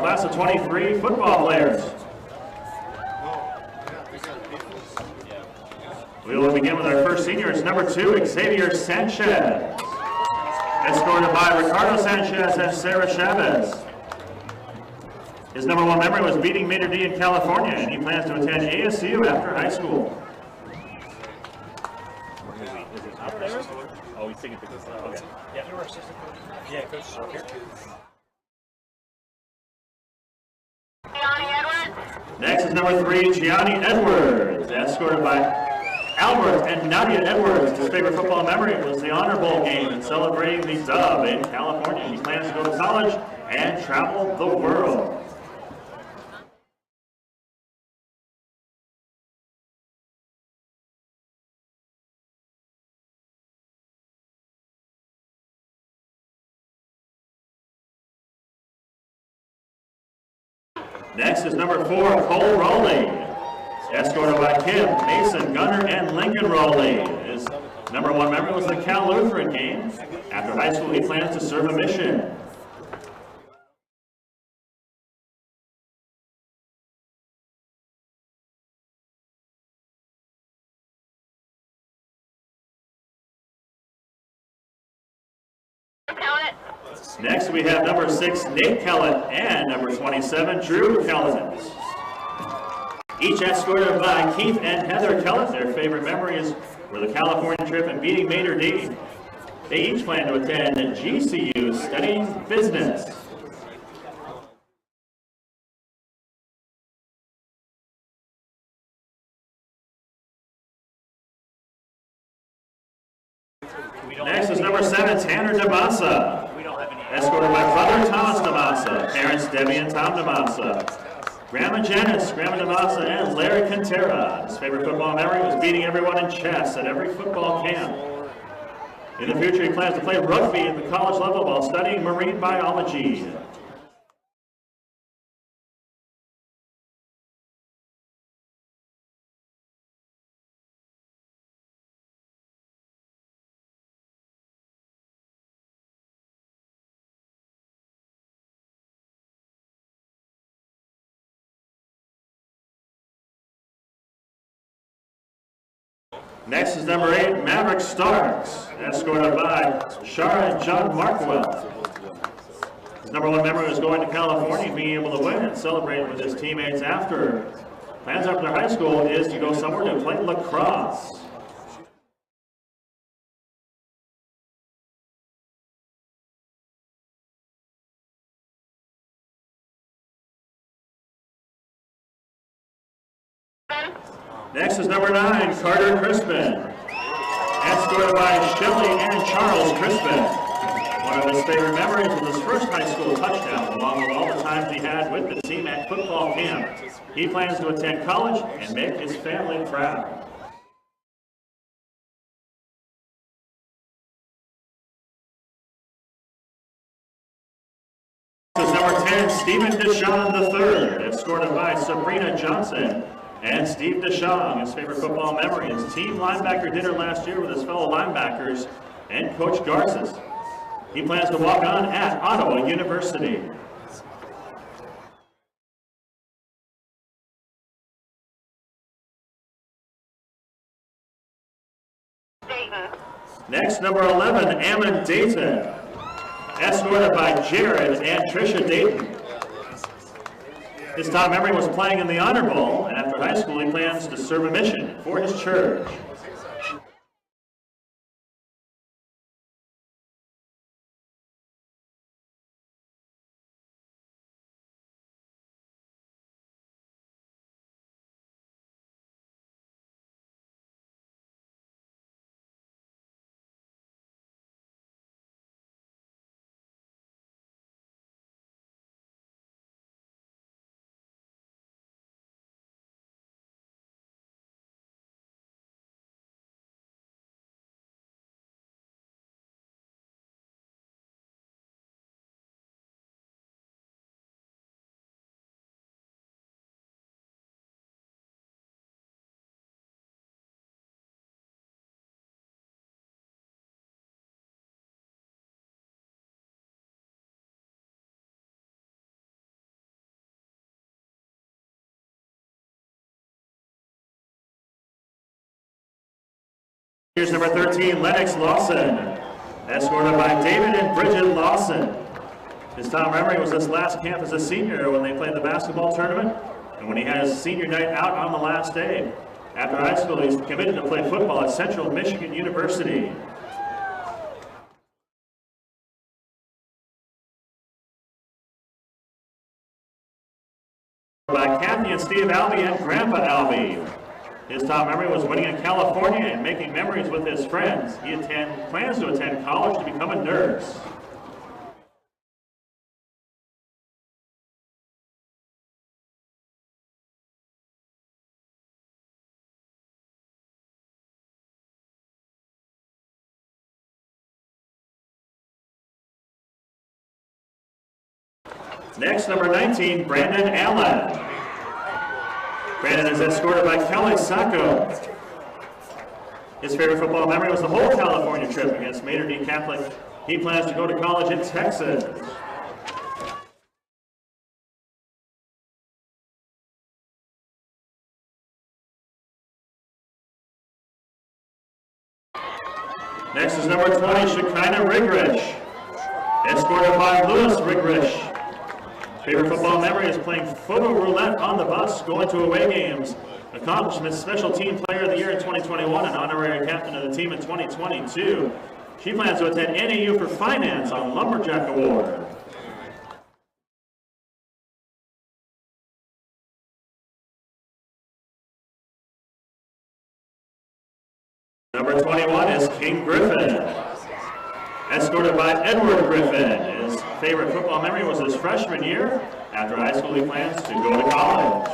class of 23 football players. We will begin with our first senior. It's number 2, Xavier Sanchez. Escorted by Ricardo Sanchez and Sarah Chavez. His number 1 memory was beating Mater D in California, and he plans to attend ASU after high school. Oh, he's taking pictures. Okay. Yeah, you're assistant coach. Yeah, coach. Here. Next is number 3, Gianni Edwards, escorted by Albert and Nadia Edwards. His favorite football memory was the Honor Bowl game and celebrating the dub in California. He plans to go to college and travel the world. Next is number 4, Cole Rowley, escorted by Kim, Mason, Gunner, and Lincoln Rowley. His number 1 memory was the Cal Lutheran game. After high school, he plans to serve a mission. Next, we have number 6, Nate Kellett, and number 27, Drew Kellett. Each escorted by Keith and Heather Kellett. Their favorite memories were the California trip and beating Mater D. They each plan to attend GCU studying business. Next is number 7, Tanner DeMassa, escorted by brother Thomas DeMassa, parents Debbie and Tom DeMassa, Grandma Janice, Grandma DeMassa, and Larry Quintera. His favorite football memory was beating everyone in chess at every football camp. In the future, he plans to play rugby at the college level while studying marine biology. Next is number 8, Maverick Starks, escorted by Shara and John Markwell. His number 1 memory was going to California and being able to win and celebrate with his teammates after. Plans after high school is to go somewhere to play lacrosse. Next is number 9, Carter Crispin, escorted by Shelley and Charles Crispin. One of his favorite memories was his first high school touchdown, along with all the times he had with the team at football camp. He plans to attend college and make his family proud. This is number 10, Stephen Deshawn III, escorted by Sabrina Johnson and Steve Deschamps. His favorite football memory is team linebacker dinner last year with his fellow linebackers and Coach Garces. He plans to walk on at Ottawa University. Next, number 11, Ammon Dayton, escorted by Jared and Trisha Dayton. His top memory was playing in the Honor Bowl, and after high school he plans to serve a mission for his church. Here's number 13, Lennox Lawson, escorted by David and Bridget Lawson. His top memory was this last camp as a senior when they played the basketball tournament and when he had his senior night out on the last day. After high school, he's committed to play football at Central Michigan University. By Kathy and Steve Albee and Grandpa Albee. His top memory was winning in California and making memories with his friends. He plans to attend college to become a nurse. Next, number 19, Brandon Allen. Brandon is escorted by Kelly Sacco. His favorite football memory was the whole California trip against Mater D Catholic. He plans to go to college in Texas. Next is number 20, Shekinah Rigrish, escorted by Lewis Rigrish. Favorite football memory is playing photo roulette on the bus, going to away games. Accomplishments, Special Team Player of the Year in 2021 and honorary captain of the team in 2022. She plans to attend NAU for Finance on Lumberjack Award. Number 21 is King Griffin, escorted by Edward Griffin. His favorite football memory was his freshman year. After high school, he plans to go to college.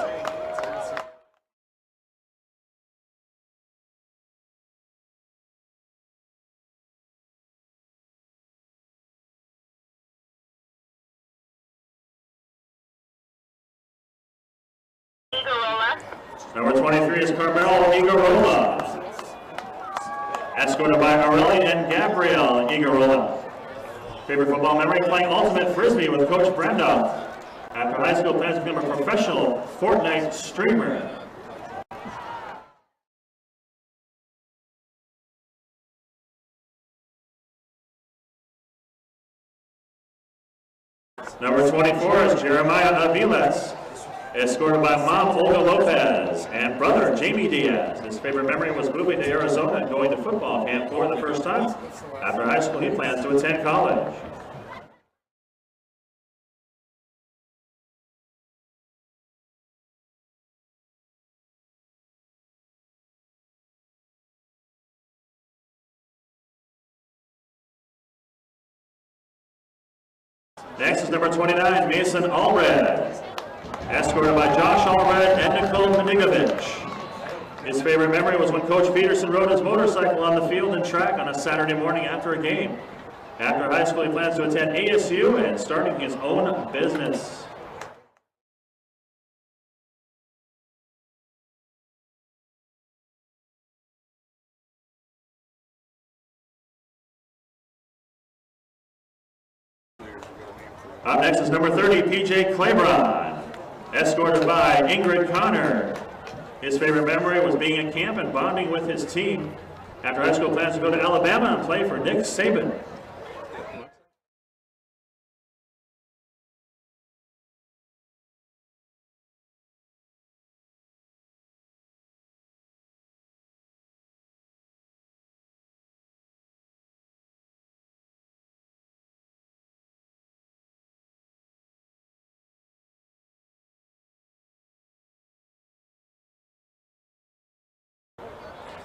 Number 23 is Carmel Igarola, escorted by Aurelie and Gabrielle Igarola. Favorite football memory, playing Ultimate Frisbee with Coach Brenda. After high school, plans to become a professional Fortnite streamer. Number 24 is Jeremiah Aviles, escorted by Mom Olga Lopez and brother Jamie Diaz. His favorite memory was moving to Arizona and going to football camp for the first time. After high school, he plans to attend college. Next is number 29, Mason Allred, escorted by Josh Allred and Nicole Panigovich. His favorite memory was when Coach Peterson rode his motorcycle on the field and track on a Saturday morning after a game. After high school, he plans to attend ASU and starting his own business. Up next is number 30, PJ Claybron, escorted by Ingrid Connor. His favorite memory was being at camp and bonding with his team. After high school, plans to go to Alabama and play for Nick Saban.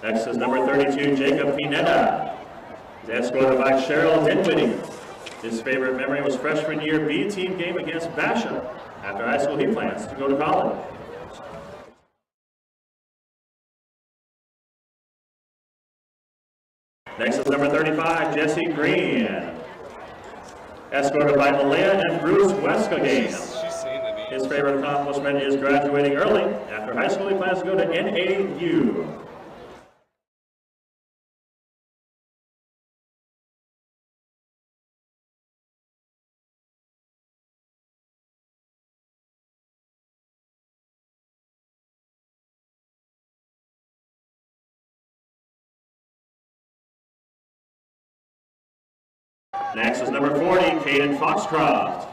Next is number 32, Jacob Pineda. He's escorted by Cheryl Dinwiddie. His favorite memory was freshman year B team game against Basha. After high school, he plans to go to college. Next is number 35, Jesse Green, escorted by Malaya and Bruce Weskagame. His favorite accomplishment is graduating early. After high school, he plans to go to NAU. Next is number 40, Caden Foxcroft.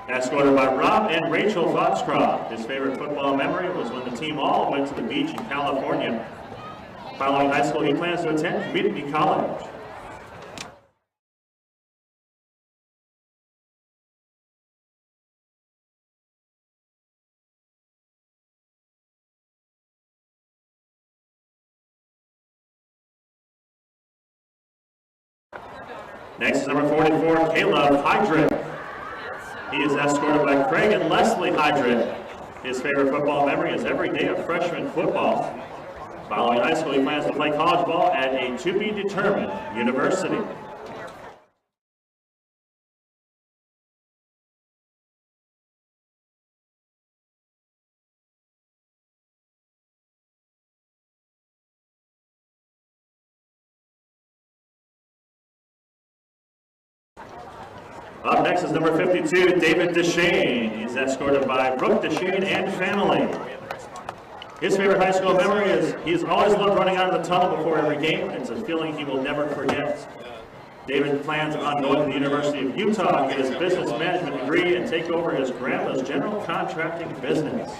Escorted by Rob and Rachel Foxcroft. His favorite football memory was when the team all went to the beach in California. Following high school, he plans to attend community college. Next is number 44, Caleb Hydrick. He is escorted by Craig and Leslie Hydrick. His favorite football memory is every day of freshman football. Following high school, he plans to play college ball at a to-be-determined university. Up next is number 52, David Deshane. He's escorted by Brooke Deshane and family. His favorite high school memory is he's always loved running out of the tunnel before every game. It's a feeling he will never forget. David plans on going to the University of Utah, get his business management degree, and take over his grandma's general contracting business.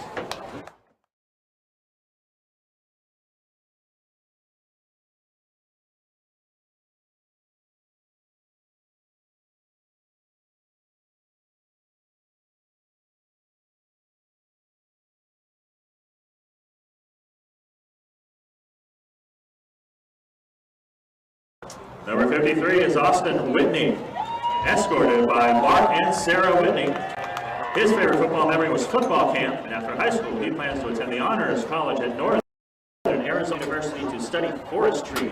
Number 53 is Austin Whitney, escorted by Mark and Sarah Whitney. His favorite football memory was football camp, and after high school, he plans to attend the Honors College at Northern Arizona University to study forestry.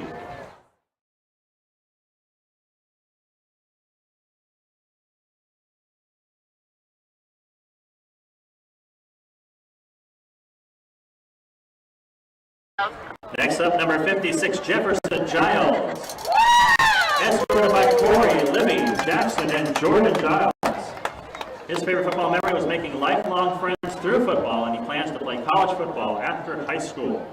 Next up, number 56, Jefferson Giles. Escorted by Corey, Libby, Jackson, and Jordan Giles. His favorite football memory was making lifelong friends through football, and he plans to play college football after high school.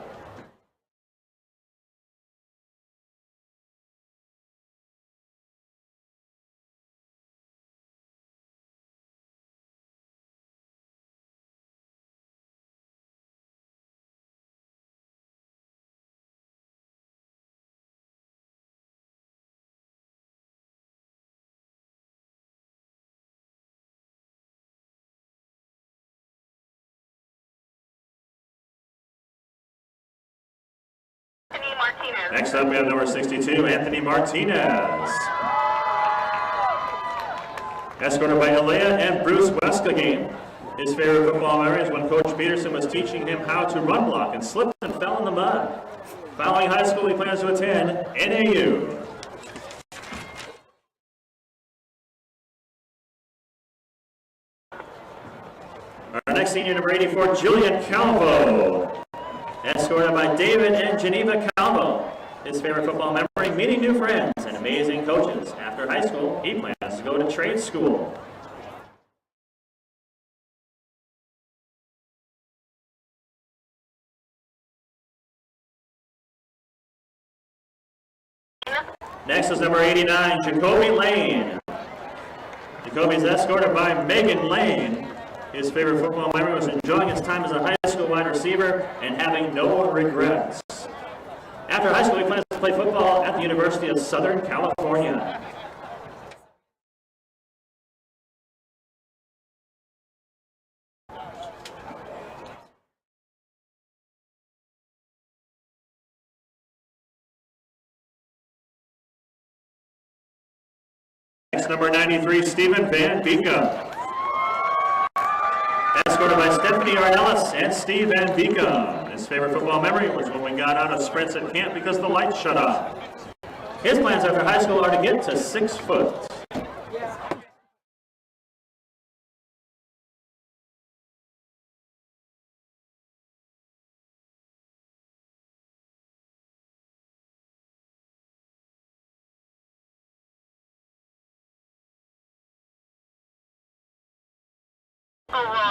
Next up, we have number 62, Anthony Martinez. Escorted by Alea and Bruce Weskagame. His favorite football memory is when Coach Peterson was teaching him how to run block and slipped and fell in the mud. Following high school, he plans to attend NAU. Our next senior, number 84, Jillian Calvo. Escorted by David and Geneva Calvo. His favorite football memory, meeting new friends and amazing coaches. After high school, he plans to go to trade school. Next is number 89, Jacoby Lane. Jacoby's escorted by Megan Lane. His favorite football memory was enjoying his time as a high school wide receiver and having no regrets. After high school, he plans to play football at the University of Southern California. Next, number 93, Stephen Van Beekum. Escorted by Stephanie Arnellis and Steve Van Beekum. His favorite football memory was when we got out of sprints at camp because the lights shut off. His plans after high school are to get to 6 foot.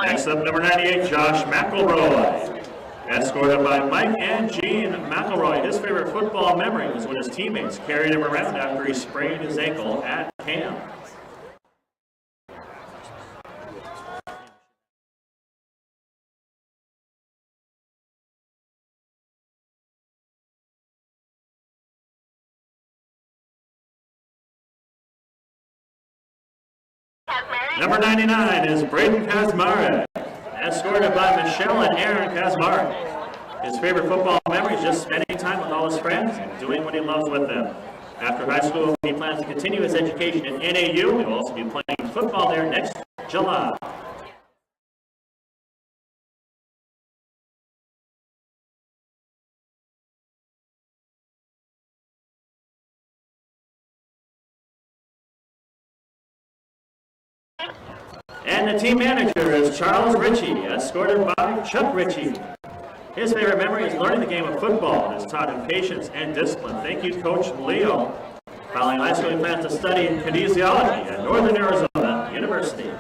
Next up, number 98, Josh McElroy. Escorted by Mike and Gene McElroy. His favorite football memory was when his teammates carried him around after he sprained his ankle at Cam. Number 99 is Braden Kazmarek, escorted by Michelle and Aaron Kazmarek. His favorite football memory is just spending time with all his friends and doing what he loves with them. After high school, he plans to continue his education in NAU. He will also be playing football there next July. And the team manager is Charles Ritchie, escorted by Chuck Ritchie. His favorite memory is learning the game of football and has taught him patience and discipline. Thank you, Coach Leo. Following high school, he plans to study kinesiology at Northern Arizona University.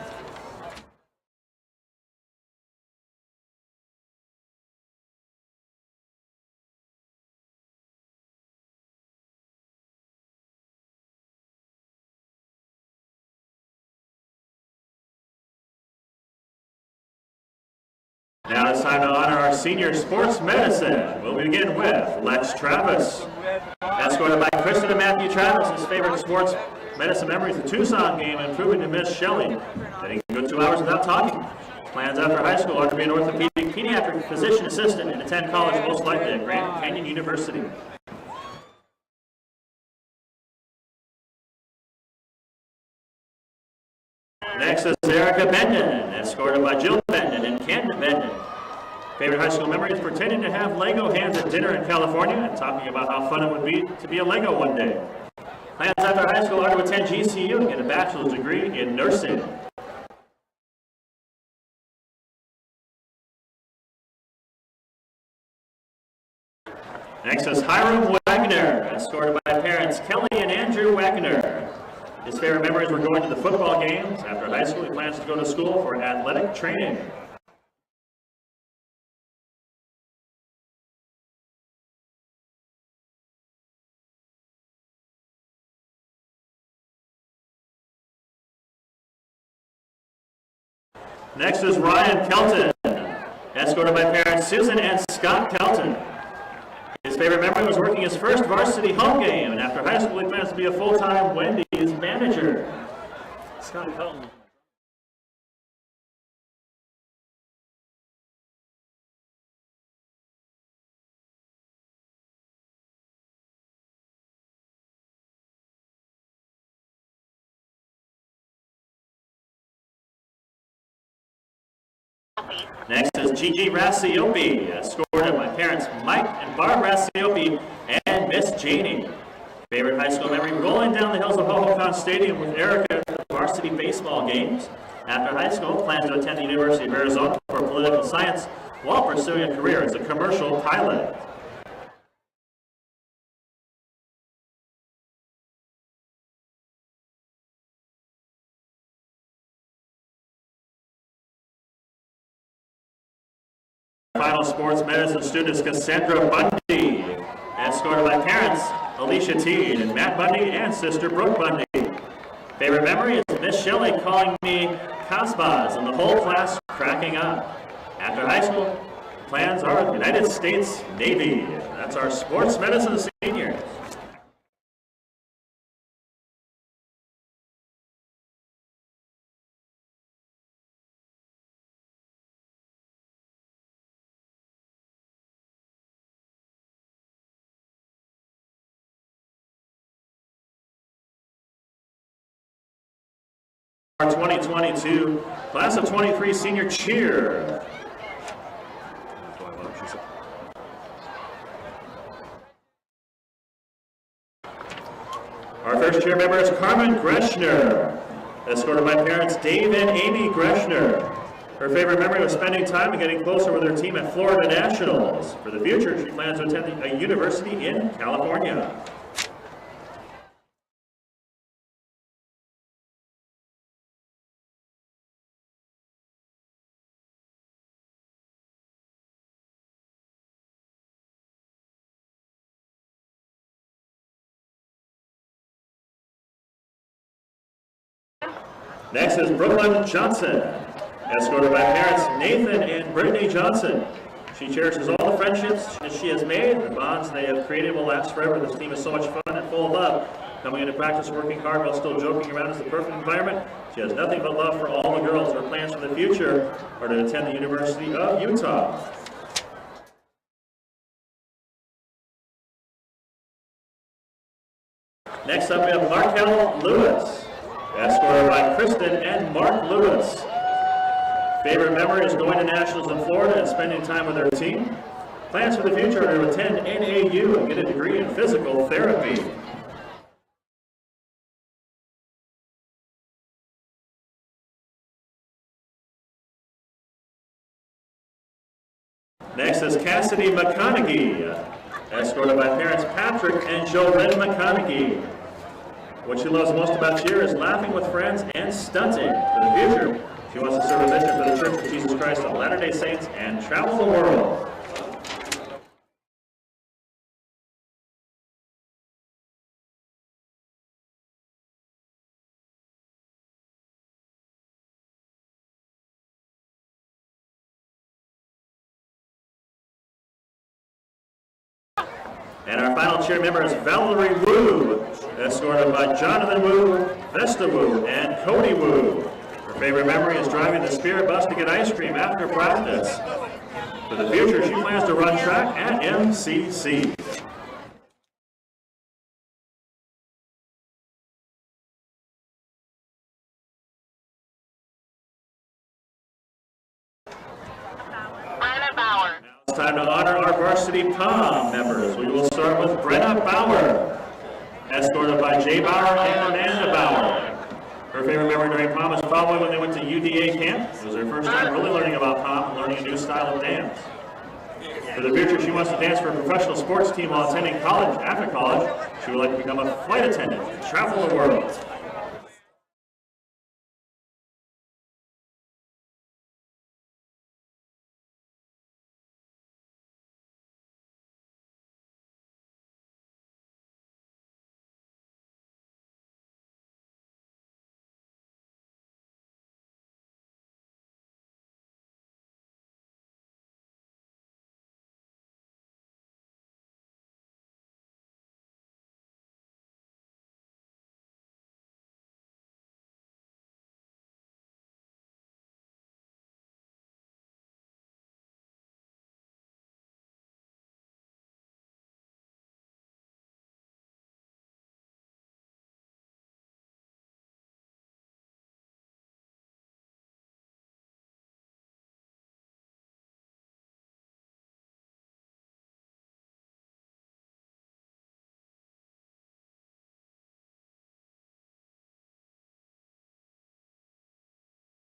Now it's time to honor our senior sports medicine. We'll begin with Lex Travis. Escorted by Kristen and Matthew Travis, his favorite sports medicine memory is the Tucson game and proving to Miss Shelley. Getting a good 2 hours without talking. Plans after high school are to be an orthopedic pediatric physician assistant and attend college, most likely at Grand Canyon University. Next is Erica Bendon, escorted by Jill Bendon and Ken Bendon. Favorite high school memory is pretending to have Lego hands at dinner in California and talking about how fun it would be to be a Lego one day. Plans after high school are to attend GCU and get a bachelor's degree in nursing. Next is Hiram Wagner, escorted by parents Kelly and Andrew Wagner. His favorite memories were going to the football games. After high school, he plans to go to school for athletic training. Next is Ryan Kelton, escorted by parents Susan and Scott Kelton. His favorite memory was working his first varsity home game, and after high school, he plans to be a full-time Wendy's manager. Scott Kelton. Next is Gigi Rassiopi, escorted by parents Mike and Barb Rassiopi and Miss Janie. Favorite high school memory, rolling down the hills of Hohokon Stadium with Erica at the varsity baseball games. After high school, plans to attend the University of Arizona for political science while pursuing a career as a commercial pilot. Final sports medicine student is Cassandra Bundy, escorted by parents Alicia Teed and Matt Bundy and sister Brooke Bundy. Favorite memory is Miss Shelley calling me Kasbaz and the whole class cracking up. After high school, plans are United States Navy. That's our sports medicine seniors. Our 2022 class of 23 senior cheer. Our first cheer member is Carmen Greshner, escorted by parents Dave and Amy Greshner. Her favorite memory was spending time and getting closer with her team at Florida Nationals. For the future, she plans to attend a university in California. Next is Brooklyn Johnson, escorted by parents Nathan and Brittany Johnson. She cherishes all the friendships that she has made. The bonds they have created will last forever. This team is so much fun and full of love. Coming into practice, working hard while still joking around is the perfect environment. She has nothing but love for all the girls. Her plans for the future are to attend the University of Utah. Next up, we have Markel Lewis, escorted by Kristen and Mark Lewis. Favorite memory is going to nationals in Florida and spending time with their team. Plans for the future are to attend NAU and get a degree in physical therapy. Next is Cassidy McConaughey, escorted by parents Patrick and Jolene McConaughey. What she loves most about cheer is laughing with friends and stunting. For the future, she wants to serve a mission for the Church of Jesus Christ of Latter-day Saints and travel the world. And our final cheer member is Valerie Wu, escorted by Jonathan Wu, Vesta Wu, and Cody Wu. Her favorite memory is driving the Spirit bus to get ice cream after practice. For the future, she plans to run track at MCC. It's time to honor our varsity prom members. We will start with Brenna Bauer, escorted by Jay Bauer and Amanda Bauer. Her favorite memory during prom was probably when they went to UDA camp. It was her first time really learning about prom and learning a new style of dance. For the future, she wants to dance for a professional sports team while attending college. After college, she would like to become a flight attendant and travel the world.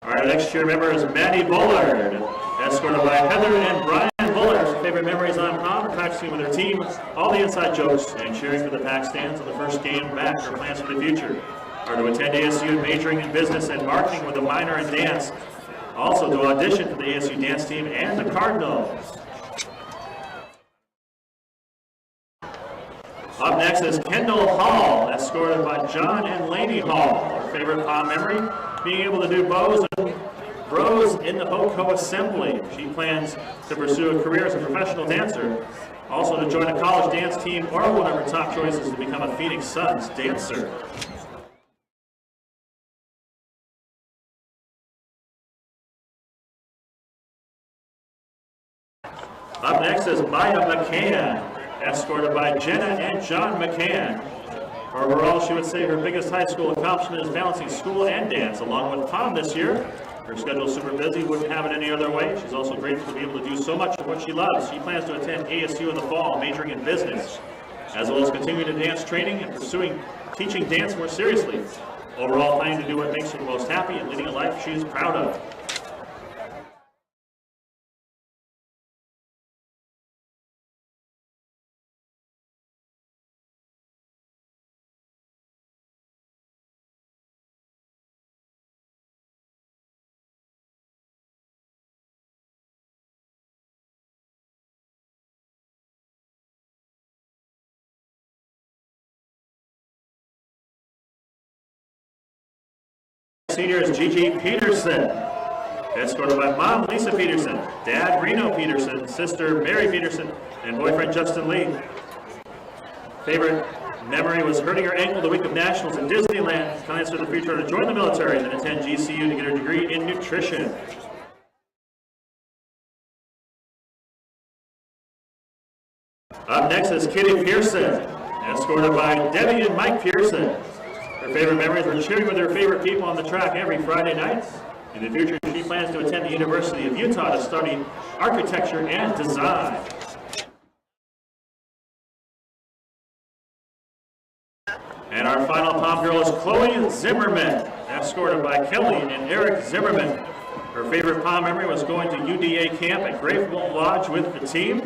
Our next cheer member is Maddie Bullard, escorted by Heather and Brian Bullard. Her favorite memories on prom are practicing with her team, all the inside jokes, and cheering for the pack stands on the first game back. Her plans for the future are to attend ASU, majoring in business and marketing with a minor in dance. Also to audition for the ASU dance team and the Cardinals. Up next is Kendall Hall, escorted by John and Lainey Hall. Her favorite prom memory, being able to do bows and bros in the HOCO assembly. She plans to pursue a career as a professional dancer. Also to join a college dance team, or one of her top choices to become a Phoenix Suns dancer. Up next is Maya McCann, escorted by Jenna and John McCann. Overall, she would say her biggest high school accomplishment is balancing school and dance, along with prom this year. Her schedule is super busy, wouldn't have it any other way. She's also grateful to be able to do so much of what she loves. She plans to attend ASU in the fall, majoring in business, as well as continuing to dance training and pursuing teaching dance more seriously. Overall, planning to do what makes her the most happy and leading a life she is proud of. Senior is Gigi Peterson, escorted by mom Lisa Peterson, dad Reno Peterson, sister Mary Peterson, and boyfriend Justin Lee. Favorite memory was hurting her ankle the week of nationals in Disneyland. Plans for the future to join the military and attend GCU to get her degree in nutrition. Up next is Kitty Pearson, escorted by Debbie and Mike Pearson. Her favorite memories were cheering with her favorite people on the track every Friday night. In the future, she plans to attend the University of Utah to study architecture and design. And our final pom girl is Chloe Zimmerman, escorted by Kelly and Eric Zimmerman. Her favorite pom memory was going to UDA camp at Grave Lodge with the team.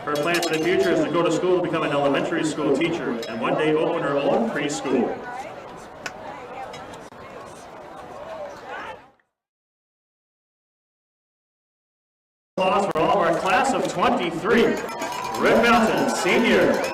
Her plan for the future is to go to school to become an elementary school teacher and one day open her own preschool. Applause for all of our class of 23. Red Mountain Senior.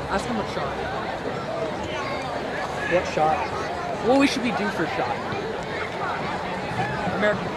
Ask him a shot. What shot? Well, we should be due for a shot. American.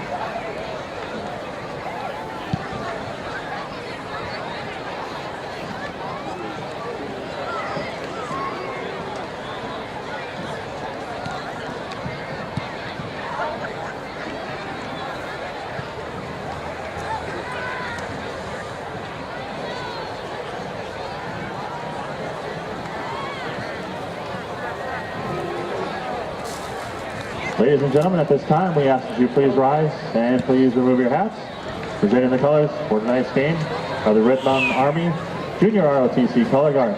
Ladies and gentlemen, at this time, we ask that you please rise and please remove your hats. Presenting the colors for tonight's game are the Red Mountain Army Junior ROTC Color Guard.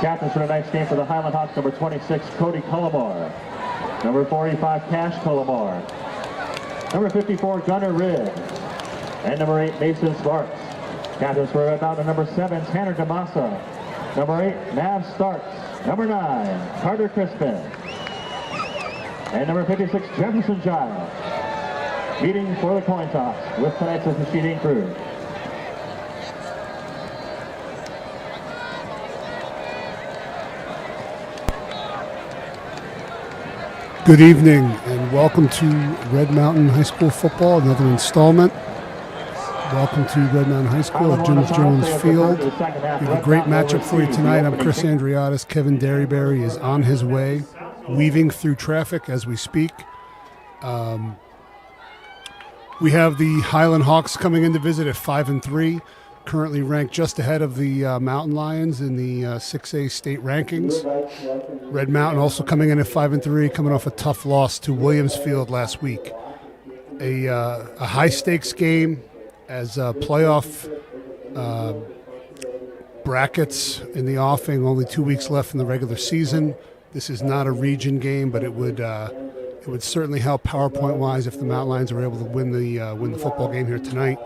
Captains for tonight's game for the Highland Hawks, number 26, Cody Cullimore. Number 45, Cash Cullimore. Number 54, Gunnar Ridge. And number 8, Mason Sparks. Captains for Red Mountain, number 7, Tanner DeMassa. Number 8, Nav Starks. Number 9, Carter Crispin. And number 56, Jefferson Giles. Meeting for the coin toss with tonight's officiating crew. Good evening and welcome to Red Mountain High School football, another installment. Welcome to Red Mountain High School at Jim Jones Field. We have a great matchup for you tonight. I'm Chris Andriotis. Kevin Derryberry is on his way, weaving through traffic as we speak. We have the Highland Hawks coming in to visit at 5-3. Currently ranked just ahead of the Mountain Lions in the 6A state rankings. Red Mountain also coming in at 5-3, coming off a tough loss to Williamsfield last week. A high-stakes game as playoff brackets in the offing. Only 2 weeks left in the regular season. This is not a region game, but it would certainly help PowerPoint-wise if the Mountain Lions are able to win the football game here tonight.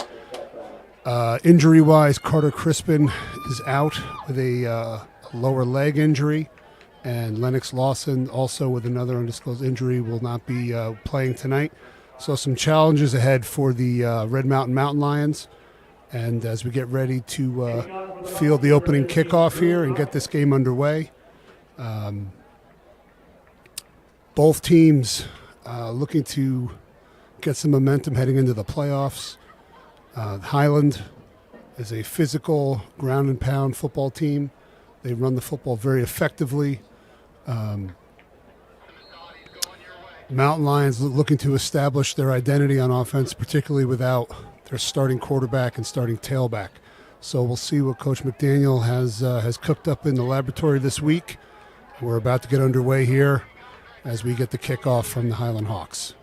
Injury-wise, Carter Crispin is out with a lower leg injury, and Lennox Lawson, also with another undisclosed injury, will not be playing tonight. So some challenges ahead for the Red Mountain Lions. And as we get ready to field the opening kickoff here and get this game underway, both teams looking to get some momentum heading into the playoffs. Highland is a physical, ground and pound football team. They run the football very effectively. Mountain Lions looking to establish their identity on offense, particularly without their starting quarterback and starting tailback. So we'll see what Coach McDaniel has cooked up in the laboratory this week. We're about to get underway here as we get the kickoff from the Highland Hawks.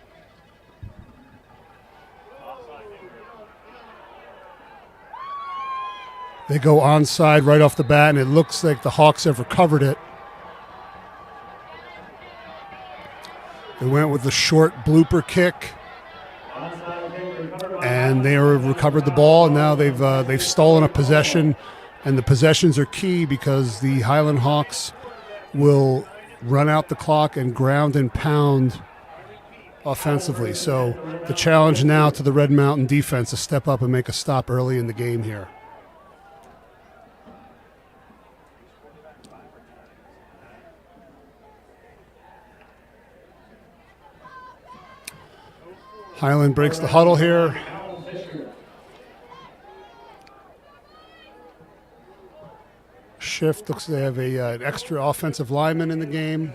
They go onside right off the bat, and it looks like the Hawks have recovered it. They went with the short blooper kick, and they recovered the ball, and now they've stolen a possession, and the possessions are key because the Highland Hawks will run out the clock and ground and pound offensively. So the challenge now to the Red Mountain defense to step up and make a stop early in the game here. Highland breaks the huddle here. Shift looks like they have an extra offensive lineman in the game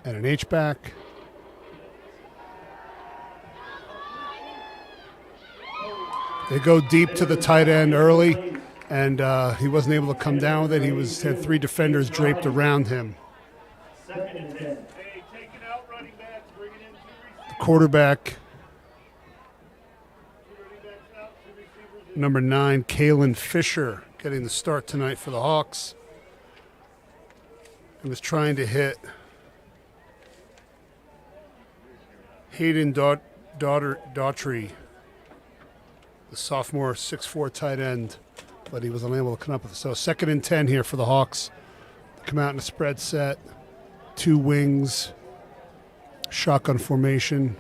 and an H-back. They go deep to the tight end early, and he wasn't able to come down with it. He had three defenders draped around him. The quarterback, number 9, Kalen Fisher, getting the start tonight for the Hawks. He was trying to hit Hayden Daughtry, the sophomore 6'4" tight end, but he was unable to come up with it. So 2nd and 10 here for the Hawks. They come out in a spread set, 2 wings, shotgun formation,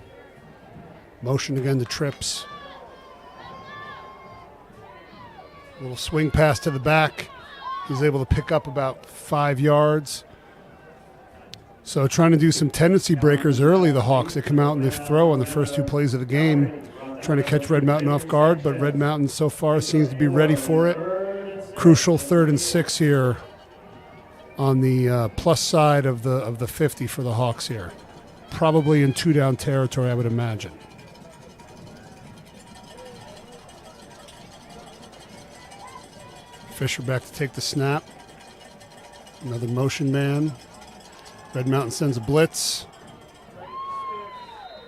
motion again to trips. A little swing pass to the back. He's able to pick up about 5 yards. So trying to do some tendency breakers early, the Hawks. They come out and they throw on the first 2 plays of the game, trying to catch Red Mountain off guard, but Red Mountain so far seems to be ready for it. Crucial 3rd and 6 here on the plus side of the 50 for the Hawks here. Probably in 2-down territory, I would imagine. Fisher back to take the snap. Another motion man. Red Mountain sends a blitz.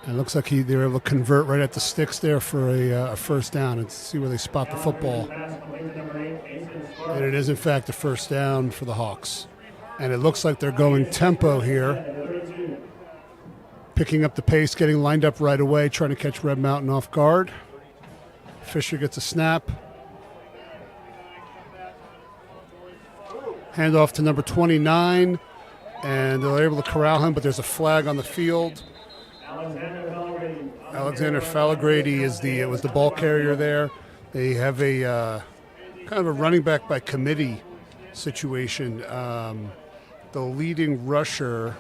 And it looks like they were able to convert right at the sticks there for a first down and see where they spot the football. And it is, in fact, a first down for the Hawks. And it looks like they're going tempo here. Picking up the pace, getting lined up right away, trying to catch Red Mountain off guard. Fisher gets a snap. Handoff to number 29, and they're able to corral him, but there's a flag on the field. Alexander Falagrady was the ball carrier there. They have a kind of a running back by committee situation. The leading rusher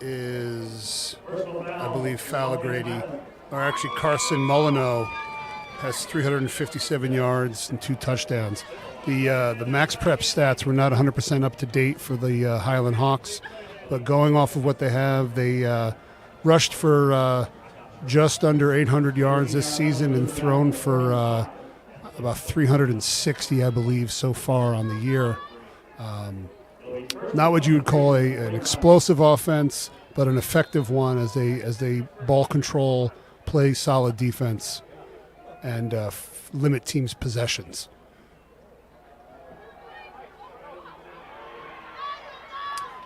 is, I believe, Falagrady, or actually Carson Molyneux has 357 yards and 2 touchdowns. The max prep stats were not 100% up to date for the Highland Hawks, but going off of what they have, they rushed for just under 800 yards this season and thrown for about 360, I believe, so far on the year. Not what you would call an explosive offense, but an effective one as they ball control, play solid defense, and limit teams' possessions.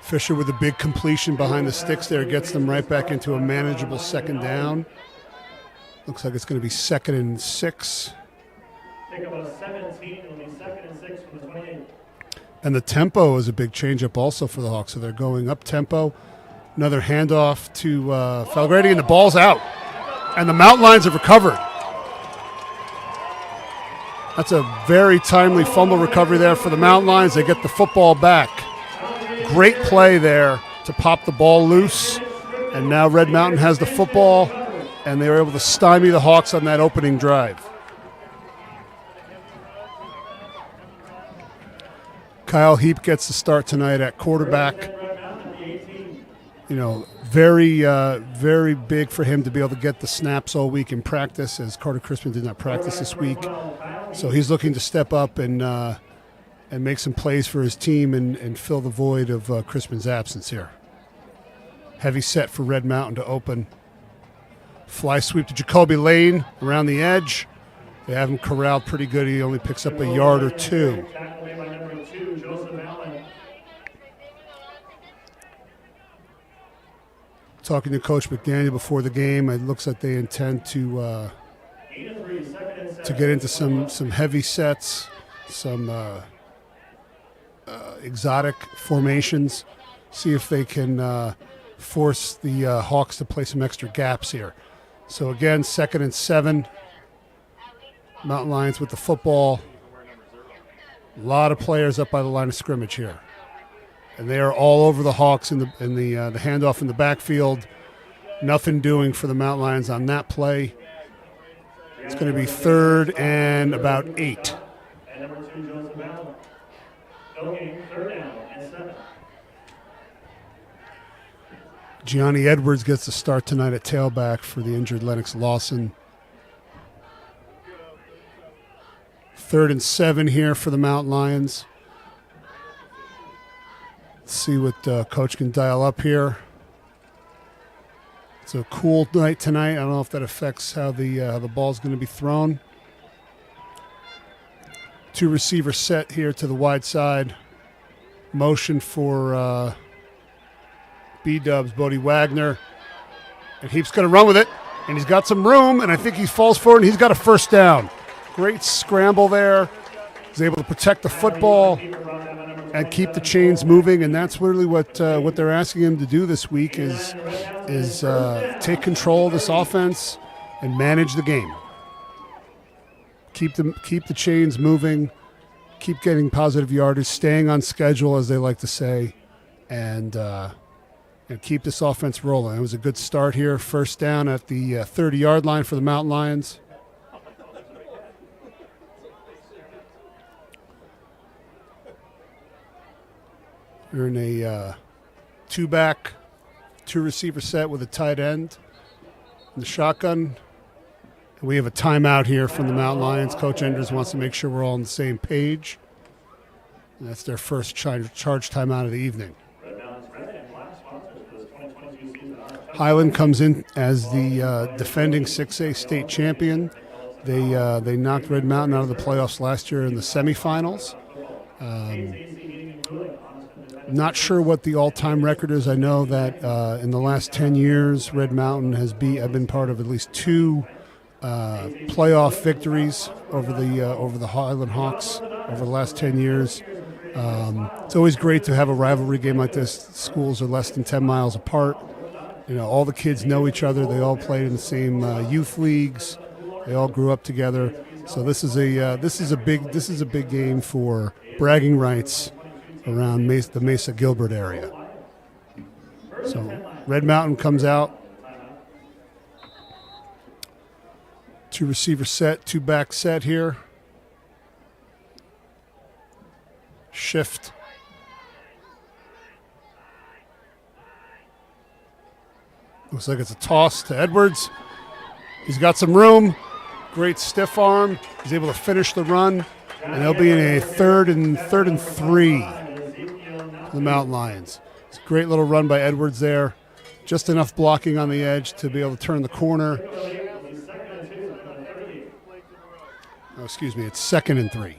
Fisher with a big completion behind the sticks there gets them right back into a manageable 2nd down. Looks like it's going to be 2nd and 6. And the tempo is a big change-up also for the Hawks. So they're going up tempo. Another handoff to Falgrady, and the ball's out. And the Mountain Lions have recovered. That's a very timely fumble recovery there for the Mountain Lions. They get the football back. Great play there to pop the ball loose. And now Red Mountain has the football, and they were able to stymie the Hawks on that opening drive. Kyle Heap gets the start tonight at quarterback. You know, very big for him to be able to get the snaps all week in practice, as Carter Crispin did not practice this week. So he's looking to step up and make some plays for his team and fill the void of Crispin's absence here. Heavy set for Red Mountain to open. Fly sweep to Jacoby Lane around the edge. They have him corralled pretty good. He only picks up a yard or two. Talking to Coach McDaniel before the game, it looks like they intend to get into some heavy sets, some exotic formations. See if they can force the Hawks to play some extra gaps here. So again, 2nd and 7. Mountain Lions with the football. A lot of players up by the line of scrimmage here. And they are all over the Hawks in the handoff in the backfield. Nothing doing for the Mountain Lions on that play. It's going to be 3rd and about 8. Gianni Edwards gets the start tonight at tailback for the injured Lennox Lawson. 3rd and 7 here for the Mountain Lions. Let's see what Coach can dial up here. It's a cool night tonight. I don't know if that affects how the ball's going to be thrown. 2 receiver set here to the wide side. Motion for B-Dubs, Bodie Wagner. And Heap's going to run with it. And he's got some room, and I think he falls forward, and he's got a first down. Great scramble there. He's able to protect the football and keep the chains moving, and that's really what they're asking him to do this week is take control of this offense and manage the game. Keep the chains moving, keep getting positive yardage, staying on schedule, as they like to say, and keep this offense rolling. It was a good start here. First down at the 30-yard line for the Mountain Lions. We're in a 2-back, 2-receiver set with a tight end in the shotgun. And we have a timeout here from the Mountain Lions. Coach Enders wants to make sure we're all on the same page. And that's their first charge timeout of the evening. Highland comes in as the defending 6A state champion. They knocked Red Mountain out of the playoffs last year in the semifinals. Not sure what the all-time record is. I know that in the last 10 years, Red Mountain have been part of at least 2 playoff victories over the Highland Hawks over the last 10 years. It's always great to have a rivalry game like this. Schools are less than 10 miles apart. You know, all the kids know each other. They all played in the same youth leagues. They all grew up together. So this is a big game for bragging rights around the Mesa Gilbert area. So Red Mountain comes out. 2-receiver set, 2-back set here. Shift. Looks like it's a toss to Edwards. He's got some room. Great stiff arm. He's able to finish the run. And they'll be in a third and 3 for the Mountain Lions. It's a great little run by Edwards there. Just enough blocking on the edge to be able to turn the corner. Oh, excuse me, it's 2nd and 3.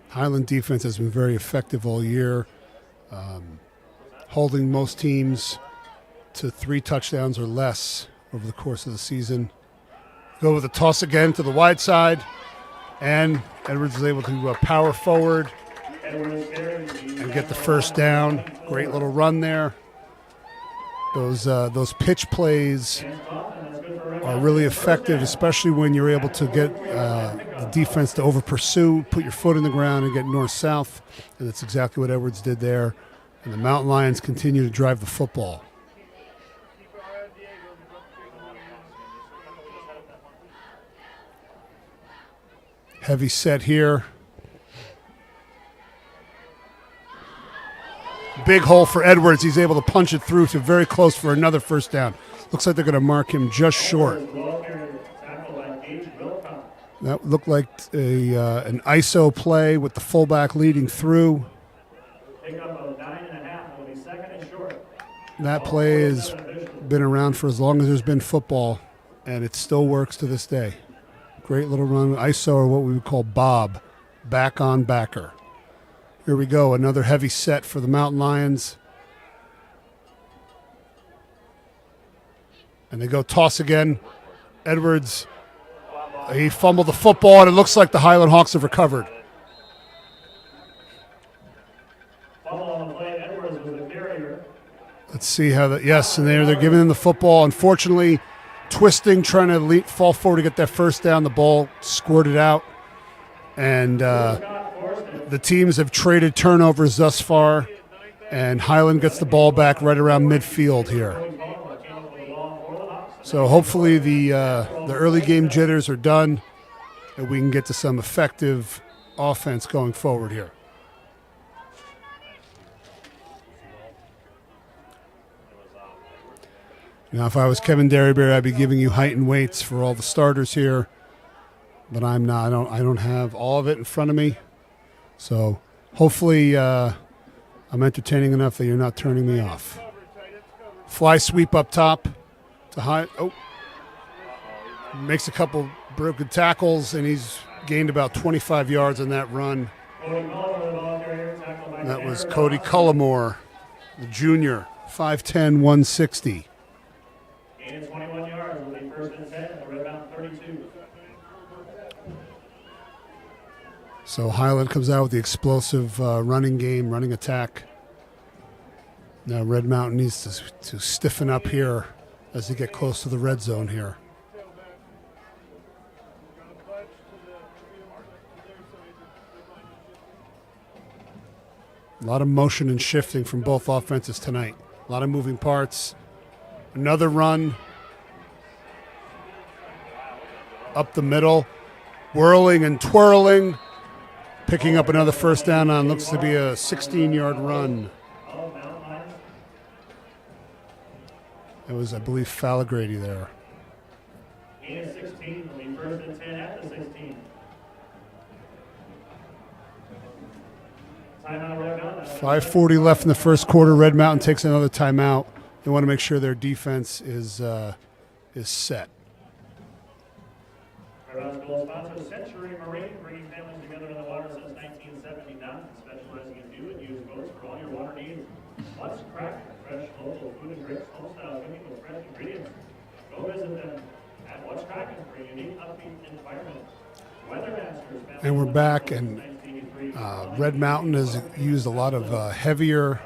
Highland defense has been very effective all year, holding most teams to 3 touchdowns or less over the course of the season. Go with a toss again to the wide side, and Edwards is able to power forward and get the first down. Great little run there. Those pitch plays are really effective, especially when you're able to get the defense to over-pursue, put your foot in the ground, and get north-south. And that's exactly what Edwards did there. And the Mountain Lions continue to drive the football. Heavy set here. Big hole for Edwards. He's able to punch it through to very close for another first down. Looks like they're going to mark him just short. That looked like an ISO play with the fullback leading through. That play has been around for as long as there's been football, and it still works to this day. Great little run. ISO, or what we would call Bob, back on backer. Here we go, another heavy set for the Mountain Lions. And they go toss again. Edwards, he fumbled the football, and it looks like the Highland Hawks have recovered. Let's see how that, yes, and they're giving him the football. Unfortunately, twisting, trying to fall forward to get that first down. The ball squirted out. And the teams have traded turnovers thus far, and Highland gets the ball back right around midfield here. So hopefully the early game jitters are done, and we can get to some effective offense going forward here. Now, if I was Kevin Derryberry, I'd be giving you height and weights for all the starters here, but I'm not. I don't have all of it in front of me. So hopefully I'm entertaining enough that you're not turning me off. Fly sweep up top to high. Oh, makes a couple broken tackles, and he's gained about 25 yards on that run. That was Cody Cullimore, the junior, 5'10", 160. 21 yards will be first and 10 at Red Mountain 32. So Highland comes out with the explosive running game, running attack. Now Red Mountain needs to stiffen up here as they get close to the red zone here. A lot of motion and shifting from both offenses tonight. A lot of moving parts. Another run up the middle, whirling and twirling, picking up another first down on looks to be a 16-yard run. It was, I believe, Fallagrady there. 16 will be first and 10 at the 16. Timeout, Red Mountain. 5:40 left in the first quarter. Red Mountain takes another timeout. They want to make sure their defense is set. Red Mountain School sponsor Century Marine, bringing families together in the water since 1979, specializing in new and used boats for all your water needs. What's Cracker, fresh local food and drinks, home-style cooking with fresh ingredients. Go visit them at What's Cracking for a unique, upbeat environment. Weathermasters. And we're back, and Red Mountain has used a lot of heavier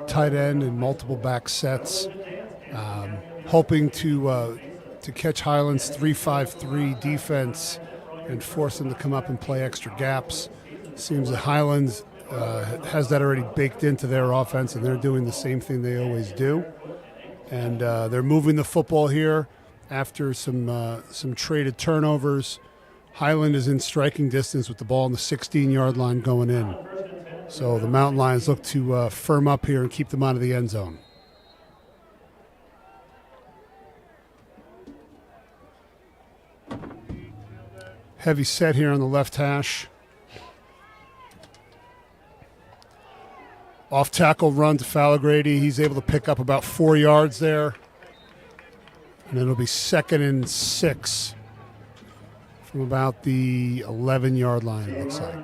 tight end and multiple back sets, hoping to catch Highland's 3-5-3 defense and force them to come up and play extra gaps. Seems that Highlands has that already baked into their offense, and they're doing the same thing they always do. And they're moving the football here after some traded turnovers. Highland is in striking distance with the ball on the 16-yard line going in. So the Mountain Lions look to firm up here and keep them out of the end zone. Heavy set here on the left hash. Off tackle run to Fallagrady. He's able to pick up about 4 yards there. And it'll be 2nd and 6 from about the 11-yard line, it looks like.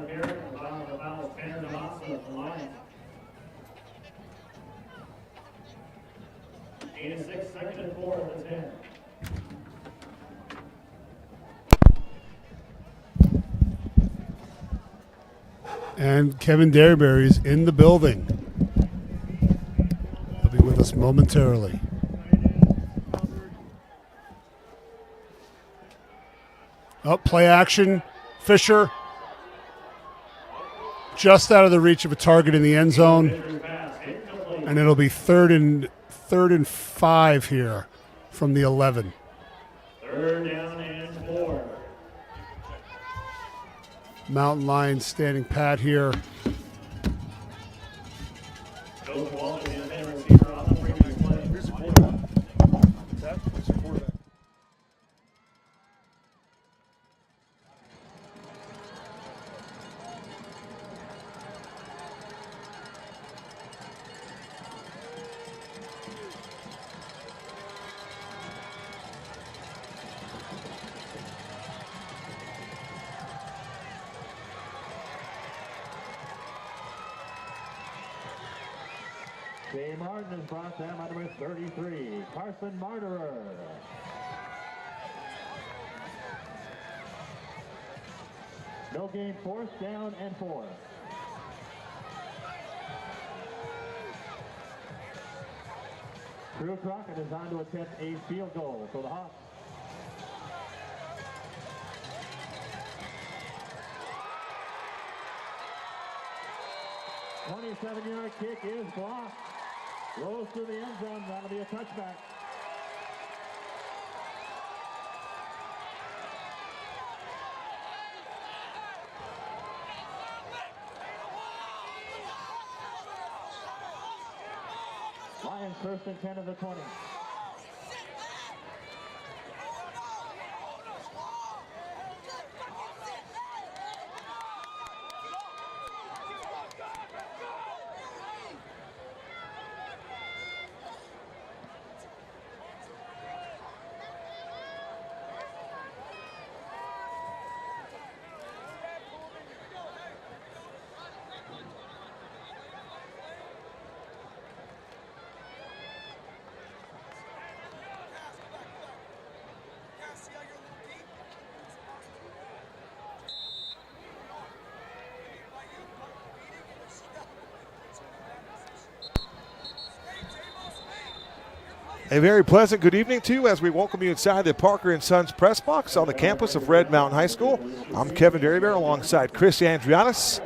And Kevin Derryberry is in the building. He'll be with us momentarily. Oh, play action. Fisher just out of the reach of a target in the end zone. And it'll be third and 5 here from the 11. 3rd down and 4. Mountain Lions standing pat here. Those balls will be the receiver on the previous play. Here's the quarterback. What's that? Here's the quarterback. Jay Martin is brought down by number 33, Carson Martyrer. No gain, 4th down and 4. Drew Crockett is on to attempt a field goal for the Hawks. A 27-yard kick is blocked. Rolls through the end zone. That'll be a touchback. Lions first and 10 of the 20. A very pleasant good evening to you as we welcome you inside the Parker & Sons press box on the campus of Red Mountain High School. I'm Kevin Derrybear alongside Chris Andrianis.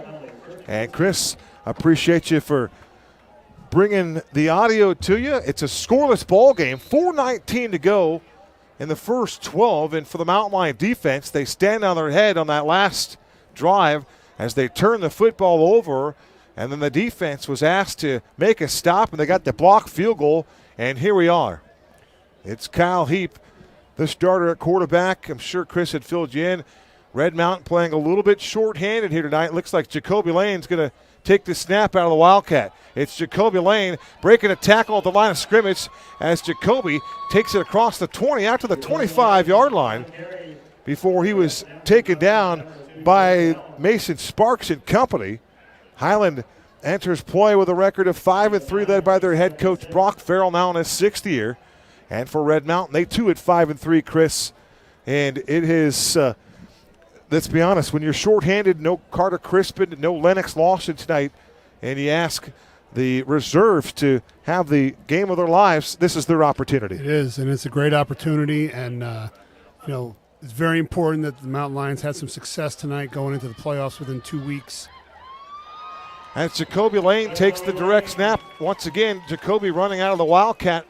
And Chris, appreciate you for bringing the audio to you. It's a scoreless ball game, 4:19 to go in the first 12. And for the Mountain Lion defense, they stand on their head on that last drive as they turn the football over. And then the defense was asked to make a stop, and they got the blocked field goal. And here we are. It's Kyle Heap, the starter at quarterback. I'm sure Chris had filled you in. Red Mountain playing a little bit short-handed here tonight. Looks like Jacoby Lane's going to take the snap out of the Wildcat. It's Jacoby Lane breaking a tackle at the line of scrimmage as Jacoby takes it across the 20 out to the 25-yard line before he was taken down by Mason Sparks and company. Highland enters play with a record of 5-3, led by their head coach Brock Farrell, now in his 6th year. And for Red Mountain, they too at 5-3, Chris. And it is, let's be honest, when you're shorthanded, no Carter Crispin, no Lennox Lawson tonight, and you ask the reserves to have the game of their lives, this is their opportunity. It is, and it's a great opportunity. And, it's very important that the Mountain Lions had some success tonight going into the playoffs within 2 weeks. As Jacoby Lane takes the direct snap, once again, Jacoby running out of the Wildcat.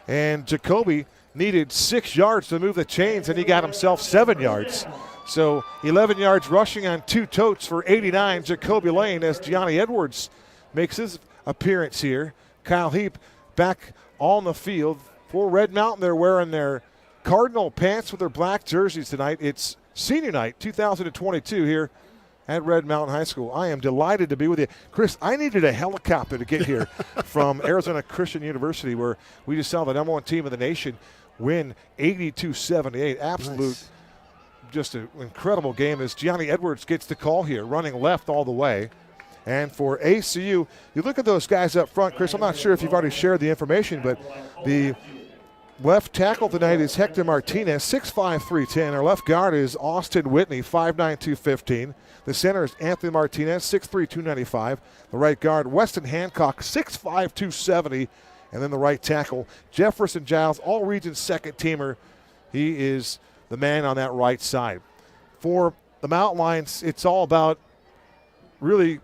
And Jacoby needed 6 yards to move the chains, and he got himself 7 yards. So 11 yards rushing on 2 totes for 89, Jacoby Lane, as Gianni Edwards makes his appearance here. Kyle Heap back on the field. For Red Mountain, they're wearing their Cardinal pants with their black jerseys tonight. It's senior night 2022 here at Red Mountain High School. I am delighted to be with you. Chris, I needed a helicopter to get here from Arizona Christian University, where we just saw the #1 team in the nation win 82-78. Absolute, nice. Just an incredible game as Gianni Edwards gets the call here, running left all the way. And for ACU, you look at those guys up front, Chris, I'm not sure if you've already shared the information, but the left tackle tonight is Hector Martinez, 6'5", 310. Our left guard is Austin Whitney, 5'9", 215. The center is Anthony Martinez, 6'3", 295. The right guard, Weston Hancock, 6'5", 270. And then the right tackle, Jefferson Giles, all-region second-teamer. He is the man on that right side. For the Mountain Lions, it's all about really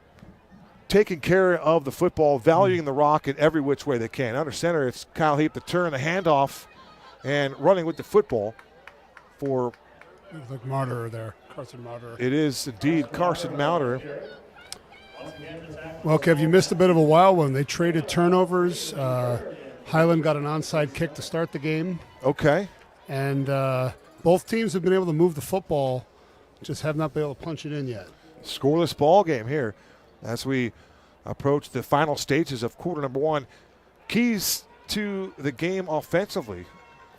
taking care of the football, valuing the rock in every which way they can. Under center, it's Kyle Heap to turn the handoff and running with the football for. Like Martyr there, Carson Martyr. It is indeed Carson Martyr. Well, Kev, you missed a bit of a wild one. They traded turnovers. Highland got an onside kick to start the game. Okay. And both teams have been able to move the football, just have not been able to punch it in yet. Scoreless ball game here as we approach the final stages of quarter number one. Keys to the game offensively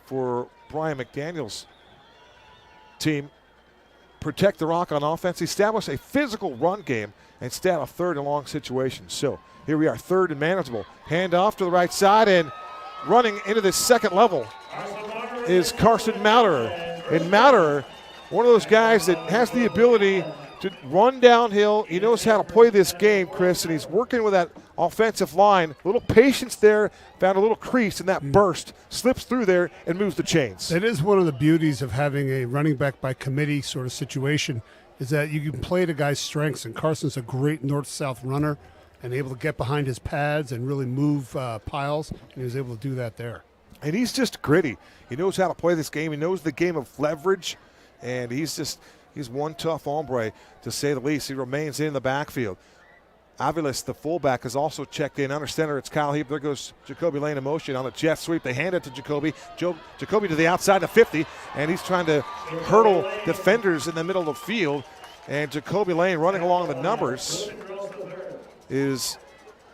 for Brian McDaniel's team: protect the rock on offense, establish a physical run game, and stay out of third and long situations. So here we are, third and manageable. Hand off to the right side, and running into the second level is Carson Mauderer. And Mauderer, one of those guys that has the ability to run downhill. He knows how to play this game, Chris, and he's working with that offensive line. A little patience there, found a little crease in that burst, slips through there and moves the chains. It is one of the beauties of having a running back by committee sort of situation, is that you can play to guys' strengths, and Carson's a great north-south runner and able to get behind his pads and really move piles, and he was able to do that there. And he's just gritty. He knows how to play this game. He knows the game of leverage, and he's one tough hombre, to say the least. He remains in the backfield. Aviles, the fullback, is also checked in. Under center, it's Kyle Heap. There goes Jacoby Lane in motion on a jet sweep. They hand it to Jacoby. Jacoby to the outside of 50, and he's trying to hurdle defenders in the middle of the field. And Jacoby Lane, running along the numbers, is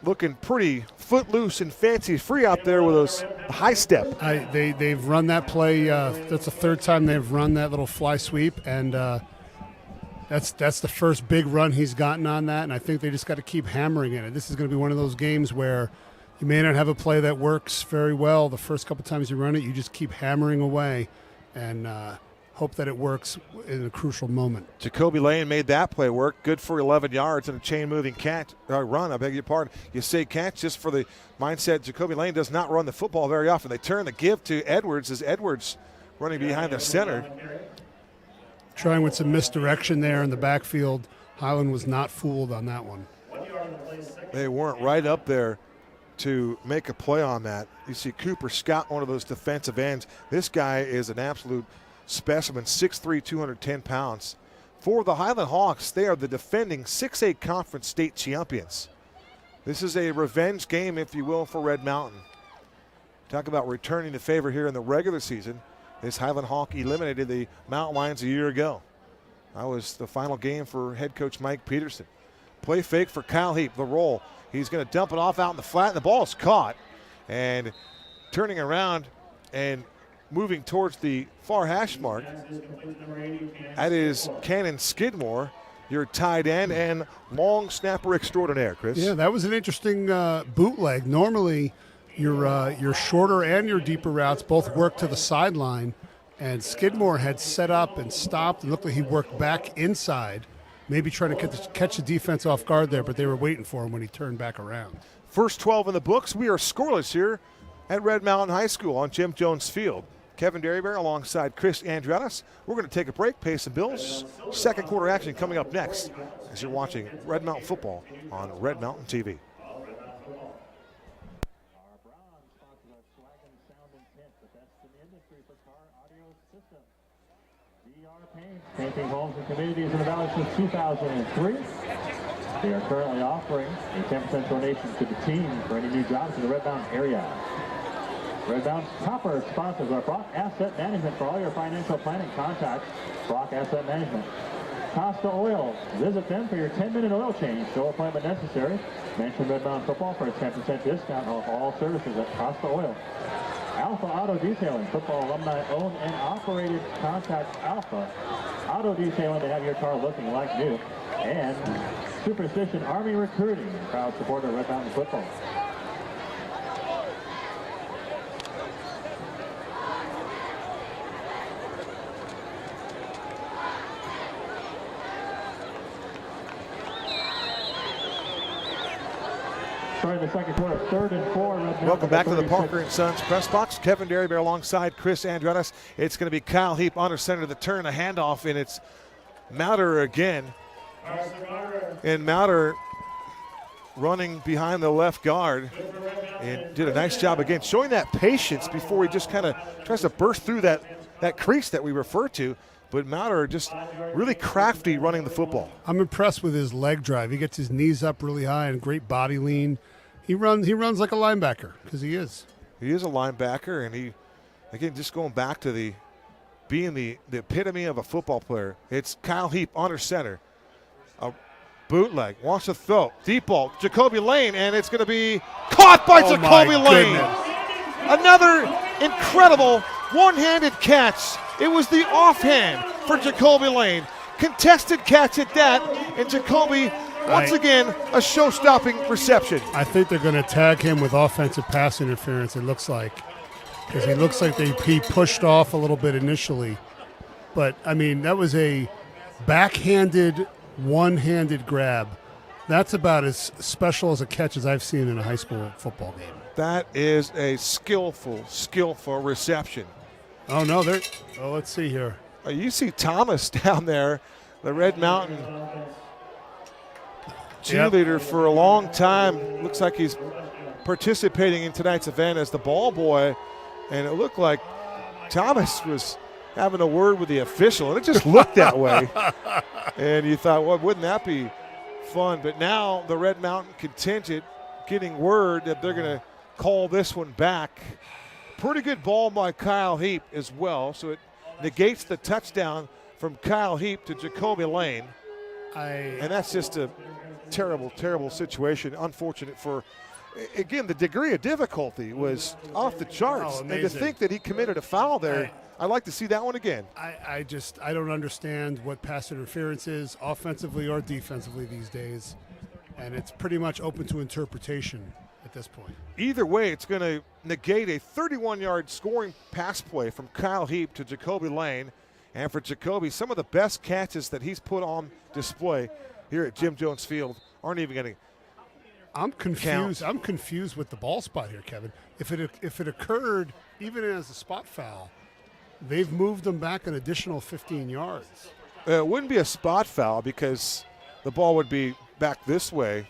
looking pretty footloose and fancy free out there with those high step. They've run that play. That's the third time they've run that little fly sweep, and that's the first big run he's gotten on that, and I think they just got to keep hammering it. This is going to be one of those games where you may not have a play that works very well the first couple times you run it. You just keep hammering away and hope that it works in a crucial moment. Jacoby Lane made that play work. Good for 11 yards and a chain-moving run. I beg your pardon. You say catch just for the mindset. Jacoby Lane does not run the football very often. They turn the give to Edwards as Edwards running behind the center. Trying with some misdirection there in the backfield. Highland was not fooled on that one. They weren't right up there to make a play on that. You see Cooper Scott, one of those defensive ends. This guy is an absolute specimen, 6'3", 210 pounds. For the Highland Hawks, they are the defending 6A Conference state champions. This is a revenge game, if you will, for Red Mountain. Talk about returning the favor here in the regular season. This Highland Hawk eliminated the Mountain Lions a year ago. That was the final game for head coach Mike Peterson. Play fake for Kyle Heap, the roll. He's going to dump it off out in the flat, and the ball is caught. And turning around and moving towards the far hash mark, that is Cannon Skidmore, your tight end and long snapper extraordinaire, Chris. Yeah, that was an interesting bootleg. Normally, your shorter and your deeper routes both work to the sideline, and Skidmore had set up and stopped and looked like he worked back inside, maybe trying to catch the defense off guard there, but they were waiting for him when he turned back around. First 12 in the books. We are scoreless here at Red Mountain High School on Jim Jones Field. Kevin Derryberry alongside Chris Andriatis. We're going to take a break, pay some bills. Second quarter action coming up next as you're watching Red Mountain football on Red Mountain TV. Painting homes and communities in the valley since 2003. They are currently offering a 10% donation to the team for any new jobs in the Red Mountain area. Red Mountain's topper sponsors are Brock Asset Management. For all your financial planning, contact Brock Asset Management. Costa Oil. Visit them for your 10-minute oil change. No appointment necessary. Mention Red Mountain Football for a 10% discount off all services at Costa Oil. Alpha Auto Detailing. Football alumni owned and operated. Contact Alpha Auto Detailing to have your car looking like new. And Superstition Army Recruiting. Proud supporter of Red Mountain Football. Starting the second quarter, 3rd and 4. Welcome back to the Parker & Sons press box. Kevin Derryberry alongside Chris Andriatis. It's going to be Kyle Heap under center of the turn, a handoff, and it's Mauderer again. And Mauderer running behind the left guard and did a nice job again, showing that patience before he just kind of tries to burst through that crease that we refer to. but Maurer just really crafty running the football. I'm impressed with his leg drive. He gets his knees up really high and great body lean. He runs like a linebacker because he is. He is a linebacker, and he, again, just going back to being the epitome of a football player. It's Kyle Heap under center. A bootleg, wants to throw. Deep ball, Jacoby Lane, and it's going to be caught by Jacoby Lane. Another incredible one-handed catch. It was the offhand for Jacoby Lane. Contested catch at that, and Jacoby, once again, a show-stopping reception. I think they're going to tag him with offensive pass interference, it looks like. Because he looks like he pushed off a little bit initially. But, I mean, that was a backhanded, one-handed grab. That's about as special as a catch as I've seen in a high school football game. That is a skillful reception. Oh, no, let's see here. You see Thomas down there, the Red Mountain cheerleader for a long time. Looks like he's participating in tonight's event as the ball boy. And it looked like Thomas was having a word with the official, and it just looked that way. And you thought, well, wouldn't that be fun? But now the Red Mountain contingent getting word that they're going to call this one back. Pretty good ball by Kyle Heap as well, so it negates the touchdown from Kyle Heap to Jacoby Lane. And that's just a terrible, terrible situation. Unfortunate for, again, the degree of difficulty was off the charts. And to think that he committed a foul there, I'd like to see that one again. I don't understand what pass interference is, offensively or defensively these days. And it's pretty much open to interpretation at this point. Either way, it's going to negate a 31-yard scoring pass play from Kyle Heap to Jacoby Lane. And for Jacoby, some of the best catches that he's put on display here at Jim Jones Field aren't even going to I'm confused with the ball spot here, Kevin. If it occurred even as a spot foul, they've moved them back an additional 15 yards. It wouldn't be a spot foul because the ball would be back this way.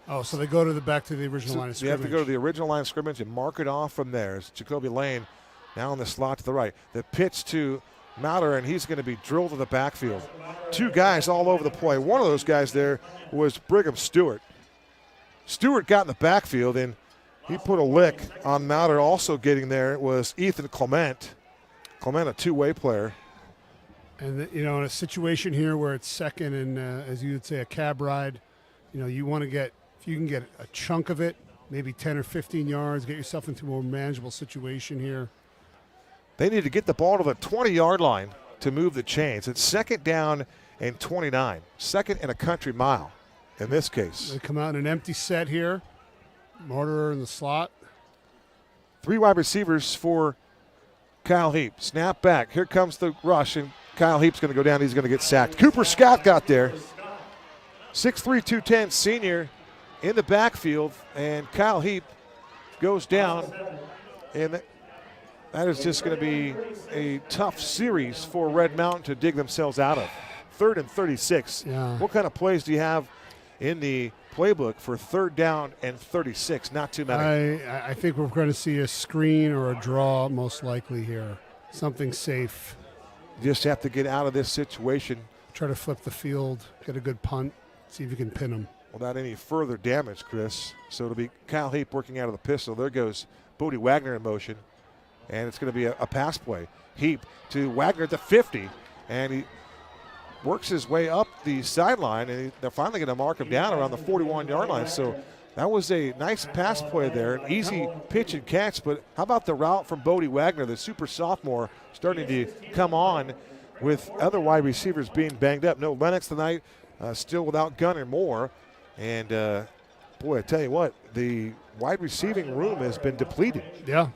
Oh, so they go back to the original line of scrimmage. You have to go to the original line of scrimmage and mark it off from there. It's Jacoby Lane now in the slot to the right. The pitch to Maurer, and he's going to be drilled to the backfield. Two guys all over the play. One of those guys there was Brigham Stewart. Stewart got in the backfield, and he put a lick on Maurer. Also getting there was Ethan Clement. Clement, a two-way player. And, in a situation here where it's second and, as you would say, a cab ride, you want to get, if you can get a chunk of it, maybe 10 or 15 yards, get yourself into a more manageable situation here. They need to get the ball to the 20-yard line to move the chains. It's second down and 29. Second and a country mile in this case. They come out in an empty set here. Mortar in the slot. Three wide receivers for Kyle Heap. Snap back. Here comes the rush, and Kyle Heap's going to go down. He's going to get sacked. Cooper Scott got there. 6'3", 210 senior in the backfield, and Kyle Heap goes down. And that is just going to be a tough series for Red Mountain to dig themselves out of. 3rd and 36. Yeah. What kind of plays do you have in the playbook for 3rd down and 36? Not too many. I think we're going to see a screen or a draw most likely here. Something safe. You just have to get out of this situation. Try to flip the field, get a good punt, see if you can pin them. Without any further damage, Chris. So it'll be Kyle Heap working out of the pistol. There goes Bodie Wagner in motion. And it's going to be a pass play. Heap to Wagner at the 50. And he works his way up the sideline. And they're finally going to mark him down around the 41-yard line. So that was a nice pass play there. An easy pitch and catch. But how about the route from Bodie Wagner, the super sophomore, starting to come on with other wide receivers being banged up. No Lennox tonight, still without Gunner Moore. And, boy, I tell you what, the wide receiving room has been depleted. Yeah.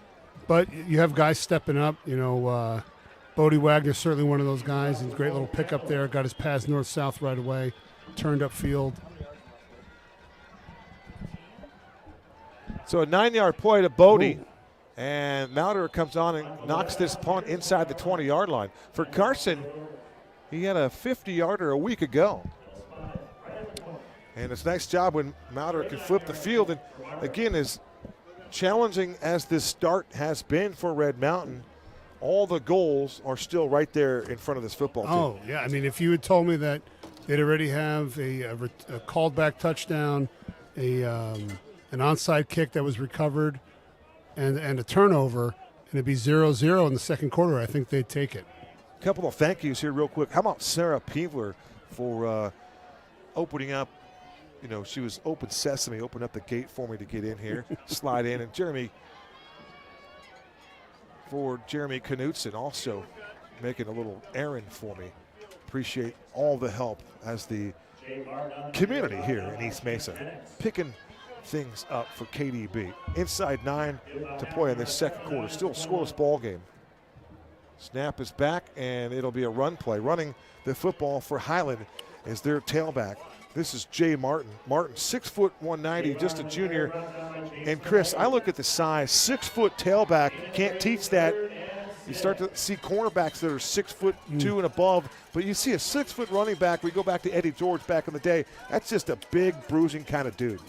But you have guys stepping up. Bodie Wagner certainly one of those guys. He's a great little pickup there. Got his pass north-south right away. Turned up field. So a 9-yard play to Bodie. Ooh. And Maurer comes on and knocks this punt inside the 20-yard line. For Carson, he had a 50-yarder a week ago. And it's a nice job when Maurer can flip the field. And, again, as challenging as this start has been for Red Mountain, all the goals are still right there in front of this football team. Oh, yeah. I mean, if you had told me that they'd already have a called back touchdown, an onside kick that was recovered, and a turnover, and it'd be 0-0 in the second quarter, I think they'd take it. A couple of thank yous here real quick. How about Sarah Peevler for opening up? You know, she was open sesame, opened up the gate for me to get in here, slide in. And Jeremy Knutson also making a little errand for me. Appreciate all the help as the community here in East Mesa picking things up for KDB. Inside 9 to play in this second quarter. Still a scoreless ball game. Snap is back, and it'll be a run play. Running the football for Highland is their tailback. This is Jay Martin. Martin, 6 foot 190, just a junior. And Chris, I look at the size, 6 foot tailback. Can't teach that. You start to see cornerbacks that are 6'2" and above, but you see a 6 foot running back. We go back to Eddie George back in the day. That's just a big, bruising kind of dude.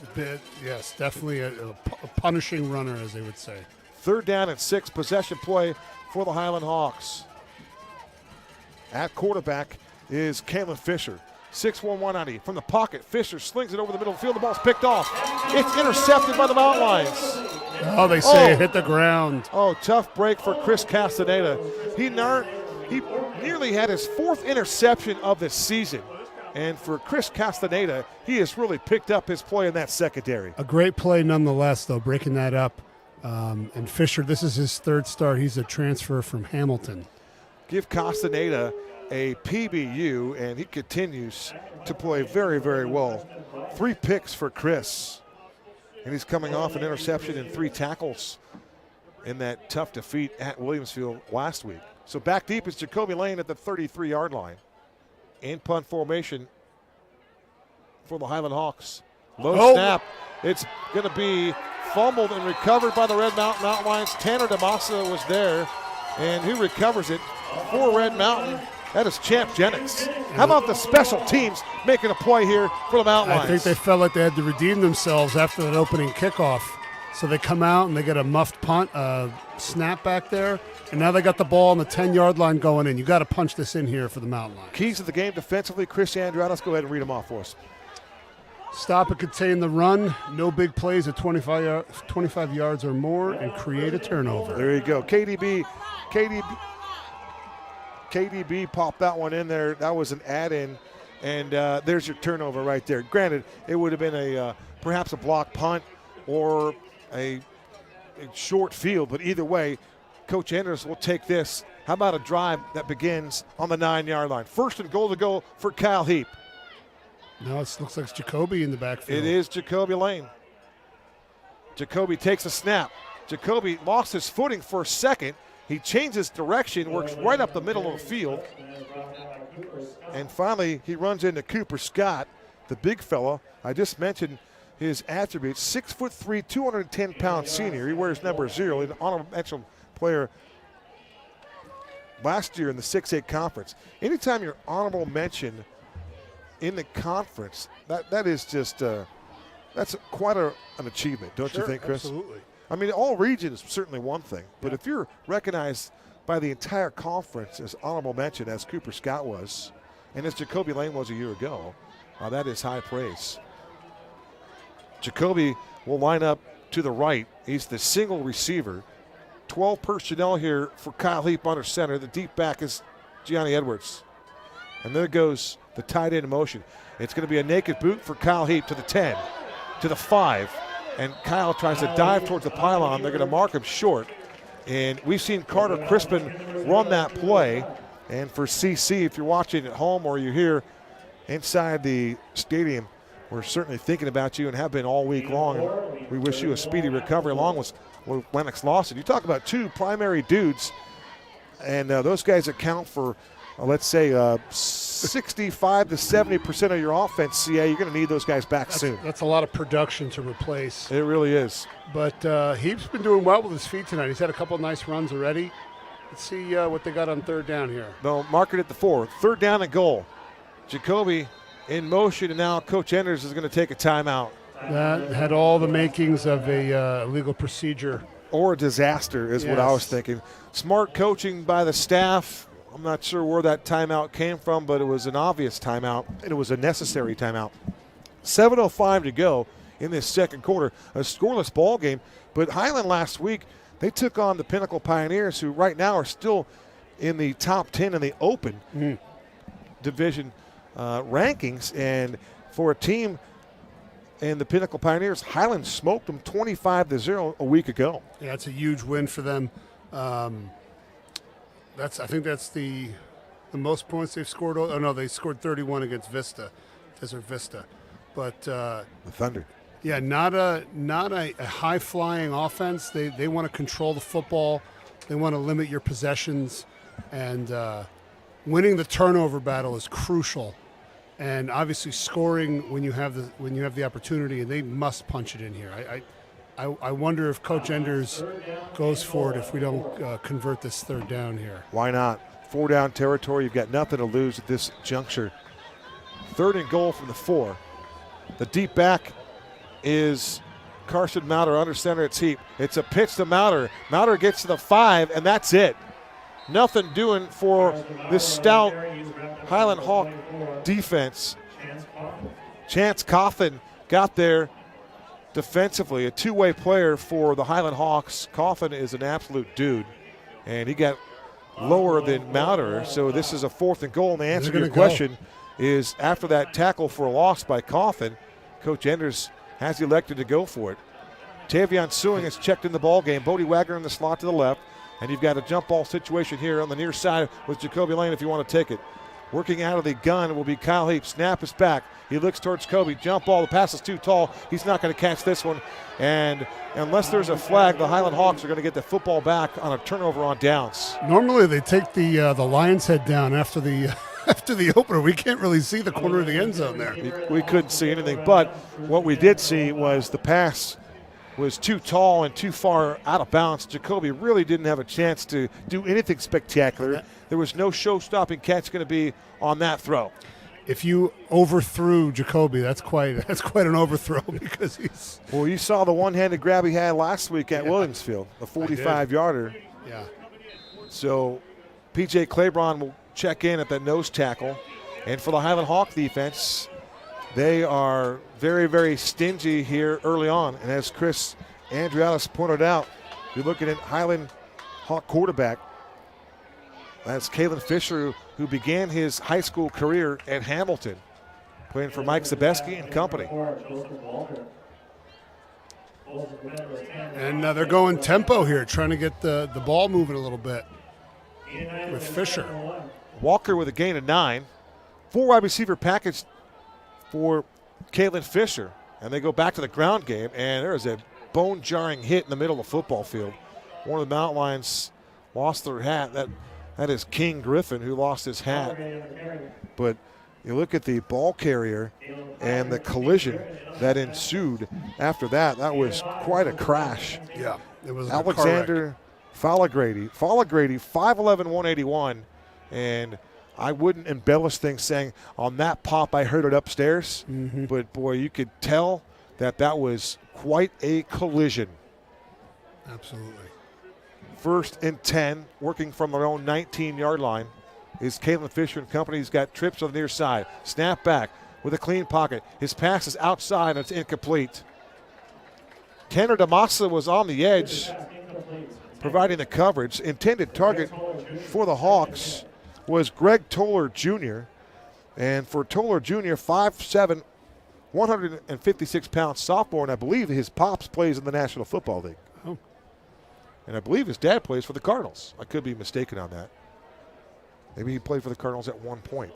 Yes, definitely a punishing runner, as they would say. 3rd down and 6, possession play for the Highland Hawks. At quarterback is Kalen Fisher. 6'1", 190. From the pocket, Fisher slings it over the middle of the field. The ball's picked off. It's intercepted by the Mountain Lions. Oh, they say it hit the ground. Oh, tough break for Chris Castaneda. He nearly had his 4th interception of the season. And for Chris Castaneda, he has really picked up his play in that secondary. A great play nonetheless, though, breaking that up. And Fisher, this is his 3rd start. He's a transfer from Hamilton. Give Castaneda a PBU, and he continues to play very, very well. 3 picks for Chris. And he's coming off an interception and 3 tackles in that tough defeat at Williamsfield last week. So back deep is Jacoby Lane at the 33-yard line. In punt formation for the Highland Hawks. Low snap. It's going to be fumbled and recovered by the Red Mountain Lions. Tanner DeMassa was there, and he recovers it for Red Mountain. That is Champ Jennings. How about the special teams making a play here for the Mountain Lions? I think they felt like they had to redeem themselves after that opening kickoff. So they come out and they get a muffed punt, snap back there, and now they got the ball on the 10-yard line going in. You got to punch this in here for the Mountain Lions. Keys of the game defensively, Chris Andrew. Let's go ahead and read them off for us. Stop and contain the run, no big plays at 25 yards or more, and create a turnover. There you go. KDB popped that one in there. That was an add-in, and there's your turnover right there. Granted, it would have been perhaps a block punt or a short field, but either way, Coach Enders will take this. How about a drive that begins on the 9-yard line? 1st and goal to go for Kyle Heap. No, it looks like it's Jacoby in the backfield. It is Jacoby Lane. Jacoby takes a snap. Jacoby lost his footing for a second. He changes direction, works right up the middle of the field. And finally, he runs into Cooper Scott, the big fella. I just mentioned his attributes. 6'3", 210-pound senior. He wears number 0, an honorable mention player last year in the 6A conference. Anytime you're honorable mention in the conference, that is just that's quite an achievement, don't you think, Chris? Absolutely. I mean, all regions is certainly one thing, but if you're recognized by the entire conference as honorable mention, as Cooper Scott was, and as Jacoby Lane was a year ago, that is high praise. Jacoby will line up to the right. He's the single receiver. 12 personnel here for Kyle Heap under center. The deep back is Gianni Edwards. And there goes the tight end in motion. It's going to be a naked boot for Kyle Heap to the 10, to the 5. And Kyle tries to dive towards the pylon. They're going to mark him short. And we've seen Carter Crispin run that play. And for CC, if you're watching at home or you're here inside the stadium, we're certainly thinking about you and have been all week long. And we wish you a speedy recovery along with Lennox Lawson. You talk about 2 primary dudes, and those guys account for, let's say, 65 to 70% of your offense, CA. You're going to need those guys back soon. That's a lot of production to replace. It really is. But Heap's been doing well with his feet tonight. He's had a couple of nice runs already. Let's see what they got on 3rd down here. They'll mark it at the 4. 3rd down and goal. Jacoby in motion, and now Coach Enders is going to take a timeout. That had all the makings of a legal procedure or a disaster is what I was thinking. Smart coaching by the staff. I'm not sure where that timeout came from, but it was an obvious timeout, and it was a necessary timeout. 7:05 to go in this second quarter, a scoreless ball game. But Highland last week, they took on the Pinnacle Pioneers, who right now are still in the top 10 in the open division rankings. And for a team in the Pinnacle Pioneers, Highland smoked them 25-0 a week ago. Yeah, it's a huge win for them. I think that's the most points they've scored. Oh no, they scored 31 against Desert Vista. But The Thunder. yeah, not a high flying offense. They want to control the football. They want to limit your possessions, and winning the turnover battle is crucial. And obviously scoring when you have the opportunity, and they must punch it in here. I wonder if Coach Enders goes for it if we don't convert this third down here. Why not? 4 down territory. You've got nothing to lose at this juncture. 3rd and goal from the 4. The deep back is Carson Mauter under center. It's a pitch to Mauter. Mauter gets to the 5, and that's it. Nothing doing for this stout Highland Hawk defense. Chance Coffin got there defensively, a two-way player for the Highland Hawks. Coffin is an absolute dude, and he got lower than Mauter, so this is a 4th and goal. And the answer to your question is, after that tackle for a loss by Coffin, Coach Enders has elected to go for it. Tavion Sewing has checked in the ball game. Bodie Wagner in the slot to the left, and you've got a jump ball situation here on the near side with Jacoby Lane if you want to take it. Working out of the gun will be Kyle Heap. Snap is back. He looks towards Kobe. Jump ball. The pass is too tall. He's not going to catch this one. And unless there's a flag, the Highland Hawks are going to get the football back on a turnover on downs. Normally they take the Lions head down after the after the opener. We can't really see the corner of the end zone there. We couldn't see anything, but what we did see was the pass was too tall and too far out of bounds. Jacoby really didn't have a chance to do anything spectacular. There was no show-stopping catch going to be on that throw. If you overthrew Jacoby, that's quite an overthrow because he's. Well, you saw the one-handed grab he had last week at Williamsfield, a 45-yarder. Yeah. So P.J. Claiborne will check in at that nose tackle. And for the Highland Hawk defense, they are very, very stingy here early on. And as Chris Andriatis pointed out, you're looking at Highland Hawk quarterback. That's Kalen Fisher, who began his high school career at Hamilton, playing for Mike Zabeski and company. And they're going tempo here, trying to get the ball moving a little bit with Fisher. Walker with a gain of 9. 4 wide receiver package for Kalen Fisher. And they go back to the ground game, and there is a bone-jarring hit in the middle of the football field. One of the Mountain Lions lost their hat. That is King Griffin, who lost his hat. But you look at the ball carrier and the collision that ensued after that. That was quite a crash. Yeah, it was Alexander Falagrady, 5'11", 181. And I wouldn't embellish things saying, on that pop I heard it upstairs. Mm-hmm. But, boy, you could tell that was quite a collision. Absolutely. 1st and 10, working from their own 19-yard line, is Kalen Fisher and company. He's got trips on the near side. Snap back with a clean pocket. His pass is outside, and it's incomplete. Tanner DeMassa was on the edge, providing the coverage. Intended target for the Hawks was Greg Toller Jr. And for Toller Jr., 5'7", 156-pound sophomore, and I believe his pops plays in the National Football League. Oh. And I believe his dad plays for the Cardinals. I could be mistaken on that. Maybe he played for the Cardinals at one point.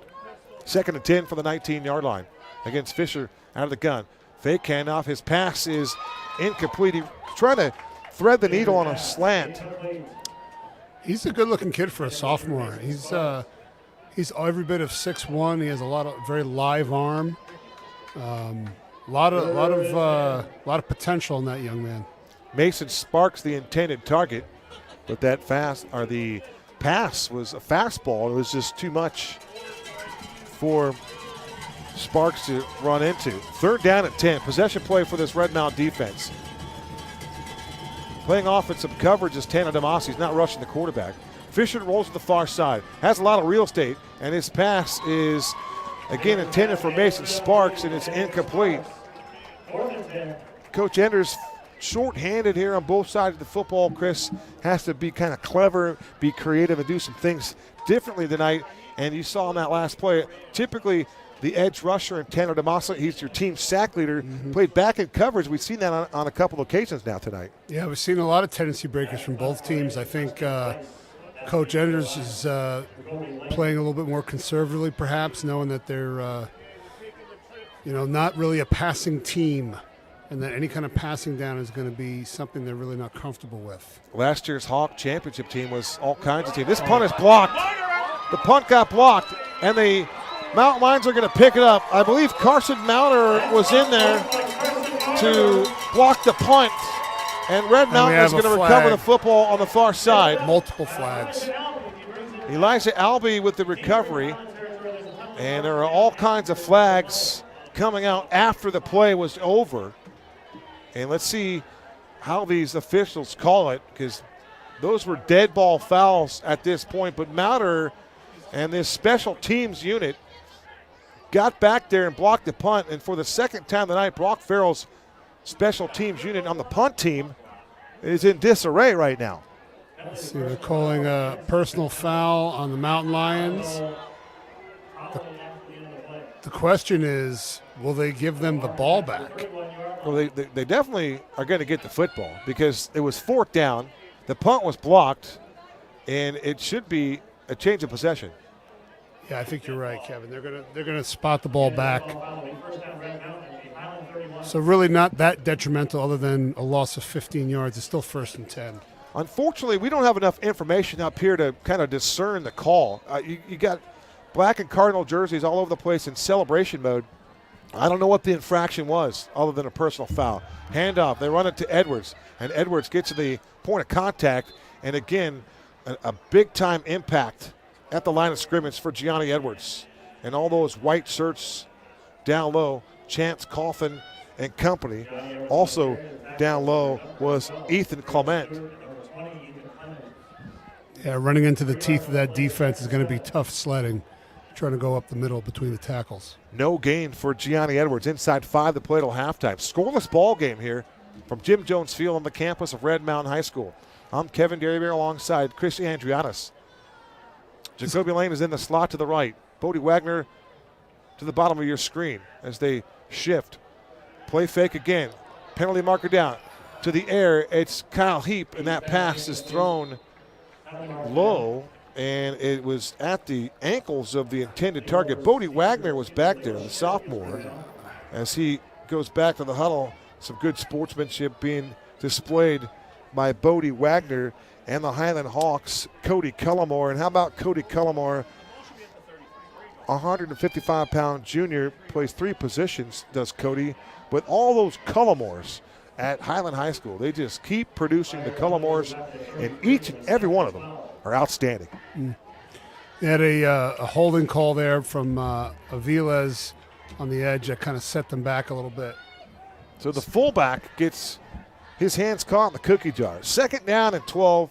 2nd and 10 for the 19-yard line against Fisher out of the gun. Fake handoff. His pass is incomplete. He's trying to thread the needle on a slant. He's a good-looking kid for a sophomore. He's every bit of 6'1". He has a lot of very live arm. Lot of potential in that young man. Mason Sparks, the intended target, but the pass was a fastball. It was just too much for Sparks to run into. 3rd down at 10. Possession play for this Red Mount defense. Playing offensive coverage is Tanner DeMasi. He's not rushing the quarterback. Fisher rolls to the far side, has a lot of real estate, and his pass is, again, intended for Mason Sparks, and it's incomplete. Coach Enders short-handed here on both sides of the football. Chris has to be kind of clever, be creative, and do some things differently tonight. And you saw in that last play, typically the edge rusher and Tanner DeMasi, he's your team sack leader, played back in coverage. We've seen that on a couple occasions now tonight. Yeah, we've seen a lot of tendency breakers from both teams. I think Coach Enders is playing a little bit more conservatively, perhaps, knowing that they're not really a passing team, and that any kind of passing down is going to be something they're really not comfortable with. Last year's Hawk championship team was all kinds of teams. This punt is blocked. The punt got blocked, and the Mountain Lions are going to pick it up. I believe Carson Mounter was in there to block the punt, and Red Mountain is going to recover the football on the far side. Multiple flags. Elijah Albee with the recovery, and there are all kinds of flags coming out after the play was over. And let's see how these officials call it, because those were dead ball fouls at this point. But Mounter and this special teams unit got back there and blocked the punt. And for the second time tonight, Brock Farrell's special teams unit on the punt team is in disarray right now. Let's see, they're calling a personal foul on the Mountain Lions. The question is, will they give them the ball back? Well, they definitely are going to get the football, because it was fourth down, the punt was blocked, and it should be a change of possession. Yeah, I think you're right, Kevin. They're gonna spot the ball back. So really not that detrimental, other than a loss of 15 yards. It's still 1st and 10. Unfortunately, we don't have enough information up here to kind of discern the call. You got black and Cardinal jerseys all over the place in celebration mode. I don't know what the infraction was other than a personal foul. Handoff, they run it to Edwards, and Edwards gets to the point of contact, and again, a big-time impact at the line of scrimmage for Gianni Edwards. And all those white shirts down low, Chance Coffin and company. Also down low was Ethan Clement. Yeah, running into the teeth of that defense is going to be tough sledding, trying to go up the middle between the tackles. No gain for Gianni Edwards. Inside 5 to play till halftime. Scoreless ball game here from Jim Jones Field on the campus of Red Mountain High School. I'm Kevin Derryberry alongside Chris Andrianis. Jacoby Lane is in the slot to the right. Bodie Wagner to the bottom of your screen as they shift. Play fake again. Penalty marker down. To the air, it's Kyle Heap, and that pass is thrown low, and it was at the ankles of the intended target. Bodie Wagner was back there, the sophomore, as he goes back to the huddle. Some good sportsmanship being displayed by Bodie Wagner and the Highland Hawks, Cody Cullimore. And how about Cody Cullimore, 155-pound junior, plays 3 positions, does Cody. But all those Cullimores at Highland High School, they just keep producing the Cullimores, and each and every one of them are outstanding. They had a holding call there from Aviles on the edge that kind of set them back a little bit. So the fullback gets his hands caught in the cookie jar. 2nd down and 12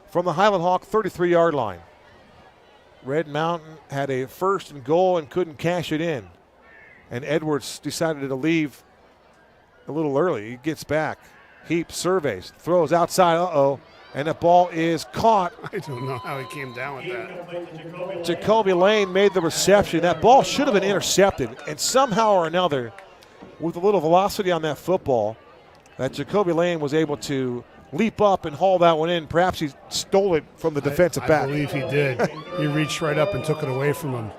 from the Highland Hawk 33-yard line. Red Mountain had a 1st and goal and couldn't cash it in. And Edwards decided to leave a little early. He gets back. Heap surveys, throws outside, and the ball is caught. I don't know how he came down with that. Jacoby Lane made the reception. That ball should have been intercepted, and somehow or another, with a little velocity on that football, that Jacoby Lane was able to leap up and haul that one in. Perhaps he stole it from the defensive back. I believe he did. He reached right up and took it away from him.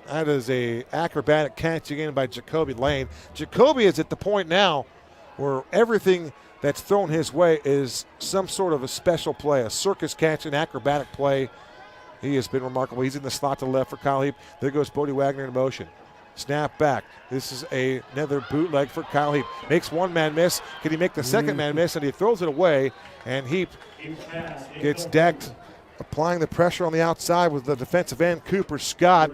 That is a acrobatic catch again by Jacoby Lane. Jacoby is at the point now where everything that's thrown his way is some sort of a special play, a circus catch, an acrobatic play. He has been remarkable. He's in the slot to the left for Kyle Heap. There goes Bodie Wagner in motion. Snap back. This is another bootleg for Kyle Heap. Makes one man miss. Can he make the second man miss? And he throws it away. And Heap gets decked, applying the pressure on the outside with the defensive end, Cooper Scott.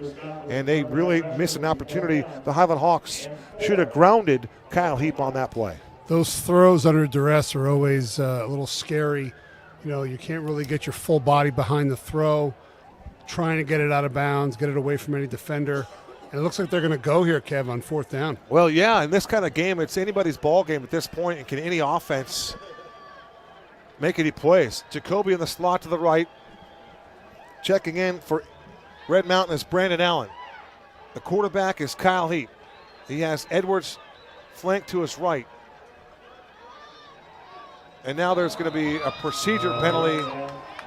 And they really miss an opportunity. The Highland Hawks should have grounded Kyle Heap on that play. those throws under duress are always a little scary. You know, you can't really get your full body behind the throw, trying to get it out of bounds, get it away from any defender. And it looks like they're going to go here, Kev, on 4th down. Well, yeah, in this kind of game, it's anybody's ball game at this point, and can any offense make any plays? Jacoby in the slot to the right. Checking in for Red Mountain is Brandon Allen. The quarterback is Kyle Heap. He has Edwards flanked to his right. And now there's going to be a procedure penalty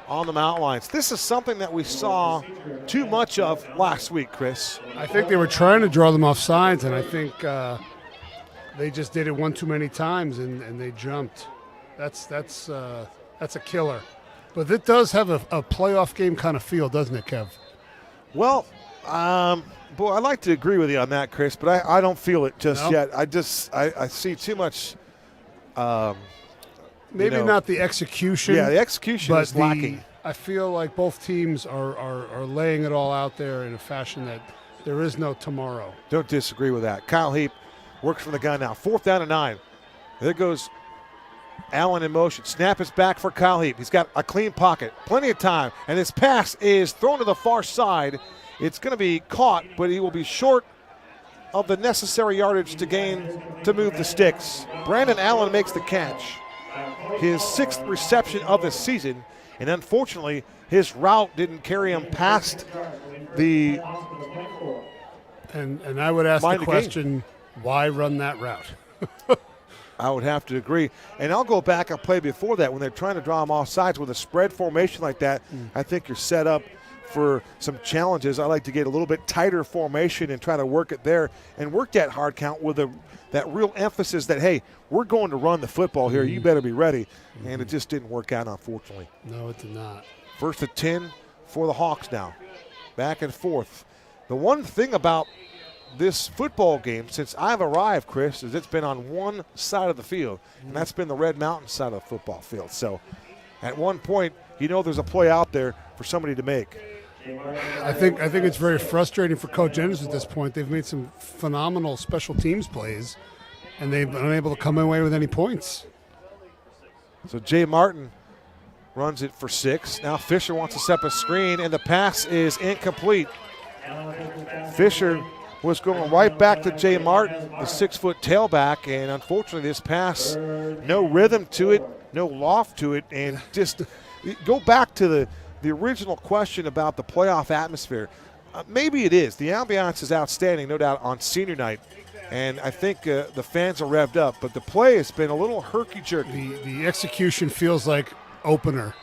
on the Mountain Lions. This is something that we saw too much of last week, Chris. I think they were trying to draw them off sides, and I think they just did it one too many times, and they jumped. That's a killer. But it does have a playoff game kind of feel, doesn't it, Kev? Well, boy, I'd like to agree with you on that, Chris, but I don't feel it just yet. I see too much. Maybe not the execution. Yeah, the execution is lacking. I feel like both teams are laying it all out there in a fashion that there is no tomorrow. Don't disagree with that. Kyle Heap works from the gun now. 4th down and 9. There goes Allen in motion. Snap is back for Kyle Heap. He's got a clean pocket, plenty of time, and his pass is thrown to the far side. It's going to be caught, but he will be short of the necessary yardage to move the sticks. Brandon Allen makes the catch. His 6th reception of the season, and unfortunately, his route didn't carry him past the. And I would ask the question, why run that route? I would have to agree. And I'll go back a play before that when they're trying to draw him off sides with a spread formation like that. I think you're set up for some challenges. I like to get a little bit tighter formation and try to work it there and work that hard count with that real emphasis that, hey, we're going to run the football here. You better be ready. And it just didn't work out, unfortunately. No, it did not. 1st and 10 for the Hawks now. Back and forth. The one thing about this football game since I've arrived, Chris, is it's been on one side of the field, and that's been the Red Mountain side of the football field. So at one point, there's a play out there for somebody to make. I think it's very frustrating for Coach Ennis at this point. They've made some phenomenal special teams plays, and they've been unable to come away with any points. So Jay Martin runs it for 6. Now Fisher wants to set up a screen, and the pass is incomplete. Fisher was going right back to Jay Martin, the 6-foot tailback, and unfortunately this pass, no rhythm to it, no loft to it, and just go back to the original question about the playoff atmosphere. Maybe it is. The ambiance is outstanding, no doubt, on senior night, and I think the fans are revved up, but the play has been a little herky-jerky. The execution feels like opener.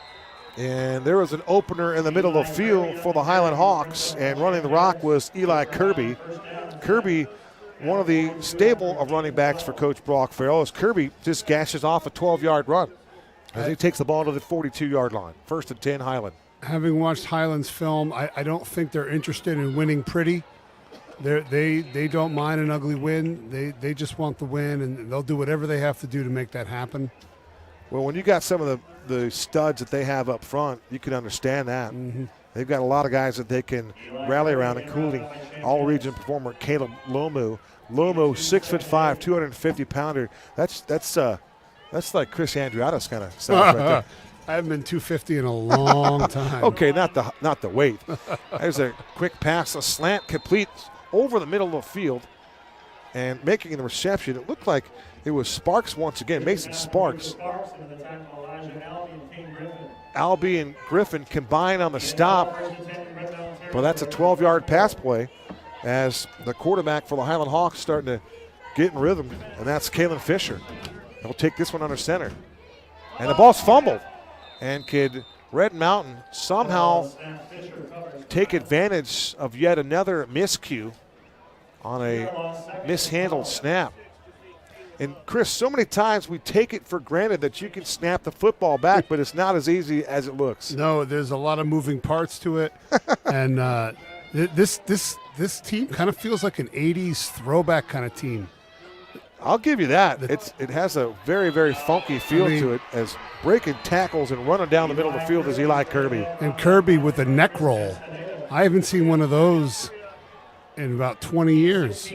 And there was an opener in the middle of the field for the Highland Hawks, and running the rock was Eli Kirby. Kirby, one of the stable of running backs for Coach Brock Farrell, as Kirby just gashes off a 12-yard run as he takes the ball to the 42-yard line. 1st and 10, Highland. Having watched Highland's film, I don't think they're interested in winning pretty. They don't mind an ugly win. They just want the win, and they'll do whatever they have to do to make that happen. Well, when you got some of the studs that they have up front, you can understand that. They've got a lot of guys that they can rally around, including all-region performer Caleb Lomu. Lomu, 6'5", 250-pounder. That's like Chris Andriotis kind of size right there. I haven't been 250 in a long time. Okay, not the weight. There's a quick pass, a slant complete over the middle of the field, and making the reception. It looked like it was Sparks once again, Mason Sparks. Albie and Griffin combine on the stop, but that's a 12-yard pass play as the quarterback for the Highland Hawks starting to get in rhythm, and that's Kalen Fisher. He'll take this one under center. And the ball's fumbled. And could Red Mountain somehow take advantage of yet another miscue on a mishandled snap? And Chris, so many times we take it for granted that you can snap the football back, but it's not as easy as it looks. No, there's a lot of moving parts to it. And this team kind of feels like an 80s throwback kind of team. I'll give you that. It has a very, very funky feel to it, as breaking tackles and running down the middle of the field is Eli Kirby. And Kirby with a neck roll. I haven't seen one of those in about 20 years.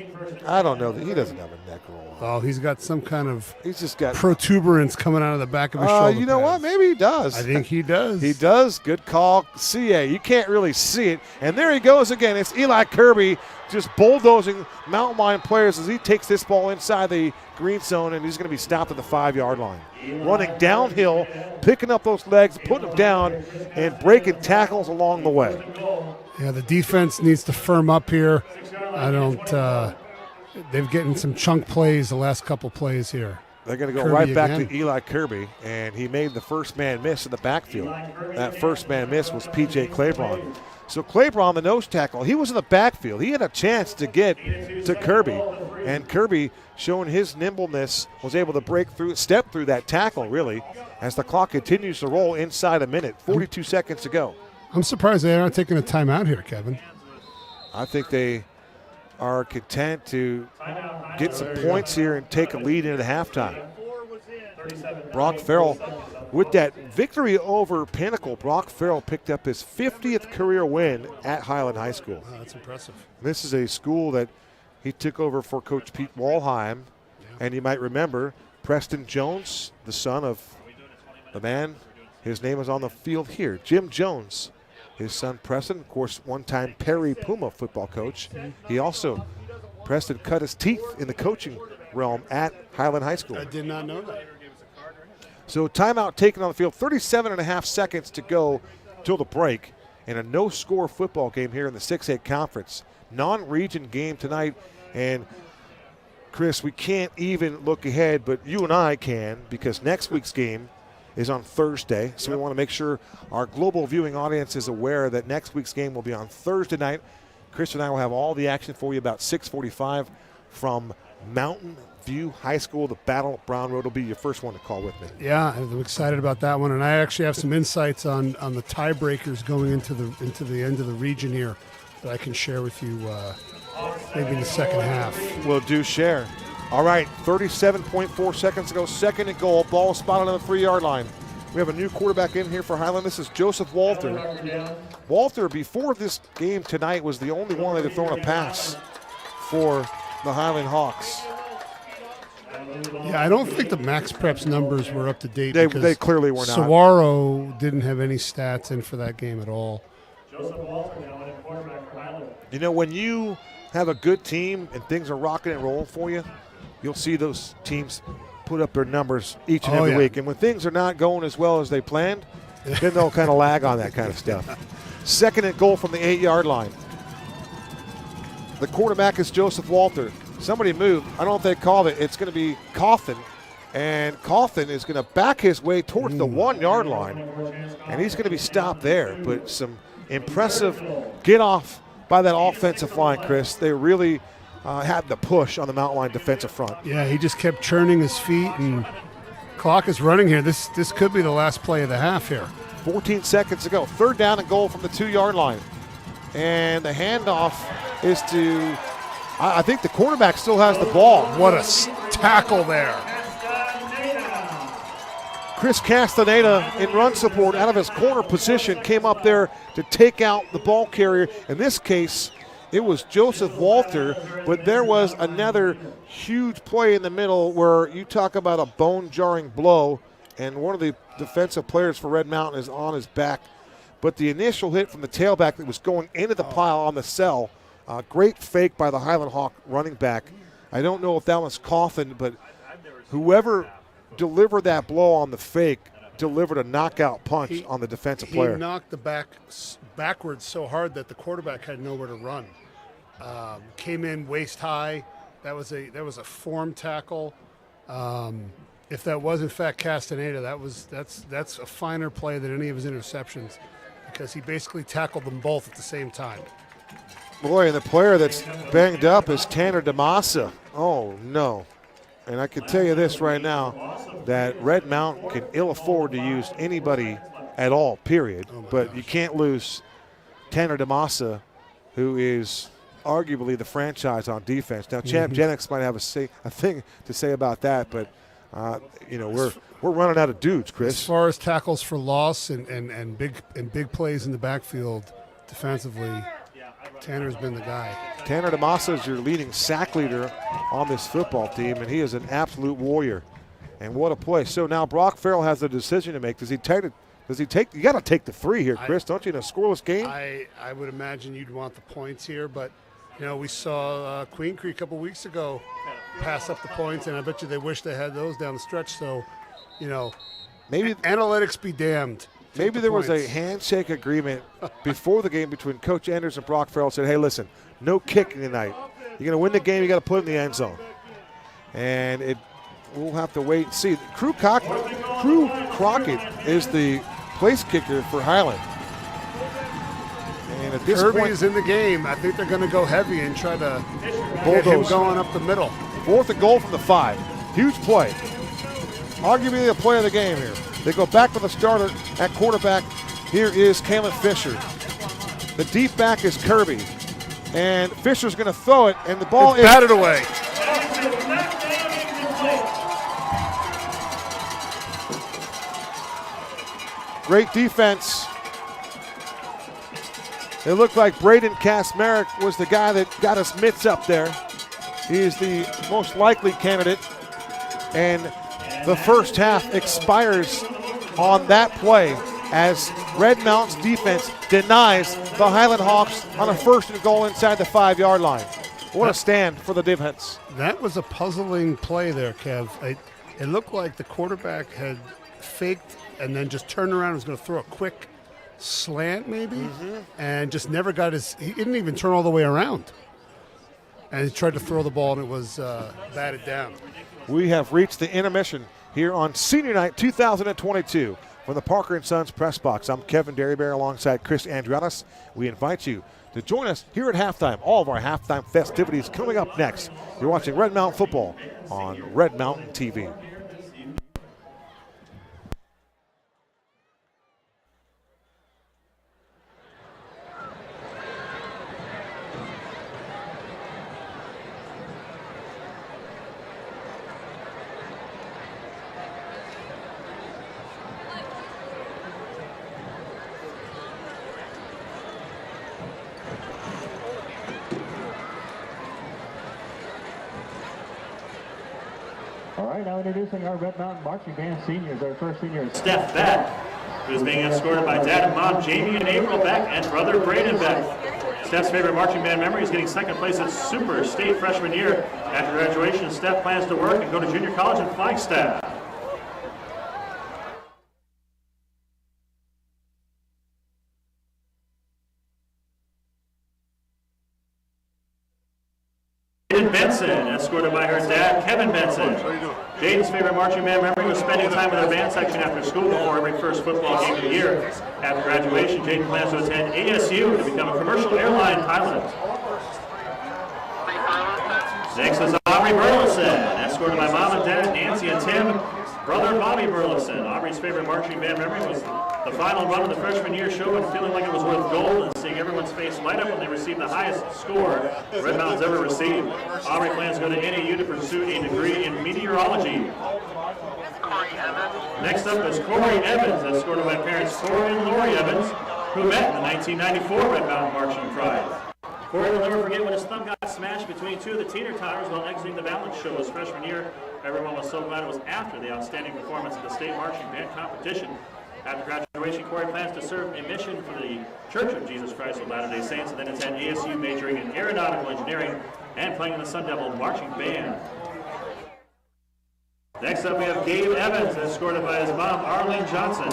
I don't know. He doesn't have a neck roll. Oh, he's got some kind of He's just got protuberance coming out of the back of his shoulder. You know what? pads. Maybe he does. I think he does. He does. Good call, CA. You can't really see it. And there he goes again. It's Eli Kirby just bulldozing Mountain Lion players as he takes this ball inside the green zone, and he's going to be stopped at the 5-yard line. Running downhill, picking up those legs, putting them down, and breaking tackles along the way. Yeah, the defense needs to firm up here. I don't. They've getting some chunk plays the last couple plays here. They're going to go Kirby right back again. to Eli Kirby, and he made the first man miss in the backfield. That first man miss was P.J. Claybron. So Claybron, the nose tackle, he was in the backfield. He had a chance to get to Kirby, and Kirby, showing his nimbleness, was able to break through, step through that tackle, really, as the clock continues to roll inside a minute, 42 seconds to go. I'm surprised they're not taking a timeout here, Kevin. I think they are content to get some points here and take a lead into the halftime. Brock Farrell, with that victory over Pinnacle, Brock Farrell picked up his 50th career win at Highland High School. Oh, that's impressive. This is a school that he took over for Coach Pete Walheim, and you might remember Preston Jones, the son of the man, his name is on the field here, Jim Jones. His son Preston, of course, one-time Perry Puma football coach. He also, Preston cut his teeth in the coaching realm at Highland High School. I did not know that. So timeout taken on the field, 37.5 seconds to go till the break, and a no-score football game here in the 6A conference. Non-region game tonight, and Chris, we can't even look ahead, but you and I can, because next week's game is on Thursday, so we want to make sure our global viewing audience is aware that next week's game will be on Thursday night. Chris and I will have all the action for you about 6:45 from Mountain View High School. The Battle of Brown Road will be your first one to call with me. Yeah, I'm excited about that one, and I actually have some insights on the tiebreakers going into the end of the region here that I can share with you maybe in the second half. We'll do share. All right, 37.4 seconds to go. Second and goal. Ball spotted on the 3-yard line. We have a new quarterback in here for Highland. This is Joseph Walter. Walter, before this game tonight, was the only one that had thrown a pass for the Highland Hawks. Yeah, I don't think the Max Preps numbers were up to date. They clearly were not. Saguaro didn't have any stats in for that game at all. You know, when you have a good team and things are rocking and rolling for you, you'll see those teams put up their numbers each and every week. And when things are not going as well as they planned, then they'll kind of lag on that kind of stuff. Second and goal from the 8-yard line. The quarterback is Joseph Walter. Somebody moved. I don't know if they called it. It's going to be Coffin. And Coffin is going to back his way towards the 1-yard line. And he's going to be stopped there. But some impressive get off by that offensive line, Chris. They really had the push on the Mountain Lion defensive front. Yeah, he just kept churning his feet, and clock is running here. This could be the last play of the half here. 14 seconds to go. Third down and goal from the 2-yard line. And the handoff is to, I think the quarterback still has the ball. What a tackle there. Chris Castaneda in run support out of his corner position came up there to take out the ball carrier. In this case, it was Joseph Walter, but there was another huge play in the middle where you talk about a bone-jarring blow, and one of the defensive players for Red Mountain is on his back. But the initial hit from the tailback that was going into the pile on the cell, great fake by the Highland Hawk running back. I don't know if that was Coffin, but whoever delivered that blow on the fake delivered a knockout punch on the defensive player. He knocked the backwards so hard that the quarterback had nowhere to run. Came in waist high. That was a form tackle. If that was in fact Castaneda, that's a finer play than any of his interceptions, because he basically tackled them both at the same time. Boy, and the player that's banged up is Tanner DeMassa. Oh no. And I can tell you this right now, that Red Mountain can ill afford to use anybody at all, period. But you can't lose Tanner DeMassa, who is arguably the franchise on defense. Now, Champ Jennings might have a thing to say about that, but we're running out of dudes, Chris. As far as tackles for loss and big plays in the backfield defensively, Tanner's been the guy. Tanner DeMassa is your leading sack leader on this football team, and he is an absolute warrior. And what a play. So now Brock Farrell has a decision to make. Does he take you got to take the 3 here, Chris, don't you, in a scoreless game? I would imagine you'd want the points here, but we saw Queen Creek a couple weeks ago pass up the points, and I bet you they wish they had those down the stretch. So, maybe analytics be damned. Maybe there was a handshake agreement before the game between Coach Anders and Brock Farrell. Said, hey, listen, no kicking tonight. You're going to win the game, you got to put it in the end zone. And we'll have to wait and see. Crew Crockett is the place kicker for Highland. And at this Kirby point, is in the game. I think they're going to go heavy and try to bulldoze. get him going up the middle. 4th and goal from the 5. Huge play. Arguably the play of the game here. They go back to the starter at quarterback. Here is Kalen Fisher. The deep back is Kirby. And Fisher's going to throw it, and the ball is batted away. Great defense. It looked like Braden Kasmerick was the guy that got his mitts up there. He is the most likely candidate. And the first half expires on that play as Red Mountain's defense denies the Highland Hawks on a 1st and goal inside the 5-yard line. What a stand for the defense. That was a puzzling play there, Kev. It looked like the quarterback had faked and then just turned around and was going to throw a quick slant maybe, and just never got he didn't even turn all the way around. And he tried to throw the ball, and it was batted down. We have reached the intermission here on Senior Night 2022 from the Parker & Sons Press Box. I'm Kevin Derryberry alongside Chris Andrianis. We invite you to join us here at halftime. All of our halftime festivities coming up next. You're watching Red Mountain Football on Red Mountain TV. All right, now introducing our Red Mountain Marching Band seniors. Our first senior is Steph Beck, who is being escorted by dad and mom Jamie and April Beck and brother Braden Beck. Steph's favorite marching band memory is getting 2nd place at Super State freshman year. After graduation, Steph plans to work and go to junior college in Flagstaff. Jaden Benson, escorted by her dad, Kevin Benson. Jaden's favorite marching band memory was spending time with her band section after school before every first football game of the year. After graduation, Jaden plans to attend ASU to become a commercial airline pilot. Next is Aubrey Burleson, escorted by mom and dad, Nancy and Tim, brother Bobby Burleson. Aubrey's favorite marching band memory was the final run of the freshman year show and feeling like it was worth gold and seeing everyone's face light up when they received the highest score Red Mountain's ever received. Aubrey plans to go to NAU to pursue a degree in meteorology. Next up is Corey Evans, escorted by parents Corey and Lori Evans, who met in the 1994 Red Mountain Marching Pride. Corey will never forget when his thumb got smashed between 2 of the teeter-totters while exiting the balance show his freshman year. Everyone was so glad it was after the outstanding performance of the state marching band competition. After graduation, Corey plans to serve a mission for the Church of Jesus Christ of Latter-day Saints and then attend ASU majoring in aeronautical engineering and playing in the Sun Devil Marching Band. Next up, we have Gabe Evans, escorted by his mom, Arlene Johnson.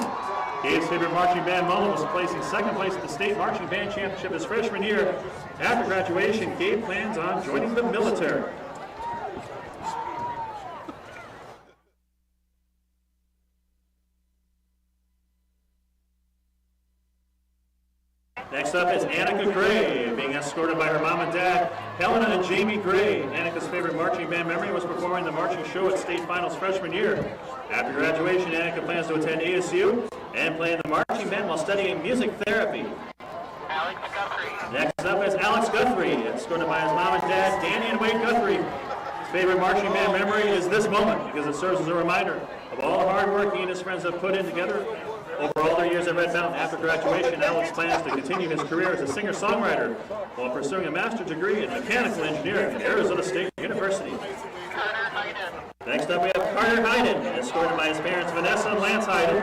Gabe's favorite marching band moment was placing 2nd place at the State Marching Band Championship his freshman year. After graduation, Gabe plans on joining the military. Next up is Annika Gray, being escorted by her mom and dad, Helena and Jamie Gray. Annika's favorite marching band memory was performing the marching show at state finals freshman year. After graduation, Annika plans to attend ASU and play in the marching band while studying music therapy. Next up is Alex Guthrie, escorted by his mom and dad, Danny and Wade Guthrie. His favorite marching band memory is this moment because it serves as a reminder of all the hard work he and his friends have put in together Over all their years at Red Mountain, after graduation, Alex plans to continue his career as a singer-songwriter while pursuing a master's degree in mechanical engineering at Arizona State University. Next up, we have Carter Hyden, escorted by his parents Vanessa and Lance Hyden.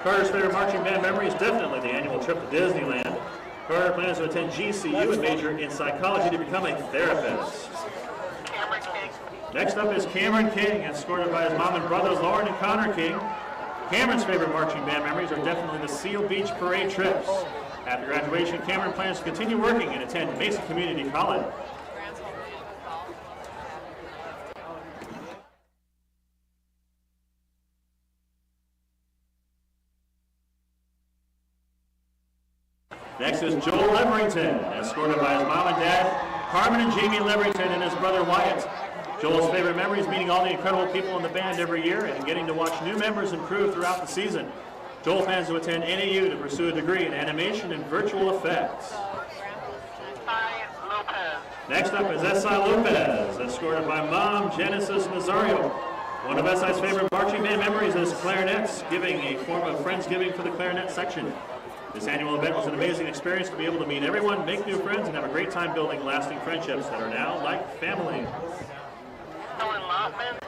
Carter's favorite marching band memory is definitely the annual trip to Disneyland. Carter plans to attend GCU and major in psychology to become a therapist. Next up is Cameron King, escorted by his mom and brothers Lauren and Connor King. Cameron's favorite marching band memories are definitely the Seal Beach parade trips. After graduation, Cameron plans to continue working and attend Mesa Community College. Next is Joel Leverington, escorted by his mom and dad, Carmen and Jamie Leverington, and his brother Wyatt. Joel's favorite memory is meeting all the incredible people in the band every year and getting to watch new members improve throughout the season. Joel plans to attend NAU to pursue a degree in animation and virtual effects. Next up is S.I. Lopez, escorted by mom Genesis Nazario. One of S.I.'s favorite marching band memories is clarinets, giving a form of Friendsgiving for the clarinet section. This annual event was an amazing experience to be able to meet everyone, make new friends, and have a great time building lasting friendships that are now like family.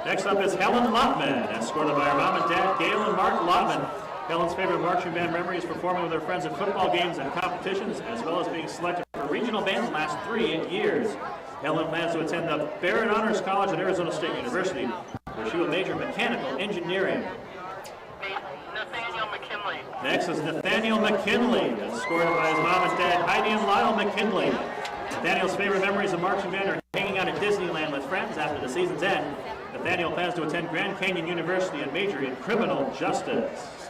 Next up is Helen Lotman, escorted by her mom and dad, Gail and Mark Lotman. Helen's favorite marching band memory is performing with her friends at football games and competitions, as well as being selected for regional bands the last 3 years. Helen plans to attend the Barrett Honors College at Arizona State University, where she will major in mechanical engineering. Next is Nathaniel McKinley, escorted by his mom and dad, Heidi and Lyle McKinley. Nathaniel's favorite memories of marching band are hanging out at Disneyland with friends after the season's end. Nathaniel plans to attend Grand Canyon University and major in criminal justice.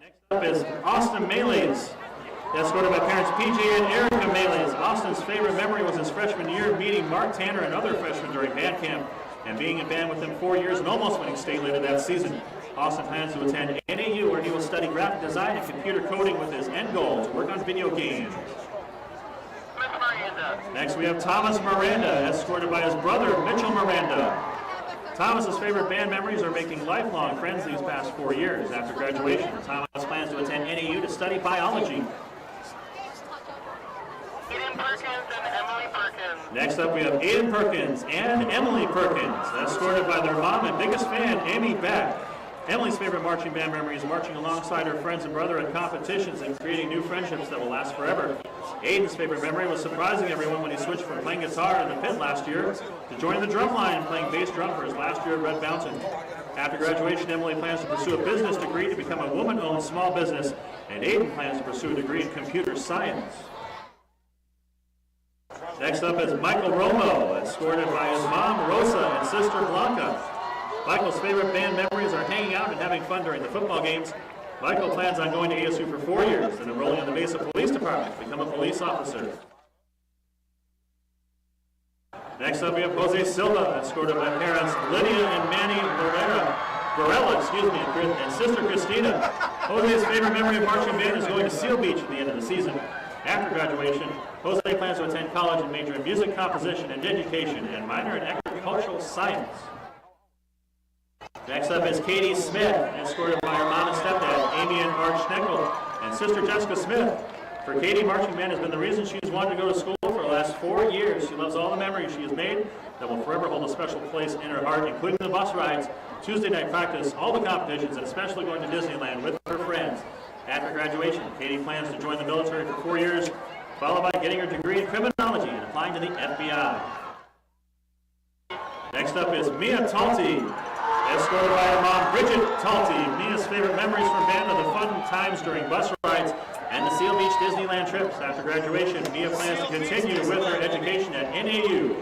Next up is Austin Melees, escorted by parents PJ and Erica Melees. Austin's favorite memory was his freshman year meeting Mark Tanner and other freshmen during band camp, and being in band with them 4 years and almost winning state later that season. Austin plans to attend NAU, where he will study graphic design and computer coding with his end goal to work on video games. Next we have Thomas Miranda, escorted by his brother Mitchell Miranda. Thomas's favorite band memories are making lifelong friends these past 4 years. After graduation, Thomas plans to attend NAU to study biology. Next up, we have Aiden Perkins and Emily Perkins, escorted by their mom and biggest fan, Amy Beck. Emily's favorite marching band memory is marching alongside her friends and brother at competitions and creating new friendships that will last forever. Aiden's favorite memory was surprising everyone when he switched from playing guitar in the pit last year to joining the drum line and playing bass drum for his last year at Red Mountain. After graduation, Emily plans to pursue a business degree to become a woman-owned small business, and Aiden plans to pursue a degree in computer science. Next up is Michael Romo, escorted by his mom, Rosa, and sister, Blanca. Michael's favorite band memories are hanging out and having fun during the football games. Michael plans on going to ASU for 4 years and enrolling in the Mesa Police Department to become a police officer. Next up, we have Jose Silva, escorted by parents Lydia and Manny Varela, and sister Christina. Jose's favorite memory of marching band is going to Seal Beach at the end of the season. After graduation, Jose plans to attend college and major in music composition and education and minor in agricultural science. Next up is Katie Smith, escorted by her mom and stepdad, Amy and Art Schneckel, and sister Jessica Smith. For Katie, marching band has been the reason she's wanted to go to school for the last 4 years. She loves all the memories she has made that will forever hold a special place in her heart, including the bus rides, Tuesday night practice, all the competitions, and especially going to Disneyland with her friends. After graduation, Katie plans to join the military for 4 years, followed by getting her degree in criminology and applying to the FBI. Next up is Mia Talty, escorted by her mom, Bridget Talty. Mia's favorite memories from band are the fun times during bus rides and the Seal Beach Disneyland trips. After graduation, Mia plans to continue with her education at NAU.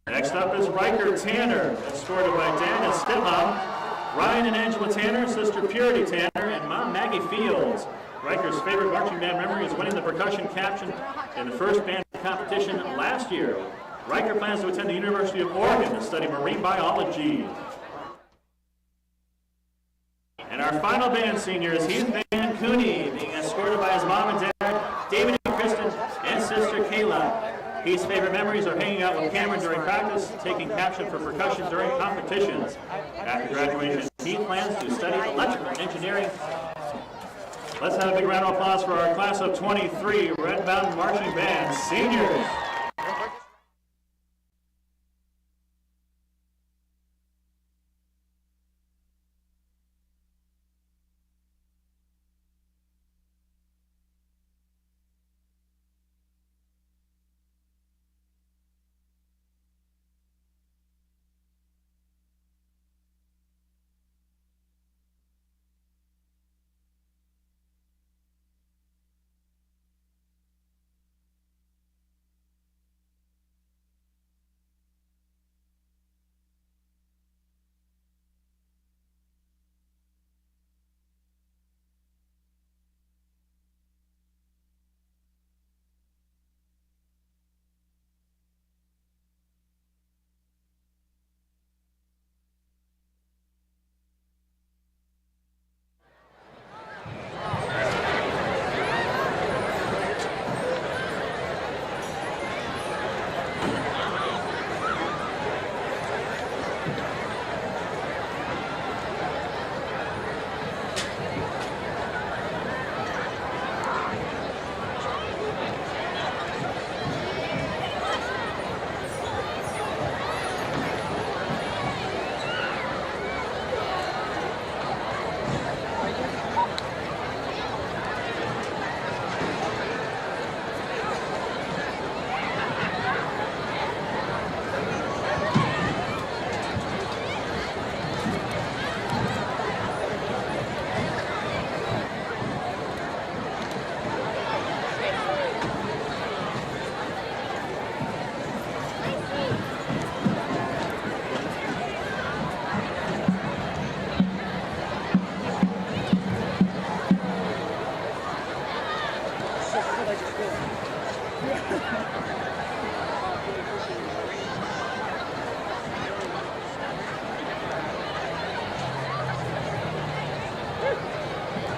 Next up is Riker Tanner, escorted by Dan and stepmom, Ryan and Angela Tanner, sister Purity Tanner, and mom Maggie Fields. Riker's favorite marching band memory is winning the percussion caption in the first band competition last year. Riker plans to attend the University of Oregon to study marine biology. And our final band senior is Heath Van Cooney, being escorted by his mom and dad, David and Kristen, and sister Kayla. Heath's favorite memories are hanging out with Cameron during practice, taking caption for percussion during competitions. After graduation, Heath plans to study electrical engineering. Let's have a big round of applause for our class of 23 Red Mountain Marching Band seniors.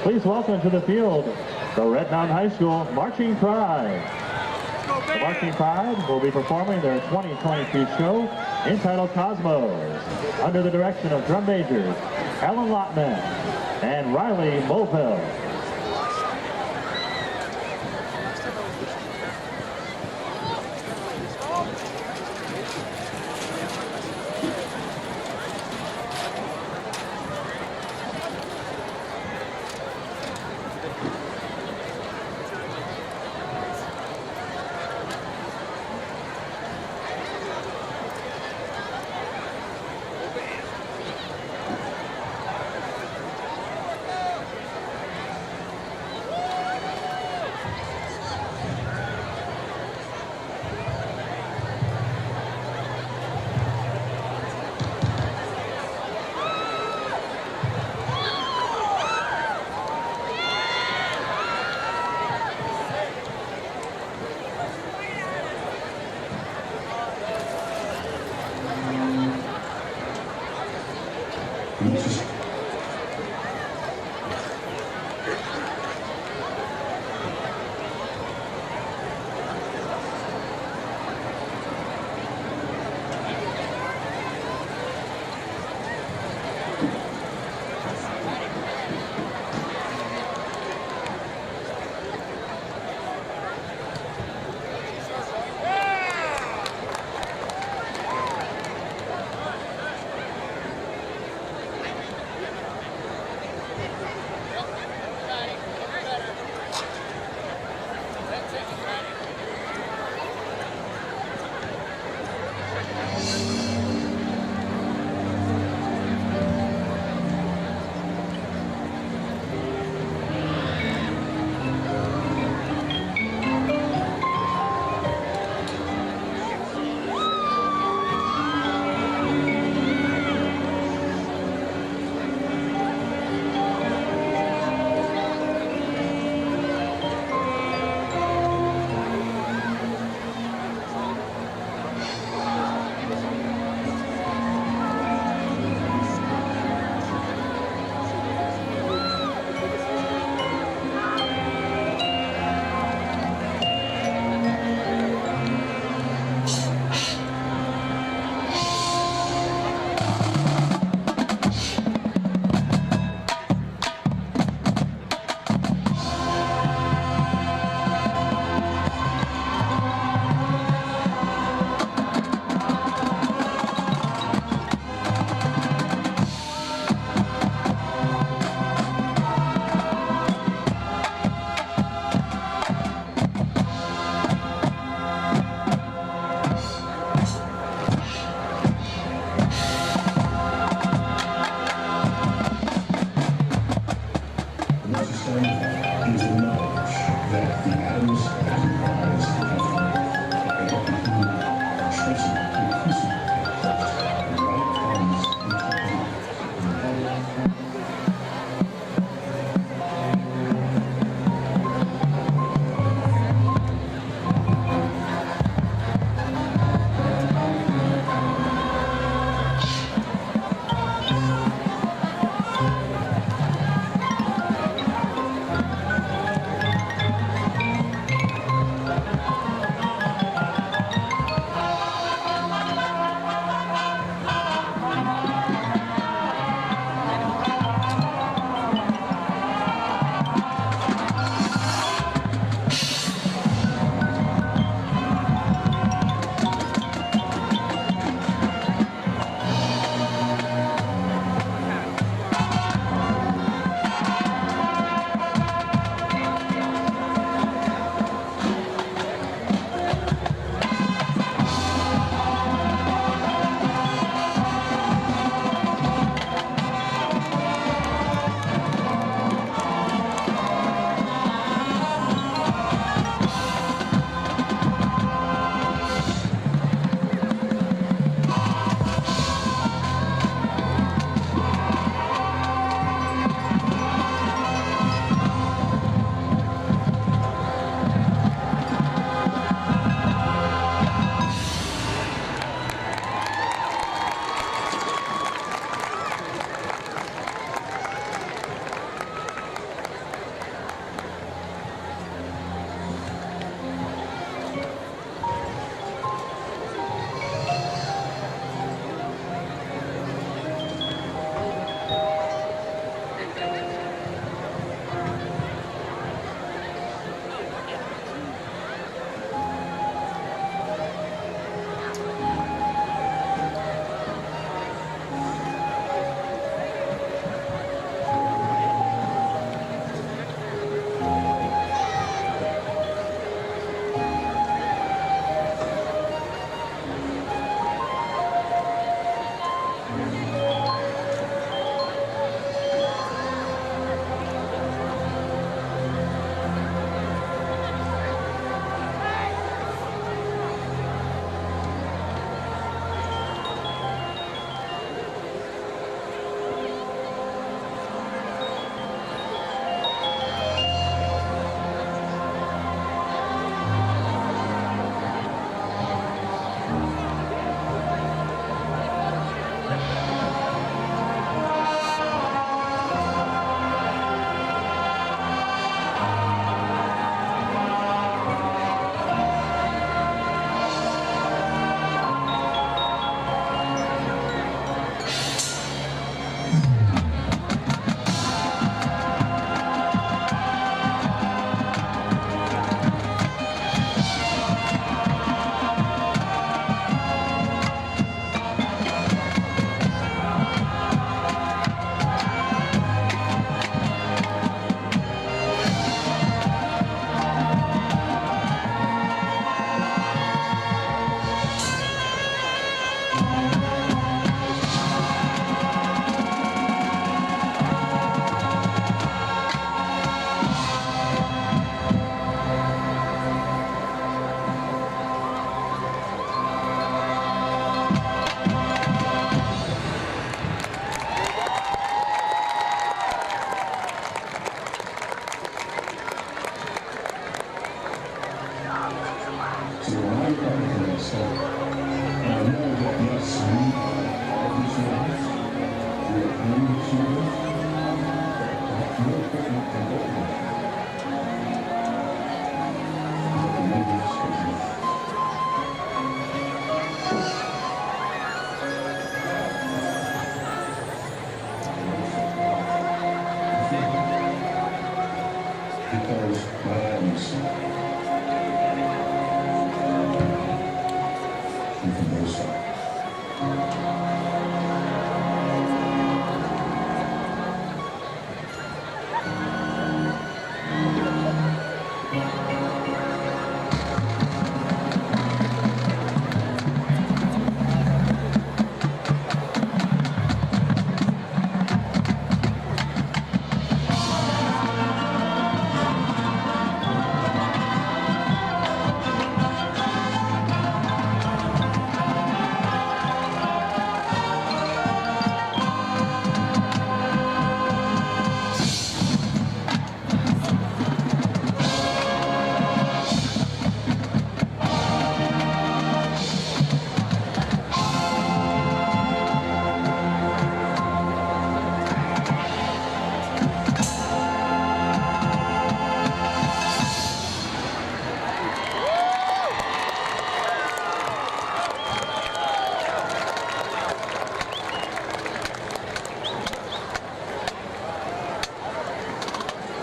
Please welcome to the field the Red Mountain High School Marching Pride. The Marching Pride will be performing their 2022 show entitled Cosmos under the direction of drum majors Alan Lotman and Riley Mulville.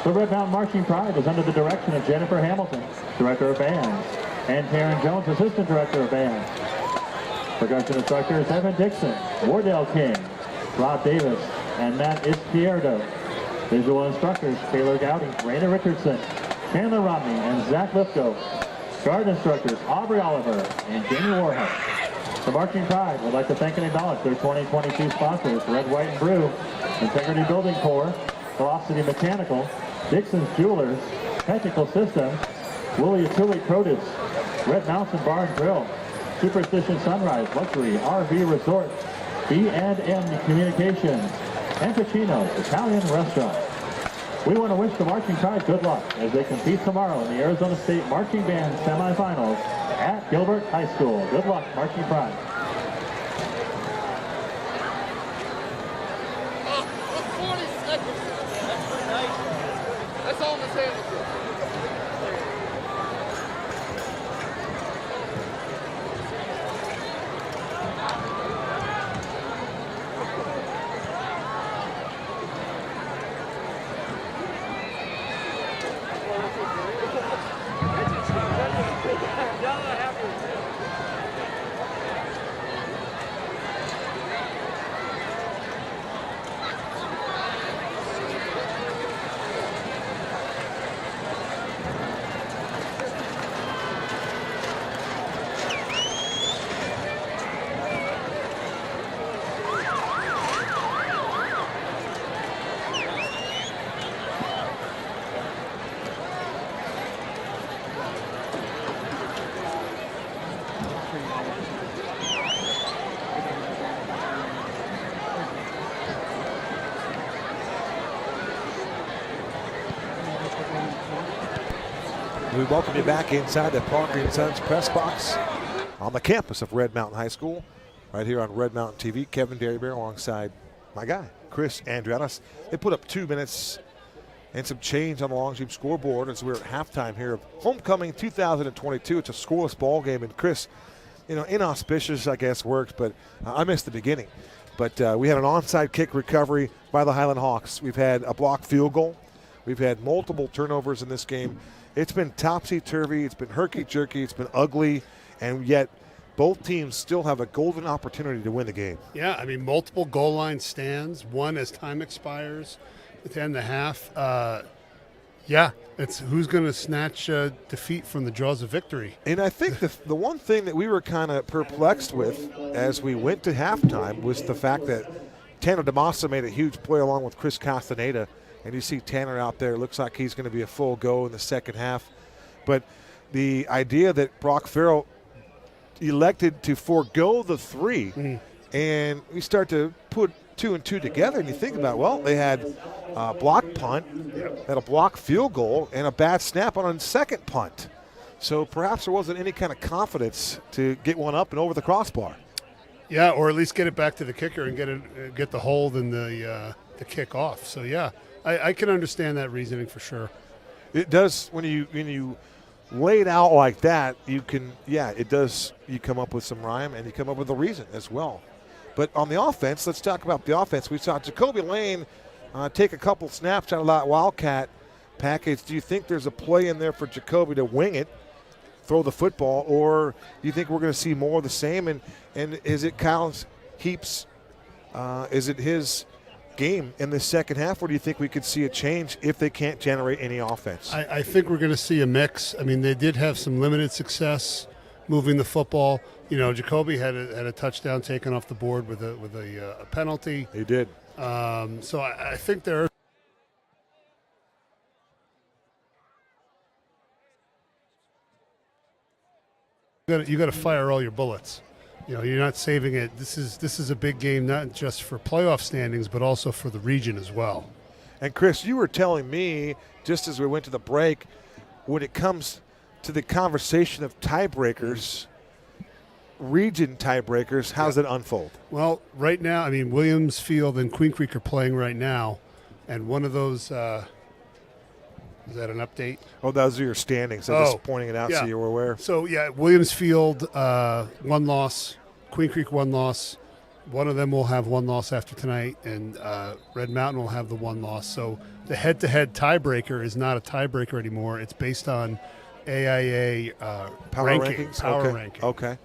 The Red Mountain Marching Pride is under the direction of Jennifer Hamilton, Director of Bands, and Taryn Jones, Assistant Director of Bands. Percussion instructors Evan Dixon, Wardell King, Rob Davis, and Matt Izquierdo. Visual instructors Taylor Gowdy, Raina Richardson, Chandler Romney, and Zach Lifko. Guard instructors Aubrey Oliver and Jamie Warhouse. The Marching Pride would like to thank and acknowledge their 2022 sponsors, Red, White, and Blue, Integrity Building Corps, Velocity Mechanical, Dixon's Jewelers, Technical Systems, Willie Atuli Produce, Red Mountain Bar and Grill, Superstition Sunrise Luxury RV Resort, B&M Communications, and Pacino's Italian Restaurant. We want to wish the Marching Pride good luck as they compete tomorrow in the Arizona State Marching Band semifinals at Gilbert High School. Good luck, Marching Pride. 20 seconds. That's nice. That's all in the sandwich. We welcome you back inside the Parker & Sons press box on the campus of Red Mountain High School, right here on Red Mountain TV. Kevin Derryberry alongside my guy, Chris Andrianis. They put up 2 minutes and some change on the Longview scoreboard as we're at halftime here of Homecoming 2022. It's a scoreless ball game, and Chris, inauspicious, I guess, works, but I missed the beginning. But we had an onside kick recovery by the Highland Hawks. We've had a blocked field goal. We've had multiple turnovers in this game. It's been topsy-turvy. It's been herky-jerky. It's been ugly. And yet both teams still have a golden opportunity to win the game. Yeah, I mean, multiple goal line stands, one as time expires at the end of the half. Yeah, it's who's going to snatch defeat from the jaws of victory. And I think the one thing that we were kind of perplexed with as we went to halftime was the fact that Tanner DeMassa made a huge play along with Chris Castaneda. And you see Tanner out there. Looks like he's going to be a full go in the second half. But the idea that Brock Farrell elected to forego the three, and we start to put 2 and 2 together, and you think about, well, they had a block punt, had a block field goal, and a bad snap on a second punt. So perhaps there wasn't any kind of confidence to get one up and over the crossbar. Yeah, or at least get it back to the kicker and get the hold and the kick off. So, yeah. I can understand that reasoning for sure. It does when you lay it out like that. You can, it does. You come up with some rhyme and you come up with a reason as well. But on the offense, let's talk about the offense. We saw Jacoby Lane take a couple snaps out of that Wildcat package. Do you think there's a play in there for Jacoby to wing it, throw the football, or do you think we're going to see more of the same? And is it Kyle Heap's? Is it his game in the second half, or do you think we could see a change if they can't generate any offense? I think we're going to see a mix. I mean, they did have some limited success moving the football. Jacoby had a touchdown taken off the board with a penalty. He did. So I think there are. You got to fire all your bullets. You're not saving it. This is a big game, not just for playoff standings, but also for the region as well. And Chris, you were telling me just as we went to the break, when it comes to the conversation of tiebreakers, region tiebreakers, how's it unfold? Well, right now, I mean, Williamsfield and Queen Creek are playing right now, and one of those. Is that an update? Oh, those are your standings. I'm just pointing it out so you were aware. So, Williamsfield, 1 loss. Queen Creek, 1 loss. One of them will have one loss after tonight, and Red Mountain will have the one loss. So the head-to-head tiebreaker is not a tiebreaker anymore. It's based on AIA Power rankings? ranking. Okay.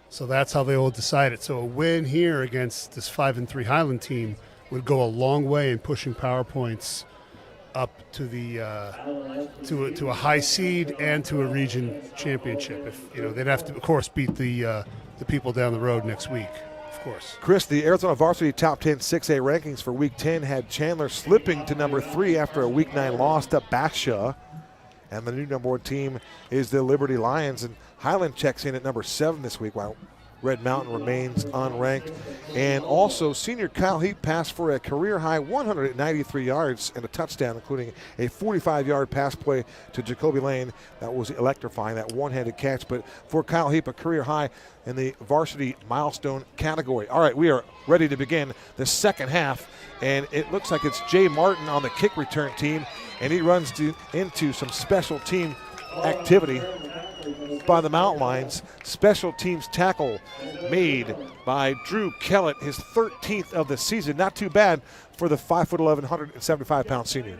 So that's how they will decide it. So a win here against this 5-3 Highland team would go a long way in pushing power points up to the to a high seed and to a region championship. If they'd have to, of course, beat the people down the road next week. Of course. Chris, the Arizona Varsity Top 10 6A rankings for Week 10 had Chandler slipping to number 3 after a Week 9 loss to Basha. And the new number 1 team is the Liberty Lions. And Highland checks in at number 7 this week, while Red Mountain remains unranked. And also, senior Kyle Heap passed for a career-high 193 yards and a touchdown, including a 45-yard pass play to Jacoby Lane. That was electrifying, that one-handed catch. But for Kyle Heap, a career-high in the varsity milestone category. All right, we are ready to begin the second half. And it looks like it's Jay Martin on the kick return team. And he runs into some special team activity by the Mountain Lions. Special teams tackle made by Drew Kellett, his 13th of the season. Not too bad for the 5'11", 175-pound senior.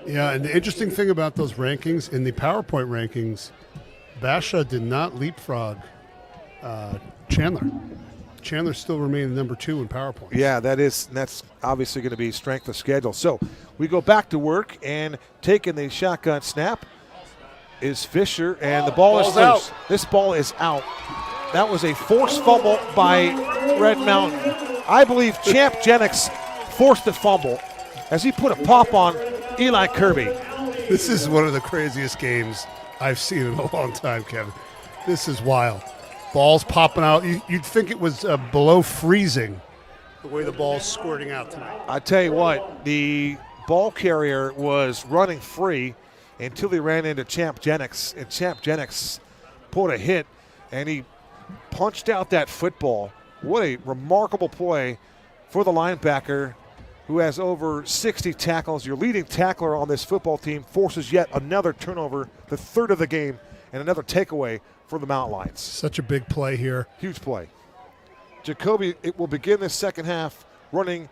Yeah, and the interesting thing about those rankings, in the PowerPoint rankings, Basha did not leapfrog Chandler. Chandler still remained number 2 in PowerPoint. Yeah, that's obviously going to be strength of schedule. So we go back to work, and taking the shotgun snap is Fisher, and the ball is loose. Out. This ball is out. That was a forced fumble by Red Mountain. I believe Champ Jennings forced the fumble as he put a pop on Eli Kirby. This is one of the craziest games I've seen in a long time, Kevin. This is wild. Balls popping out. You'd think it was below freezing, the way the ball's squirting out tonight. I tell you what, the ball carrier was running free until he ran into Champ Jennings, and Champ Jennings pulled a hit, and he punched out that football. What a remarkable play for the linebacker, who has over 60 tackles. Your leading tackler on this football team forces yet another turnover, the 3rd of the game, and another takeaway for the Mountain Lions. Such a big play here. Huge play. Jacoby, it will begin this second half running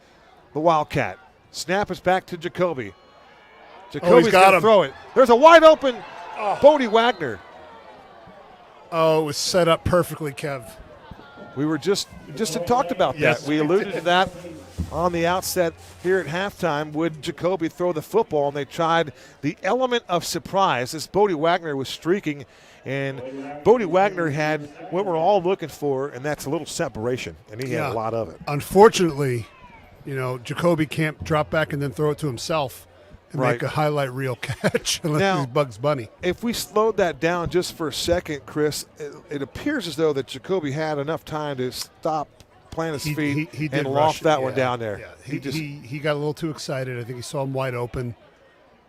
the Wildcat. Snap is back to Jacoby. Jacoby's going to throw it. There's a wide open Bodie Wagner. Oh, it was set up perfectly, Kev. We were just had talked about that. Yes, We alluded to that on the outset here at halftime. Would Jacoby throw the football? And they tried the element of surprise as Bodie Wagner was streaking. And Bodie Wagner had what we're all looking for, and that's a little separation. And he had a lot of it. Unfortunately, Jacoby can't drop back and then throw it to himself and make a highlight reel catch unless he's Bugs Bunny. If we slowed that down just for a second, Chris, it appears as though that Jacoby had enough time to stop, plant his feet, he and loft that one down there. Yeah. He got a little too excited. I think he saw him wide open.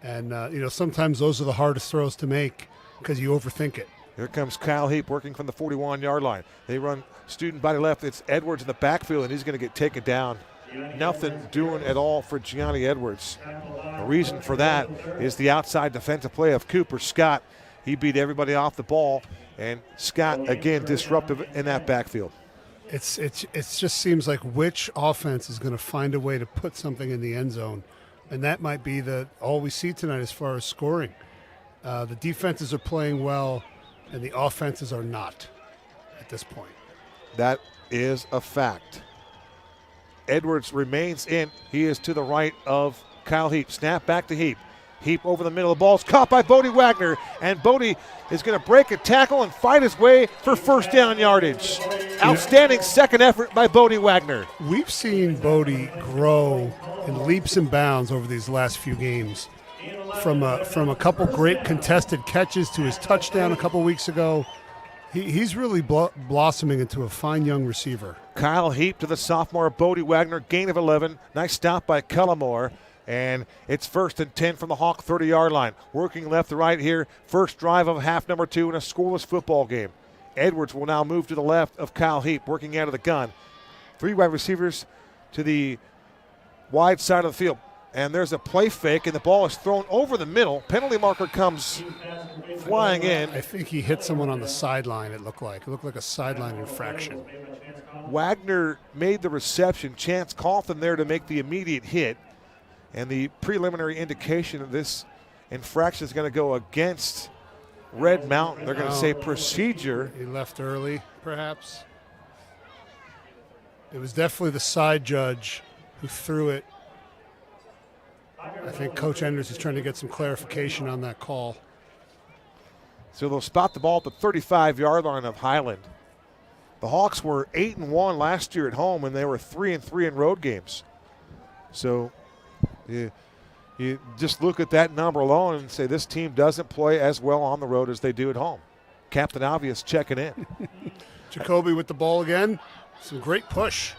And, sometimes those are the hardest throws to make because you overthink it. Here comes Kyle Heap working from the 41-yard line. They run student body left. It's Edwards in the backfield, and he's going to get taken down. Nothing doing at all for Gianni Edwards. The reason for that is the outside defensive play of Cooper Scott. He beat everybody off the ball, and Scott, again, disruptive in that backfield. It just seems like which offense is going to find a way to put something in the end zone, and that might be all we see tonight as far as scoring. The defenses are playing well, and the offenses are not at this point. That is a fact. Edwards remains in. He is to the right of Kyle Heap. Snap back to Heap. Heap over the middle of the ball is caught by Bodie Wagner, and Bodie is going to break a tackle and fight his way for first down yardage. Outstanding second effort by Bodie Wagner. We've seen Bodie grow in leaps and bounds over these last few games. From a couple great contested catches to his touchdown a couple weeks ago, he's really blossoming into a fine young receiver. Kyle Heap to the sophomore Bodie Wagner, gain of 11. Nice stop by Cullimore. And it's 1st and 10 from the Hawk 30-yard line. Working left to right here. First drive of half number 2 in a scoreless football game. Edwards will now move to the left of Kyle Heap, working out of the gun. 3 wide receivers to the wide side of the field. And there's a play fake, and the ball is thrown over the middle. Penalty marker comes flying in. I think he hit someone on the sideline, it looked like. It looked like a sideline infraction. Wagner made the reception. Chance Coughlin there to make the immediate hit. And the preliminary indication of this infraction is going to go against Red Mountain. They're going to say procedure. He left early, perhaps. It was definitely the side judge who threw it. I think Coach Enders is trying to get some clarification on that call. So they'll spot the ball at the 35-yard line of Highland. The Hawks were 8-1 last year at home, and they were 3-3 in road games. So you just look at that number alone and say this team doesn't play as well on the road as they do at home. Captain Obvious checking in. Jacoby with the ball again. Some great push.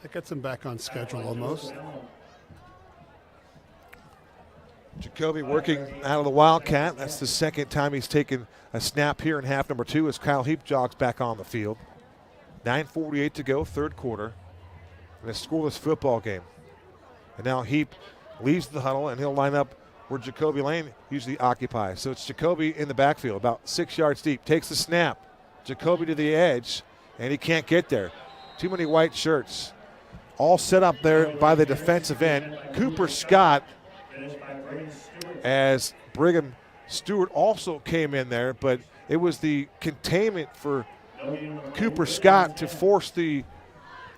That gets him back on schedule almost. Jacoby working out of the Wildcat. That's the second time he's taken a snap here in half number 2 as Kyle Heap jogs back on the field. 9:48 to go, third quarter, in a scoreless football game. And now Heap leaves the huddle, and he'll line up where Jacoby Lane usually occupies. So it's Jacoby in the backfield, about 6 yards deep. Takes the snap. Jacoby to the edge, and he can't get there. Too many white shirts. All set up there by the defensive end. Cooper Scott, as Brigham Stewart also came in there, but it was the containment for Cooper Scott to force the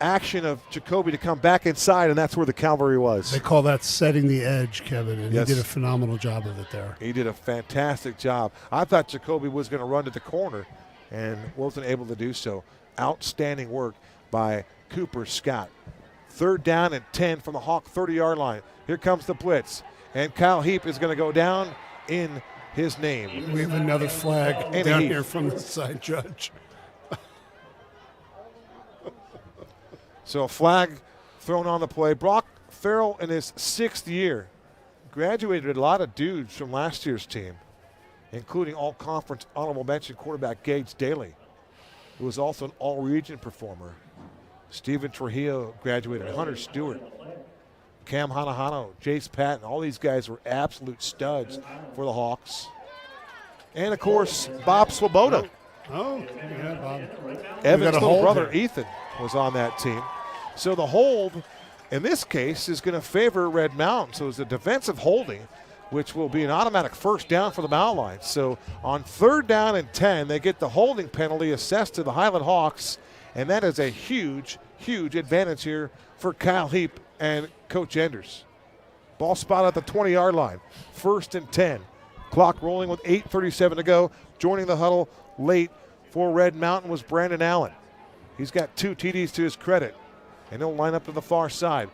action of Jacoby to come back inside, and that's where the cavalry was. They call that setting the edge, Kevin, and Yes. he did a phenomenal job of it there. He did a fantastic job. I thought Jacoby was going to run to the corner and wasn't able to do so. Outstanding work by Cooper Scott. Third down and 10 from the Hawk 30-yard line. Here comes the blitz, and Kyle Heap is going to go down in his name. We have another flag And down Heap. here from the side judge. So a flag thrown on the play. Brock Farrell in his 6th year graduated a lot of dudes from last year's team, including all-conference honorable mention quarterback Gage Daly, who was also an all-region performer. Steven Trujillo graduated, Hunter Stewart, Cam Hanahano, Jace Patton. All these guys were absolute studs for the Hawks. And, of course, Bob Swoboda. Oh, yeah, Bob. Evan's got a little hold brother, there. Ethan, was on that team. So the hold, in this case, is going to favor Red Mountain. So it's a defensive holding, which will be an automatic first down for the Mountain Lions. So on 3rd down and 10, they get the holding penalty assessed to the Highland Hawks, and that is a huge, huge advantage here for Kyle Heap and Coach Enders. Ball spot at the 20-yard line. 1st and 10. Clock rolling with 8:37 to go. Joining the huddle late for Red Mountain was Brandon Allen. He's got 2 TDs to his credit, and he'll line up to the far side.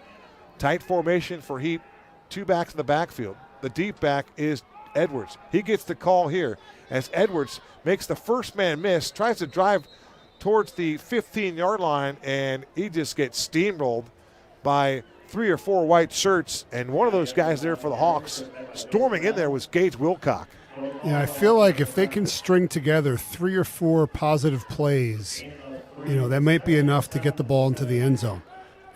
Tight formation for Heap. 2 backs in the backfield. The deep back is Edwards. He gets the call here as Edwards makes the first man miss, tries to drive towards the 15-yard line, and he just gets steamrolled by 3 or 4 white shirts, and one of those guys there for the Hawks storming in there was Gage Wilcock. Yeah, I feel like if they can string together 3 or 4 positive plays, that might be enough to get the ball into the end zone.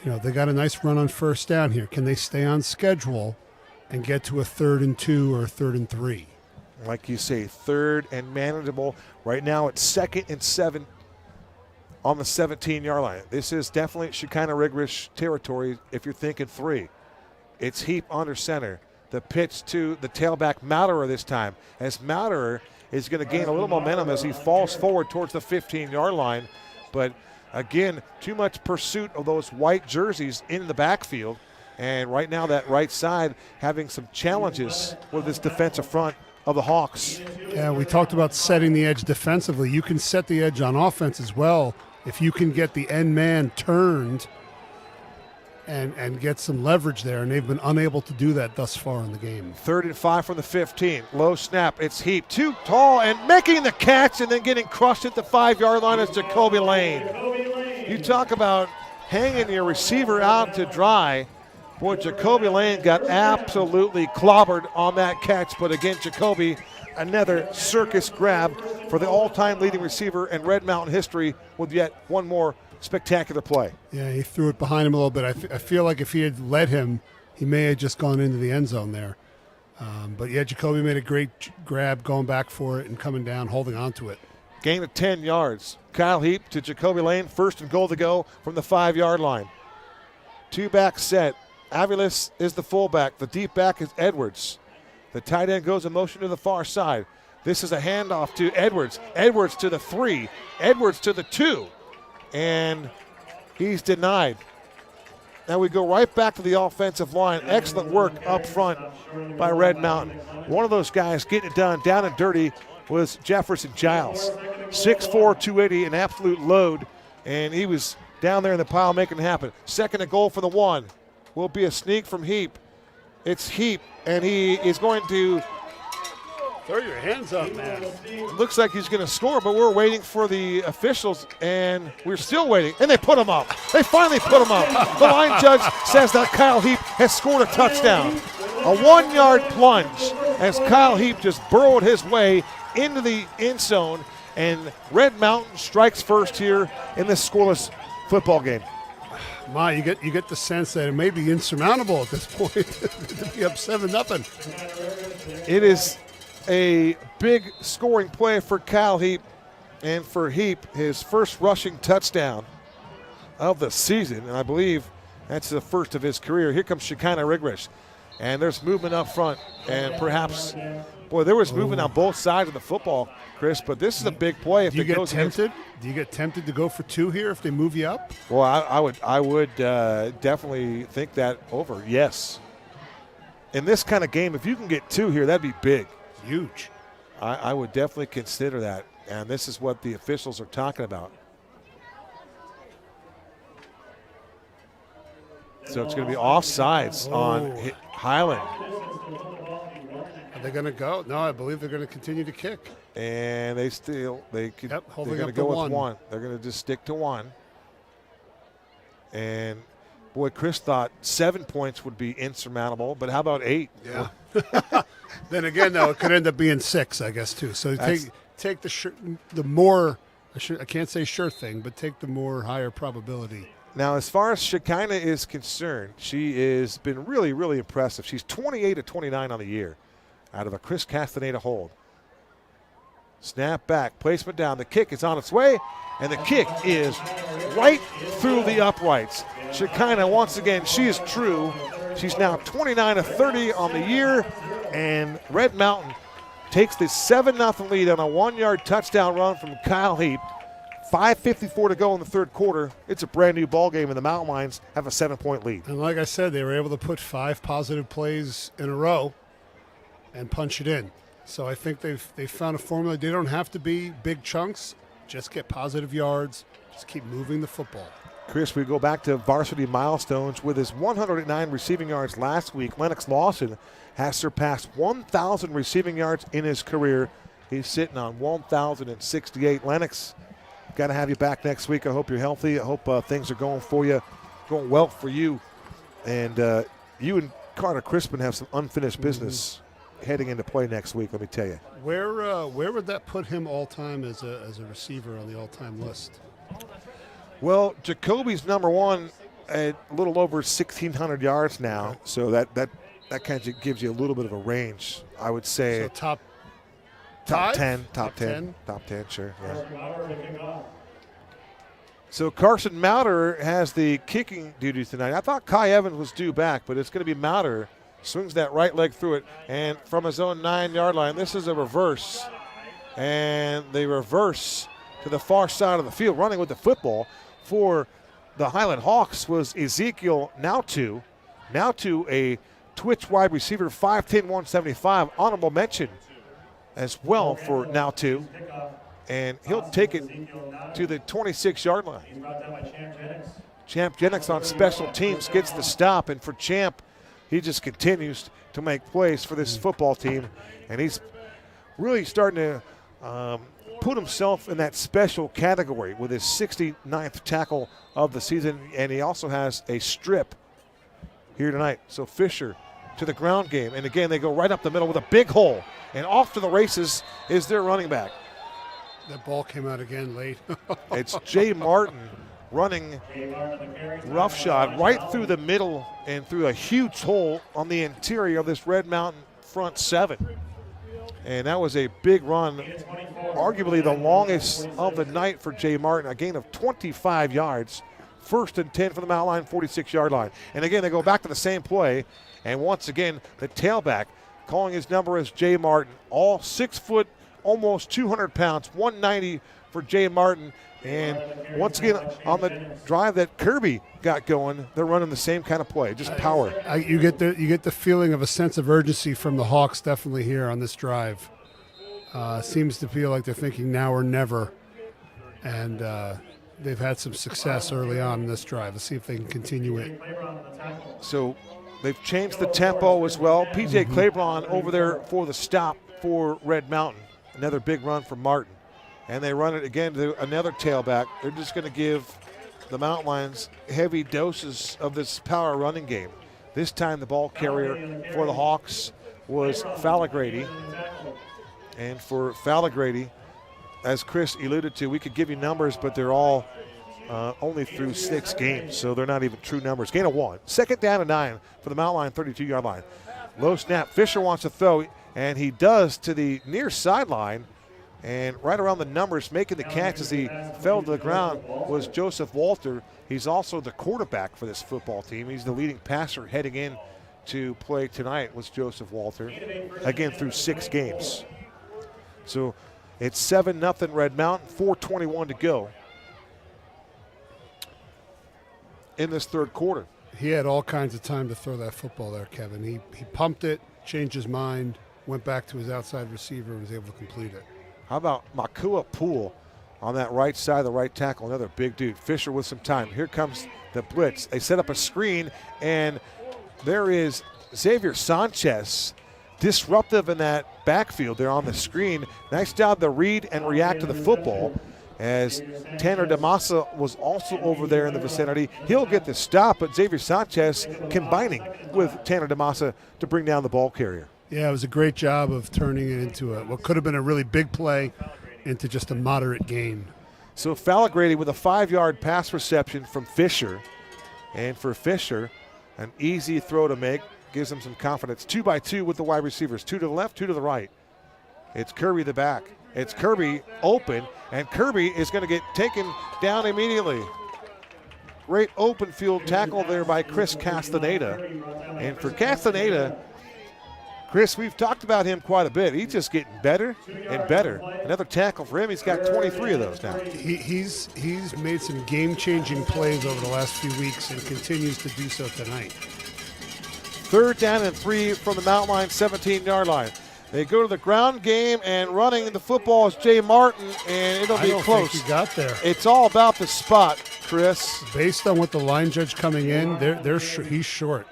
They got a nice run on first down here. Can they stay on schedule and get to a 3rd and 2 or a 3rd and 3? Like you say, 3rd and manageable. Right now it's 2nd and 7 on the 17-yard line. This is definitely Shekinah rigorous territory if you're thinking 3. It's Heap under center. The pitch to the tailback Mauderer this time, as Mauderer is going to gain a little momentum as he falls forward towards the 15-yard line. But again, too much pursuit of those white jerseys in the backfield. And right now that right side having some challenges with this defensive front of the Hawks. Yeah, we talked about setting the edge defensively. You can set the edge on offense as well if you can get the end man turned and get some leverage there, and they've been unable to do that thus far in the game. 3rd and 5 from the 15. Low snap. It's Heap. Too tall and making the catch and then getting crushed at the 5-yard line is Jacoby Lane. You talk about hanging your receiver out to dry. Boy, Jacoby Lane got absolutely clobbered on that catch. But again, Jacoby, another circus grab for the all-time leading receiver in Red Mountain history with yet one more spectacular play. Yeah, he threw it behind him a little bit. I feel like if he had led him, he may have just gone into the end zone there. But yeah, Jacoby made a great grab going back for it and coming down, holding on to it. Gain of 10 yards. Kyle Heap to Jacoby Lane. 1st and goal to go from the 5-yard line. 2-back set. Aviles is the fullback. The deep back is Edwards. The tight end goes in motion to the far side. This is a handoff to Edwards. Edwards to the 3. Edwards to the 2. And he's denied. Now we go right back to the offensive line. Excellent work up front by Red Mountain. One of those guys getting it done down and dirty was Jefferson Giles. 6'4", 280, an absolute load. And he was down there in the pile making it happen. 2nd and goal for the 1. Will be a sneak from Heap. It's Heap, and he is going to... Throw your hands up, man. Looks like he's going to score, but we're waiting for the officials, and we're still waiting. And they put him up. They finally put him up. The line judge says that Kyle Heap has scored a touchdown. A 1-yard plunge as Kyle Heap just burrowed his way into the end zone, and Red Mountain strikes first here in this scoreless football game. Ma, you get the sense that it may be insurmountable at this point to be up 7-0. It is a big scoring play for Kyle Heap, and for Heap, his first rushing touchdown of the season, and I believe that's the first of his career. Here comes Shekinah Rigrish, and there's movement up front, and perhaps, boy, there was movement on both sides of the football, Chris, but this is a big play. If Do you it get goes tempted? Do you get tempted to go for 2 here if they move you up? Well, I would definitely think that over, yes. In this kind of game, if you can get 2 here, that'd be big. Huge. I would definitely consider that, and this is what the officials are talking about. So it's going to be offsides on Highland. Are they going to go? No, I believe they're going to continue to kick. And they're going to go with 1. They're going to just stick to 1. And boy, Chris thought 7 points would be insurmountable, but how about 8? Yeah. Then again, though, it could end up being 6, I guess, too. So take the more, I can't say sure thing, but take the more higher probability. Now, as far as Shekinah is concerned, she has been really, really impressive. She's 28-29 on the year out of a Chris Castaneda hold. Snap back, placement down. The kick is on its way, and the kick is right through the uprights. Shekinah, once again, she is true. She's now 29-30 on the year, and Red Mountain takes the 7-0 lead on a 1-yard touchdown run from Kyle Heap. 5:54 to go in the third quarter. It's a brand new ball game, and the Mountain Lions have a 7-point lead. And like I said, they were able to put 5 positive plays in a row and punch it in. So I think they've found a formula. They don't have to be big chunks. Just get positive yards. Just keep moving the football. Chris, we go back to varsity milestones. With his 109 receiving yards last week, Lennox Lawson has surpassed 1,000 receiving yards in his career. He's sitting on 1,068. Lennox, got to have you back next week. I hope you're healthy. I hope things are going well for you. And you and Carter Crispin have some unfinished business heading into play next week, let me tell you. Where would that put him all-time as a receiver on the all-time list? Well, Jacoby's number 1 at a little over 1,600 yards now, so that kind of gives you a little bit of a range, I would say. So top 10, sure. Yeah. So Carson Mouter has the kicking duty tonight. I thought Kai Evans was due back, but it's going to be Mouter. Swings that right leg through it, and from his own 9-yard line, this is a reverse. And they reverse to the far side of the field, running with the football for the Highland Hawks was Ezekiel Nautu. Nautu, a Twitch wide receiver, 5'10", 175. Honorable mention as well for Nautu. And he'll take it to the 26-yard line. Champ Jennings on special teams gets the stop, and for Champ, he just continues to make plays for this football team, and he's really starting to put himself in that special category with his 69th tackle of the season, and he also has a strip here tonight. So Fisher to the ground game, and again, they go right up the middle with a big hole, and off to the races is their running back. That ball came out again late. It's Jay Martin running roughshod right through the middle and through a huge hole on the interior of this Red Mountain front seven. And that was a big run, arguably the longest of the night for Jay Martin, a gain of 25 yards. 1st and 10 from the mountain line, 46-yard line. And again, they go back to the same play. And once again, the tailback calling his number as Jay Martin. All 6 foot, almost 200 pounds, 190 for Jay Martin. And once again, on the drive that Kirby got going, they're running the same kind of play, just power. You get the feeling of a sense of urgency from the Hawks definitely here on this drive. Seems to feel like they're thinking now or never. And they've had some success early on in this drive. Let's see if they can continue it. So they've changed the tempo as well. P.J. Claiborne over there for the stop for Red Mountain. Another big run for Martin. And they run it again to another tailback. They're just going to give the Mountain Lions heavy doses of this power running game. This time the ball carrier for the Hawks was Fallagrady. And for Fallagrady, as Chris alluded to, we could give you numbers, but they're all only through 6 games, so they're not even true numbers. Gain of 1. 2nd down and 9 for the Mountain Lion 32-yard line. Low snap. Fisher wants to throw, and he does to the near sideline. And right around the numbers, making the catch as he fell to the ground was Joseph Walter. He's also the quarterback for this football team. He's the leading passer heading in to play tonight was Joseph Walter, again through 6 games. So it's 7-0 Red Mountain, 4:21 to go in this 3rd quarter. He had all kinds of time to throw that football there, Kevin. He pumped it, changed his mind, went back to his outside receiver, and was able to complete it. How about Makua Poole on that right side, the right tackle, another big dude. Fisher with some time. Here comes the blitz. They set up a screen, and there is Xavier Sanchez, disruptive in that backfield there on the screen. Nice job to read and react to the football, as Tanner DeMassa was also over there in the vicinity. He'll get the stop, but Xavier Sanchez combining with Tanner DeMassa to bring down the ball carrier. Yeah, it was a great job of turning it into what could have been a really big play into just a moderate gain. So Fallagrady with a 5-yard pass reception from Fisher. And for Fisher, an easy throw to make, gives him some confidence. 2-by-2 with the wide receivers, 2 to the left, 2 to the right. It's Kirby the back. It's Kirby open, and Kirby is going to get taken down immediately. Great open field tackle there by Chris Castaneda. And for Castaneda, Chris, we've talked about him quite a bit. He's just getting better and better. Another tackle for him. He's got 23 of those now. He's made some game-changing plays over the last few weeks and continues to do so tonight. 3rd down and 3 from the Mountain Line 17-yard line. They go to the ground game, and running the football is Jay Martin, and it'll be close. Think he got there. It's all about the spot, Chris. Based on what the line judge coming in, he's short.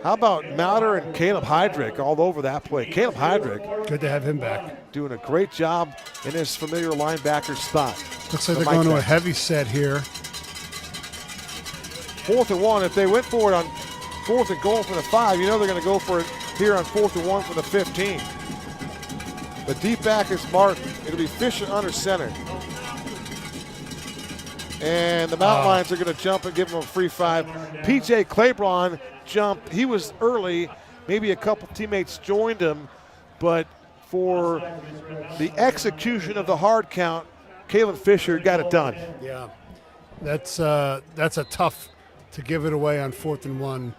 How about Mauder and Caleb Heydrich all over that play? Caleb Heydrich. Good to have him back. Doing a great job in his familiar linebacker spot. Looks like they're going to a heavy set here. 4th and 1. If they went for it on 4th and goal for the 5, you know they're going to go for it here on 4th and 1 for the 15. The deep back is Martin. It'll be Fisher under center. And the Mountain Lions are going to jump and give him a free 5. P.J. Claiborne jumped. He was early. Maybe a couple teammates joined him. But for the execution of the hard count, Kalen Fisher got it done. Yeah. That's a tough to give it away on 4th and 1.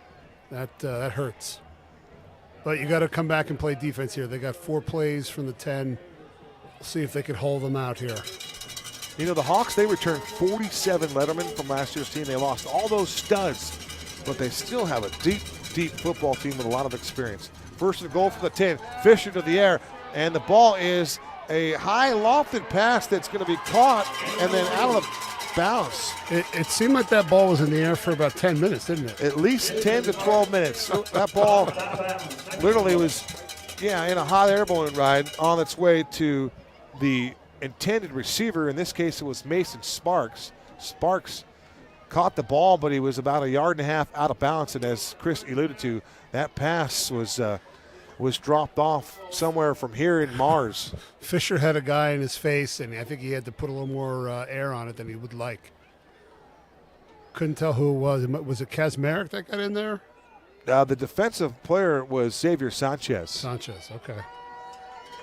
That hurts. But you got to come back and play defense here. They got 4 plays from the 10. We'll see if they can hold them out here. You know, the Hawks, they returned 47 lettermen from last year's team. They lost all those studs, but they still have a deep, deep football team with a lot of experience. 1st and goal for the 10. Fisher to the air, and the ball is a high lofted pass that's going to be caught and then out of bounds. It seemed like that ball was in the air for about 10 minutes, didn't it? At least 10 to 12 minutes. That ball literally was, in a hot air balloon ride on its way to the intended receiver. In this case, it was Mason Sparks. Sparks caught the ball, but he was about 1.5 yards out of bounds. And as Chris alluded to, that pass was dropped off somewhere from here in Mars. Fisher had a guy in his face, and I think he had to put a little more air on it than he would like. Couldn't tell who it was. Was it Kazmarek that got in there? The defensive player was Xavier Sanchez. Sanchez, okay.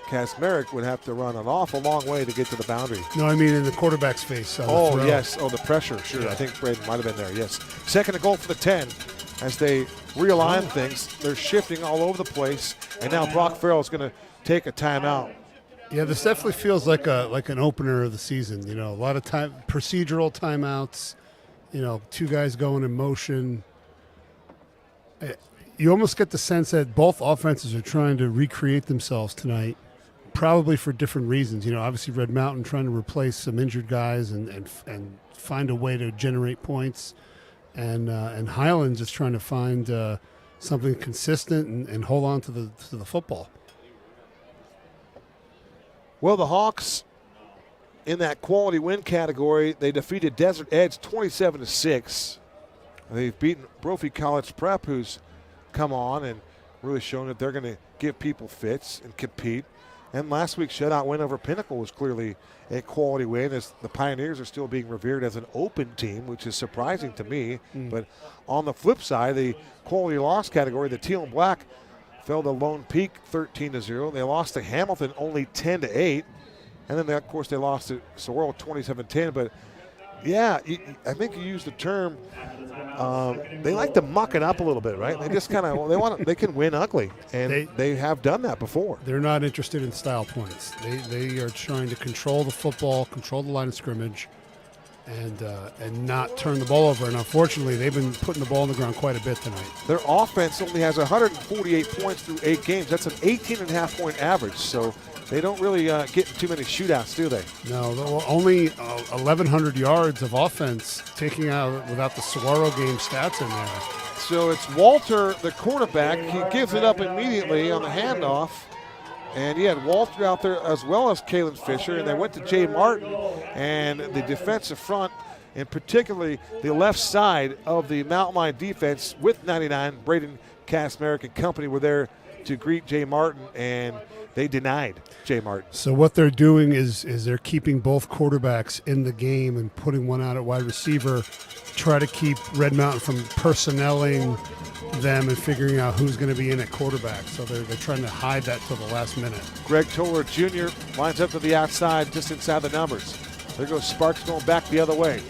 Kasmeric would have to run an awful long way to get to the boundary. No, I mean in the quarterback's face. Oh, throw. yes. Oh, the pressure. Sure. Yeah. I think Braden might have been there. Yes. Second and goal for the 10. As they realign things, they're shifting all over the place. And now Brock Farrell is going to take a timeout. Yeah, this definitely feels like an opener of the season. You know, a lot of procedural timeouts. You know, two guys going in motion. You almost get the sense that both offenses are trying to recreate themselves tonight, probably for different reasons. You know, obviously Red Mountain trying to replace some injured guys and find a way to generate points, and Highland just trying to find something consistent and hold on to the football. Well, the Hawks, in that quality win category, they defeated Desert Edge 27-6. They've beaten Brophy College Prep, who's come on and really shown that they're going to give people fits and compete. And last week's shutout win over Pinnacle was clearly a quality win, as the Pioneers are still being revered as an open team, which is surprising to me. But on the flip side, the quality loss category, the Teal and Black fell to Lone Peak 13-0. They lost to Hamilton only 10-8. And then, of course, they lost to Sorrel 27-10. But, yeah, I think you used the term, they like to muck it up a little bit, right? They just kind of, they can win ugly. And they have done that before. They're not interested in style points. They are trying to control the football, control the line of scrimmage, and not turn the ball over. And unfortunately, they've been putting the ball on the ground quite a bit tonight. Their offense only has 148 points through 8 games. That's an 18.5-point average. So they don't really get in too many shootouts, do they? No, only 1,100 yards of offense taking out without the Saguaro game stats in there. So it's Walter, the quarterback. He gives it up immediately on the handoff. And he had Walter out there as well as Kalen Fisher, and they went to Jay Martin. And the defensive front, and particularly the left side of the Mountain Line defense with 99, Braden Kasmeric and company were there to greet Jay Martin, and they denied Jay Martin. So what they're doing is they're keeping both quarterbacks in the game and putting one out at wide receiver, try to keep Red Mountain from personnelling them and figuring out who's going to be in at quarterback. So they're trying to hide that till the last minute. Greg Toller Jr. lines up to the outside, just inside the numbers. There goes Sparks going back the other way.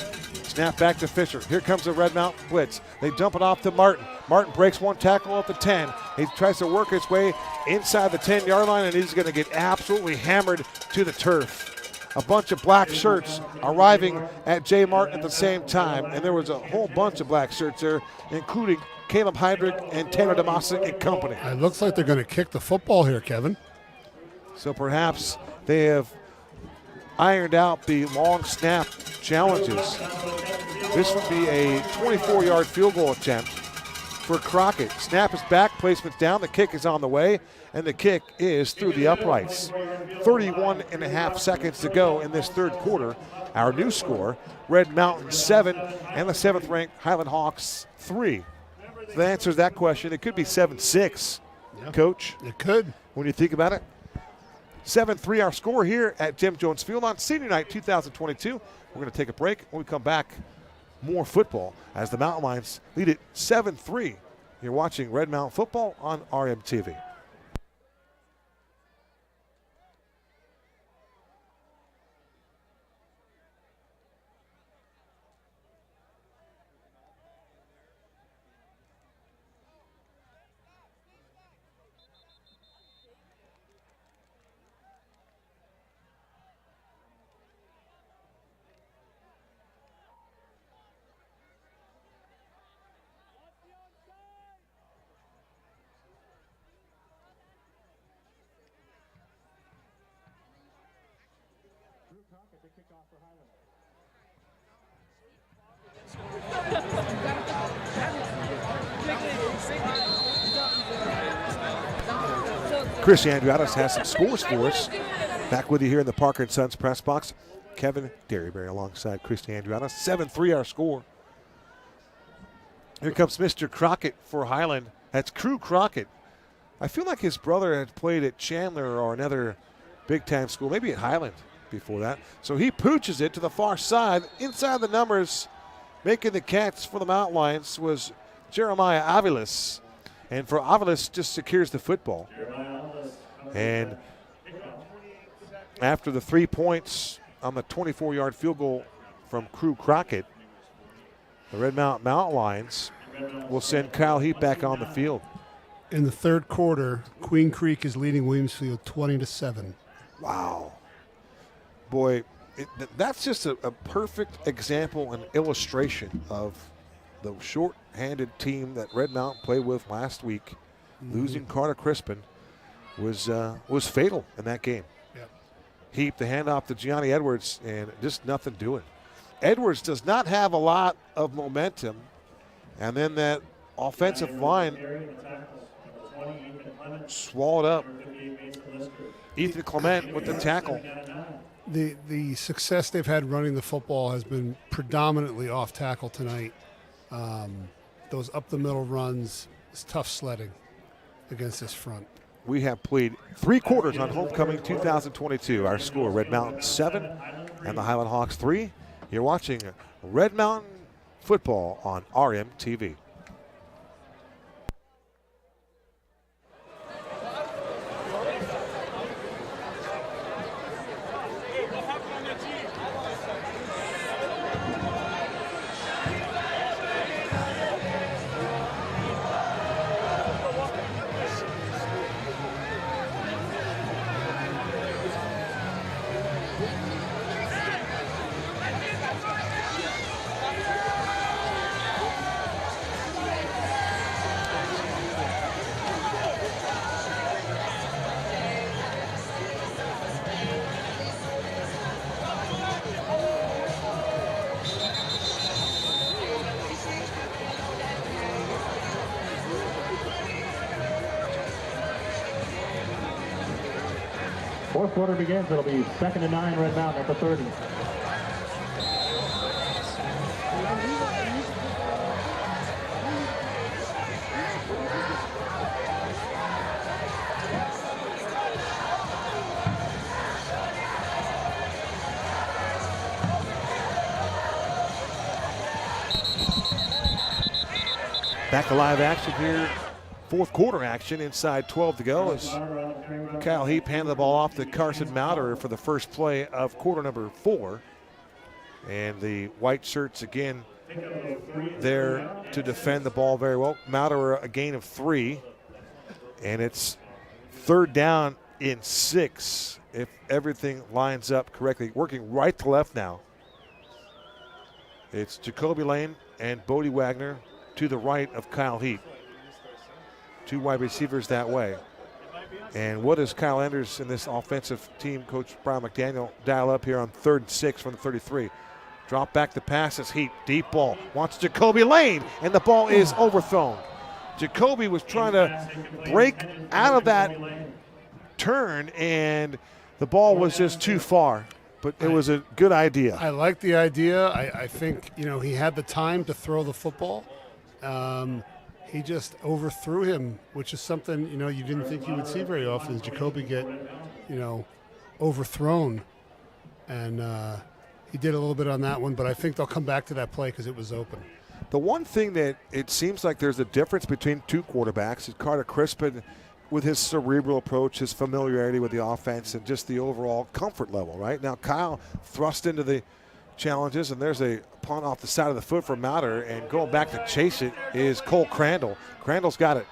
Snap back to Fisher. Here comes the Red Mountain blitz. They dump it off to Martin. Martin breaks one tackle at the 10. He tries to work his way inside the 10-yard line, and he's going to get absolutely hammered to the turf. A bunch of black shirts arriving at Jay Martin at the same time, and there was a whole bunch of black shirts there, including Caleb Heydrich and Tanner DeMassa and company. It looks like they're going to kick the football here, Kevin. So perhaps they have ironed out the long snap challenges. This would be a 24-yard field goal attempt for Crockett. Snap is back, placement's down, the kick is on the way, and the kick is through the uprights. 31 and a half seconds to go in this third quarter. Our new score, Red Mountain 7 and the 7th-ranked Highland Hawks 3. So that answers that question. It could be 7-6, Coach. It could. When you think about it. 7-3 our score here at Jim Jones Field on Senior Night 2022. We're going to take a break. When we come back, more football as the Mountain Lions lead it 7-3. You're watching Red Mountain Football on RMTV. Chris Andriatis has some scores for us. Back with you here in the Parker & Sons press box. Kevin Derryberry alongside Chris Andriatis. 7-3 our score. Here comes Mr. Crockett for Highland. That's Crew Crockett. I feel like his brother had played at Chandler or another big-time school, maybe at Highland before that. So he pooches it to the far side. Inside the numbers, making the catch for the Mountain Lions was Jeremiah Aviles. And for Avalos, just secures the football. And after the 3 points on the 24-yard field goal from Crew Crockett, the Red Mountain Mountain Lions will send Kyle Heap back on the field. In the third quarter, Queen Creek is leading Williamsfield 20-7. Wow. Boy, that's just a perfect example and illustration of the short-handed team that Red Mountain played with last week. Losing Carter Crispin was fatal in that game. Yep. Heap the handoff to Gianni Edwards, and just nothing doing. Edwards does not have a lot of momentum, and then that offensive line swallowed up. Ethan Clement with the tackle. The success they've had running the football has been predominantly off tackle tonight. Those up the middle runs is tough sledding against this front. We have played 3 quarters on Homecoming 2022. Our score, Red Mountain 7 and the Highland Hawks 3. You're watching Red Mountain football on RMTV. Fourth quarter begins. It'll be 2nd and 9, Red Mountain at the 30. Back to live action here. Fourth quarter action, inside 12 to go, as Kyle Heap handed the ball off to Carson Mouterer for the first play of quarter number 4. And the white shirts again there to defend the ball very well. Mouterer a gain of 3. And it's 3rd down in 6 if everything lines up correctly. Working right to left now. It's Jacoby Lane and Bodie Wagner to the right of Kyle Heap. 2 wide receivers that way. And what does Kyle Enders and this offensive team, Coach Brian McDaniel, dial up here on 3rd and 6 from the 33? Drop back to passes. Heap, deep ball. Wants Jacoby Lane, and the ball is overthrown. Jacoby was trying to break out of that turn, and the ball was just too far. But it was a good idea. I like the idea. I think, he had the time to throw the football. He just overthrew him, which is something, you didn't think you would see very often, is Jacoby get, overthrown. And he did a little bit on that one, but I think they'll come back to that play because it was open. The one thing that it seems like there's a difference between 2 quarterbacks is Carter Crispin with his cerebral approach, his familiarity with the offense, and just the overall comfort level, right? Now Kyle thrust into the challenges, and there's a punt off the side of the foot for Mouter, and going back to chase it is Cole Crandall. Crandall's got it,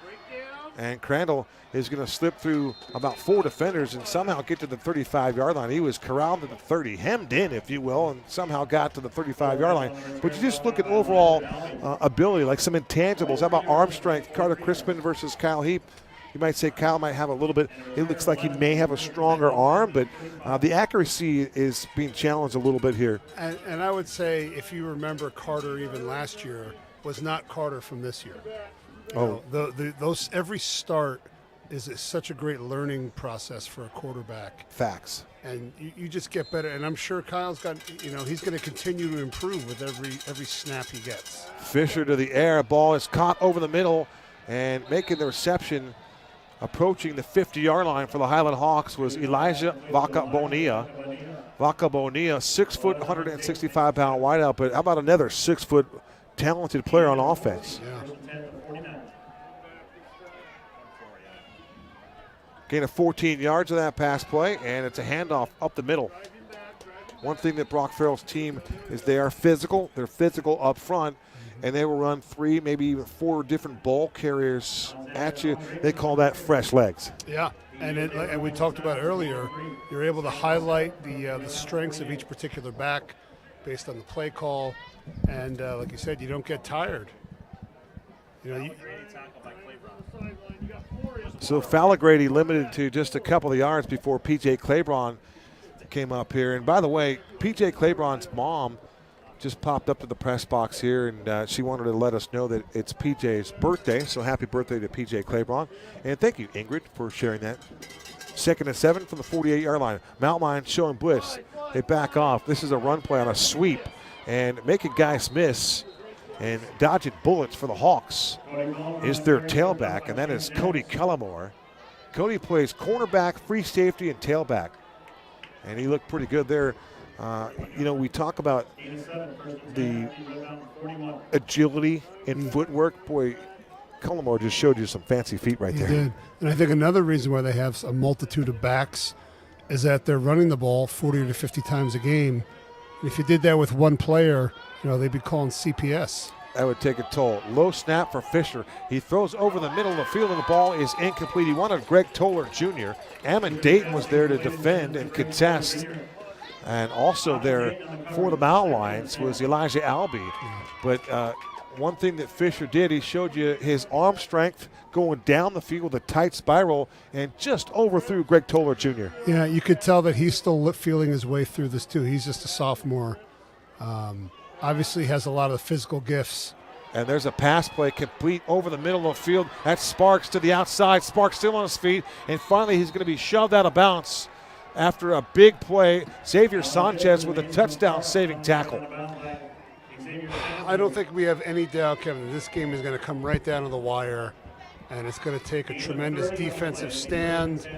and Crandall is going to slip through about 4 defenders and somehow get to the 35-yard line. He was corralled at the 30, hemmed in, if you will, and somehow got to the 35-yard line. But you just look at overall ability, like some intangibles. How about arm strength? Carter Crispin versus Kyle Heap. You might say Kyle might have a little bit, it looks like he may have a stronger arm, but the accuracy is being challenged a little bit here. And I would say, if you remember, Carter even last year was not Carter from this year. Those every start is such a great learning process for a quarterback. Facts. And you just get better. And I'm sure Kyle's got, he's going to continue to improve with every snap he gets. Fisher to the air. Ball is caught over the middle, and making the reception approaching the 50-yard line for the Highland Hawks was Elijah Vaca Bonilla. Vaca Bonilla, 6 foot, 165-pound wideout, but how about another 6 foot talented player on offense? Yeah. Gain of 14 yards of that pass play, and it's a handoff up the middle. One thing that Brock Farrell's team is they are physical. They're physical up front, and they will run 3, maybe even 4 different ball carriers at you. They call that fresh legs. Yeah, and we talked about earlier, you're able to highlight the strengths of each particular back based on the play call, and like you said, you don't get tired. So Fallagrady limited to just a couple of yards before P.J. Claiborne came up here. And by the way, P.J. Claiborne's mom just popped up to the press box here, and she wanted to let us know that it's P.J.'s birthday. So happy birthday to P.J. Claiborne. And thank you, Ingrid, for sharing that. 2nd and 7 from the 48-yard line. Mount Mine showing blitz. They back off. This is a run play on a sweep and making guys miss. And dodging bullets for the Hawks is their tailback, and that is Cody Cullimore. Cody plays cornerback, free safety, and tailback. And he looked pretty good there. We talk about the agility and footwork. Boy, Cullimore just showed you some fancy feet right there. He did. And I think another reason why they have a multitude of backs is that they're running the ball 40 to 50 times a game. And if you did that with one player, they'd be calling CPS. That would take a toll. Low snap for Fisher. He throws over the middle of the field, and the ball is incomplete. He wanted Greg Toller Jr. Ammon Dayton was there to defend and contest. And also there for the Mountain Lions was Elijah Albee. But one thing that Fisher did, he showed you his arm strength going down the field with a tight spiral and just overthrew Greg Toller Jr. Yeah, you could tell that he's still feeling his way through this too. He's just a sophomore. Obviously has a lot of the physical gifts. And there's a pass play complete over the middle of the field. That's Sparks to the outside. Sparks still on his feet. And finally he's going to be shoved out of bounds after a big play. Xavier Sanchez with a touchdown saving tackle. I don't think we have any doubt, Kevin, this game is going to come right down to the wire. And it's going to take a tremendous defensive stand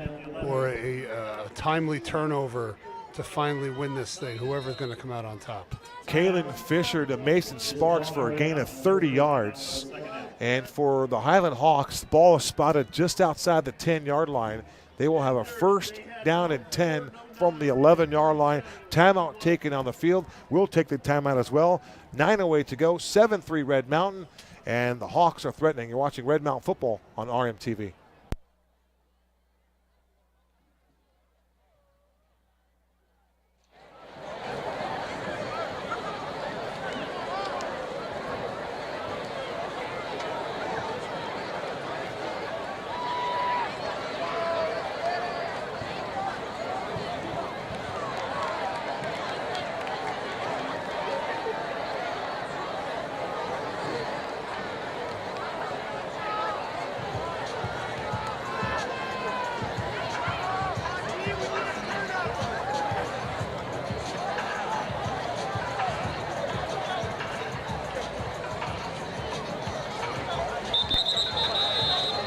or a timely turnover to finally win this thing, whoever's going to come out on top. Kalen Fisher to Mason Sparks for a gain of 30 yards. And for the Highland Hawks, the ball is spotted just outside the 10-yard line. They will have a 1st down and 10 from the 11-yard line. Timeout taken on the field. We'll take the timeout as well. 9:08 to go, 7-3 Red Mountain. And the Hawks are threatening. You're watching Red Mountain football on RMTV.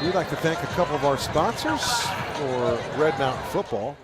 We'd like to thank a couple of our sponsors for Red Mountain Football.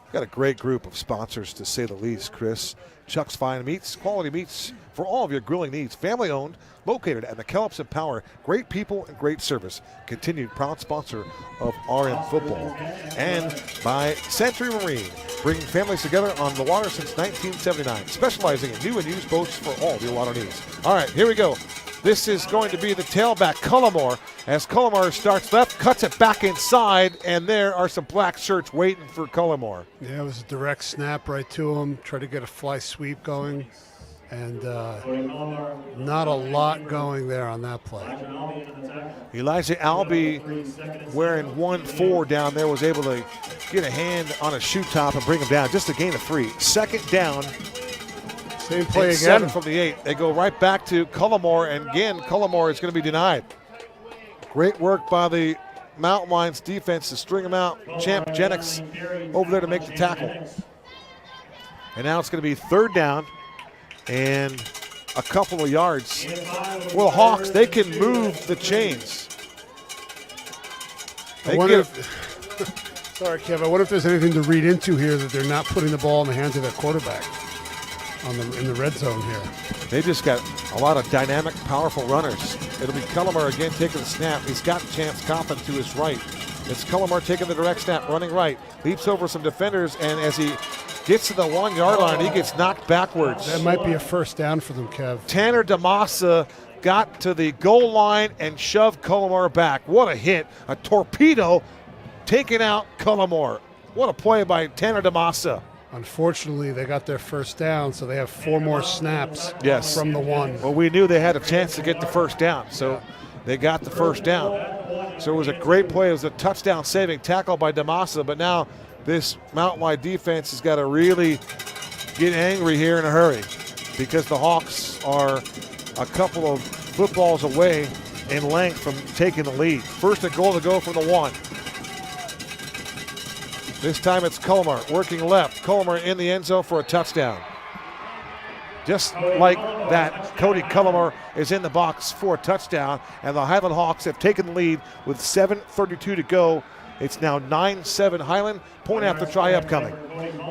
We've got a great group of sponsors, to say the least, Chris. Chuck's Fine Meats, quality meats for all of your grilling needs. Family owned, located at McKellips and Power. Great people and great service. Continued proud sponsor of RM Football. And by Century Marine, bringing families together on the water since 1979. Specializing in new and used boats for all of your water needs. All right, here we go. This is going to be the tailback, Cullimore, as Cullimore starts left, cuts it back inside, and there are some black shirts waiting for Cullimore. Yeah, it was a direct snap right to him, try to get a fly sweep going, and not a lot going there on that play. Elijah Albee, wearing 1-4 down there, was able to get a hand on a shoe top and bring him down. Just a gain of 3. 2nd down. Same play again. 7 from the 8. They go right back to Cullimore, and again, Cullimore is going to be denied. Great work by the Mountain Lions defense to string him out. Champ Jennings over there to make the tackle. And now it's going to be 3rd down and a couple of yards. Well, the Hawks, they can move the chains. Sorry, Kev, I wonder if there's anything to read into here that they're not putting the ball in the hands of their quarterback in the red zone here. They just got a lot of dynamic, powerful runners. It'll be Cullimore again taking the snap. He's got Chance Coffin to his right. It's Cullimore taking the direct snap, running right, leaps over some defenders, and as he gets to the 1 yard line, he gets knocked backwards. That might be a first down for them, Kev. Tanner DeMassa got to the goal line and shoved Cullimore back. What a hit. A torpedo taking out Cullimore. What a play by Tanner DeMassa. Unfortunately, they got their first down, so they have 4 more snaps from the 1. Well, we knew they had a chance to get the first down, so they got the first down. So it was a great play. It was a touchdown-saving tackle by DeMassa, but now this Mountain Wide defense has got to really get angry here in a hurry because the Hawks are a couple of footballs away in length from taking the lead. First and goal to go from the 1. This time it's Cullimore working left. Cullimore in the end zone for a touchdown. Just like that, Cody Cullimore is in the box for a touchdown, and the Highland Hawks have taken the lead with 7:32 to go. It's now 9-7 Highland. Point after try upcoming.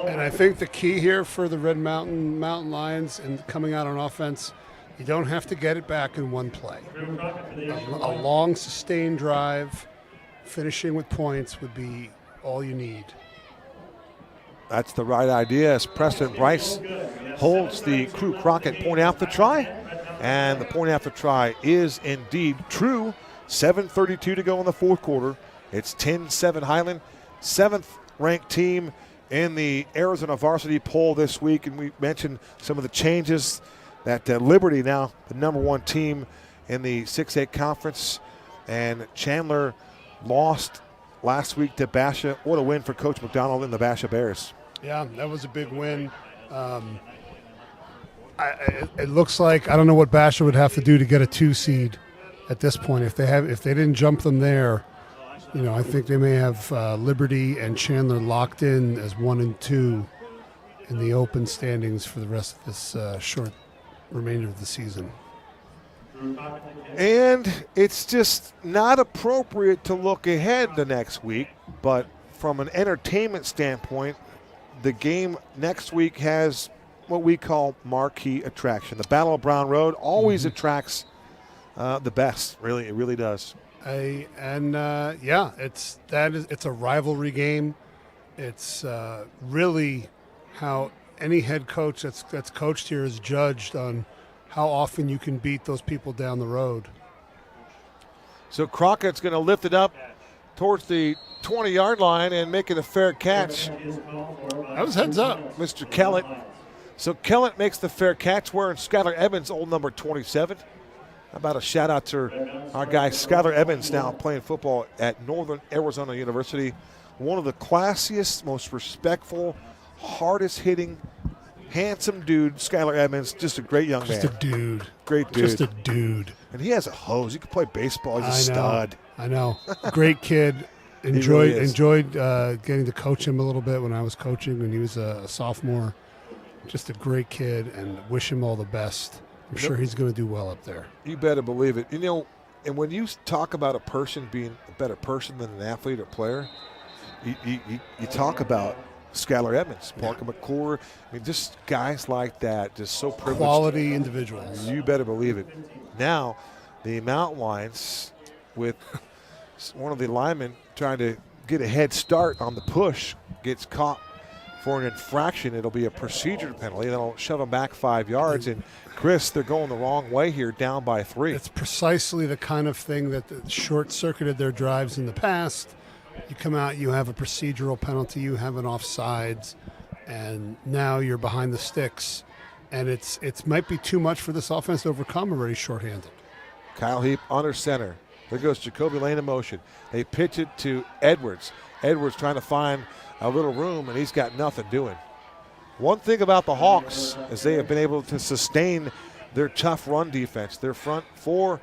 And I think the key here for the Red Mountain Lions and coming out on offense, you don't have to get it back in one play. A long, sustained drive, finishing with points would be all you need. That's the right idea as Preston Bryce holds the Crew Crockett point after try. And the point after try is indeed true. 7:32 to go in the 4th quarter. It's 10-7 Highland, 7th ranked team in the Arizona Varsity poll this week. And we mentioned some of the changes that Liberty now the number 1 team in the 6A conference. And Chandler lost last week to Basha. What a win for Coach McDonald and the Basha Bears. Yeah, that was a big win. It looks like, I don't know what Basha would have to do to get a 2 seed at this point. If they didn't jump them there, I think they may have Liberty and Chandler locked in as 1 and 2 in the open standings for the rest of this short remainder of the season. And it's just not appropriate to look ahead the next week, but from an entertainment standpoint, the game next week has what we call marquee attraction. The Battle of Brown Road always attracts the best. Really, it really does. It's a rivalry game. It's really how any head coach that's coached here is judged on how often you can beat those people down the road. So Crockett's going to lift it up towards the 20-yard line and make it a fair catch. That was heads up. Mr. Kellett. So Kellett makes the fair catch, wearing Skylar Evans, old number 27. How about a shout-out to our guy Skylar Evans, now playing football at Northern Arizona University. One of the classiest, most respectful, hardest-hitting, handsome dude, Skylar Evans. Just a great young man. Just a dude. Great dude. Just a dude. And he has a hose. He can play baseball. He's a stud. I know. Great kid. Enjoyed getting to coach him a little bit when I was coaching when he was a sophomore. Just a great kid, and wish him all the best. I'm sure he's going to do well up there. You better believe it. And when you talk about a person being a better person than an athlete or player, you talk about Skylar Evans, Parker McClure. I mean, just guys like that, just so privileged. Quality individuals. You better believe it. Now, the Mountain Lions, with one of the linemen trying to get a head start on the push, gets caught for an infraction. It'll be a procedure penalty. That'll shove them back 5 yards. And, Chris, they're going the wrong way here, down by 3. It's precisely the kind of thing that short-circuited their drives in the past. You come out, you have a procedural penalty, you have an offsides, and now you're behind the sticks. And it might be too much for this offense to overcome already shorthanded. Kyle Heap under center. There goes Jacoby Lane in motion. They pitch it to Edwards. Edwards trying to find a little room, and he's got nothing doing. One thing about the Hawks is they have been able to sustain their tough run defense. Their front four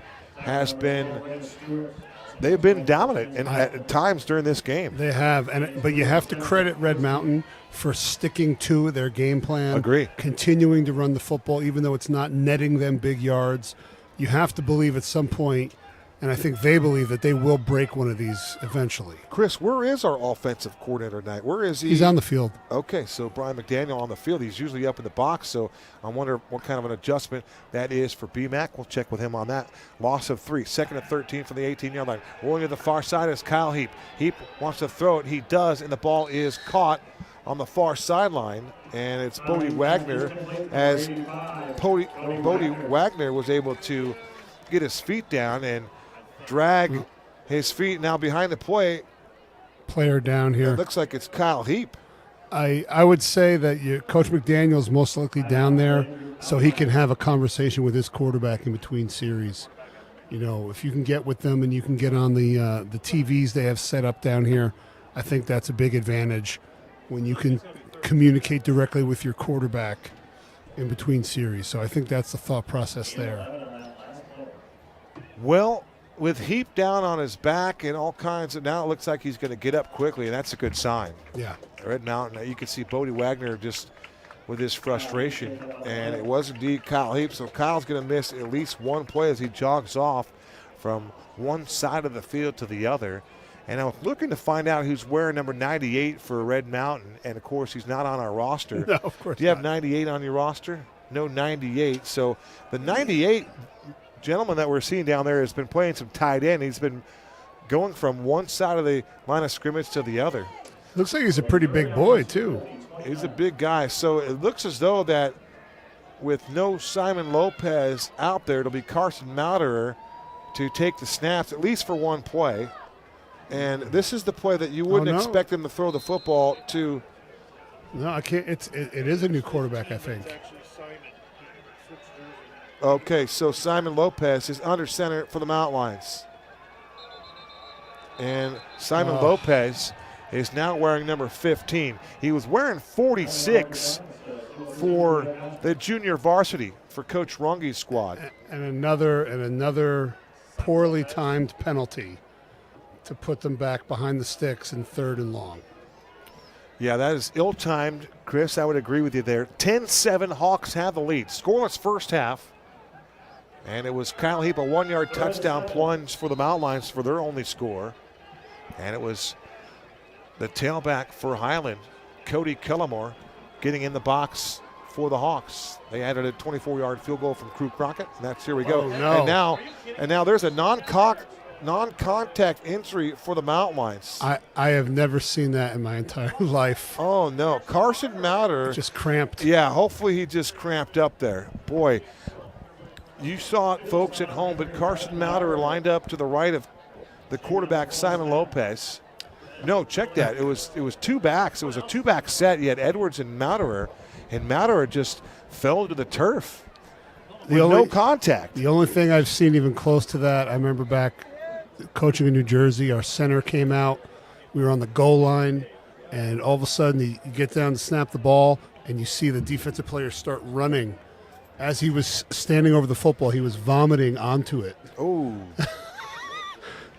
they've been dominant at times during this game. They have, but you have to credit Red Mountain for sticking to their game plan. Agree. Continuing to run the football, even though it's not netting them big yards. You have to believe at some point And I think they believe that they will break one of these eventually. Chris, where is our offensive coordinator tonight? Where is he? He's on the field. Okay, so Brian McDaniel on the field. He's usually up in the box, so I wonder what kind of an adjustment that is for BMAC. We'll check with him on that. Loss of 3, 2nd and 13 from the 18-yard line. Rolling to the far side is Kyle Heap. Heap wants to throw it. He does, and the ball is caught on the far sideline, and it's Bodie Wagner, as Bodie Wagner was able to get his feet down and drag his feet now behind the play. Player down here. It looks like it's Kyle Heap. I would say that Coach McDaniel's most likely down there so he can have a conversation with his quarterback in between series. You know, if you can get with them and you can get on the TVs they have set up down here, I think that's a big advantage when you can communicate directly with your quarterback in between series. So I think that's the thought process there. Well, with Heap down on his back and all kinds of, now it looks like he's going to get up quickly, and that's a good sign. Yeah. Red Mountain, you can see Bodie Wagner just with his frustration, and it was indeed Kyle Heap. So Kyle's going to miss at least one play as he jogs off from one side of the field to the other. And I was looking to find out who's wearing number 98 for Red Mountain, and of course he's not on our roster. No, of course Do you have not. 98 on your roster? No 98. So the 98 gentleman that we're seeing down there has been playing some tight end. He's been going from one side of the line of scrimmage to the other. Looks like he's a pretty big boy, too. He's a big guy. So it looks as though that with no Simon Lopez out there, it'll be Carson Mauderer to take the snaps, at least for one play. And this is the play that you wouldn't expect him to throw the football to. No, I can't. It is a new quarterback, I think. Okay, so Simon Lopez is under center for the Mountain Lions. And Simon Lopez is now wearing number 15. He was wearing 46 for the junior varsity for Coach Runge's squad. And another poorly timed penalty to put them back behind the sticks in 3rd and long. Yeah, that is ill-timed, Chris. I would agree with you there. 10-7, Hawks have the lead. Scoreless first half. And it was Kyle Heap, a 1-yard touchdown plunge for the Mountain Lions for their only score. And it was the tailback for Highland, Cody Cullimore, getting in the box for the Hawks. They added a 24-yard field goal from Crew Crockett. And that's, here we go. Oh, no. And now there's a non-contact injury for the Mountain Lions. I have never seen that in my entire life. Oh, no. Carson Mauderer. Just cramped. Yeah, hopefully he just cramped up there. Boy, you saw it, folks, at home, but Carson Mauderer lined up to the right of the quarterback, Simon Lopez. No, check that. It was two backs. It was a two-back set. You had Edwards and Mauderer just fell to the turf with no contact. The only thing I've seen even close to that, I remember back coaching in New Jersey, our center came out. We were on the goal line, and all of a sudden you get down to snap the ball, and you see the defensive player start running. As he was standing over the football, he was vomiting onto it. Oh.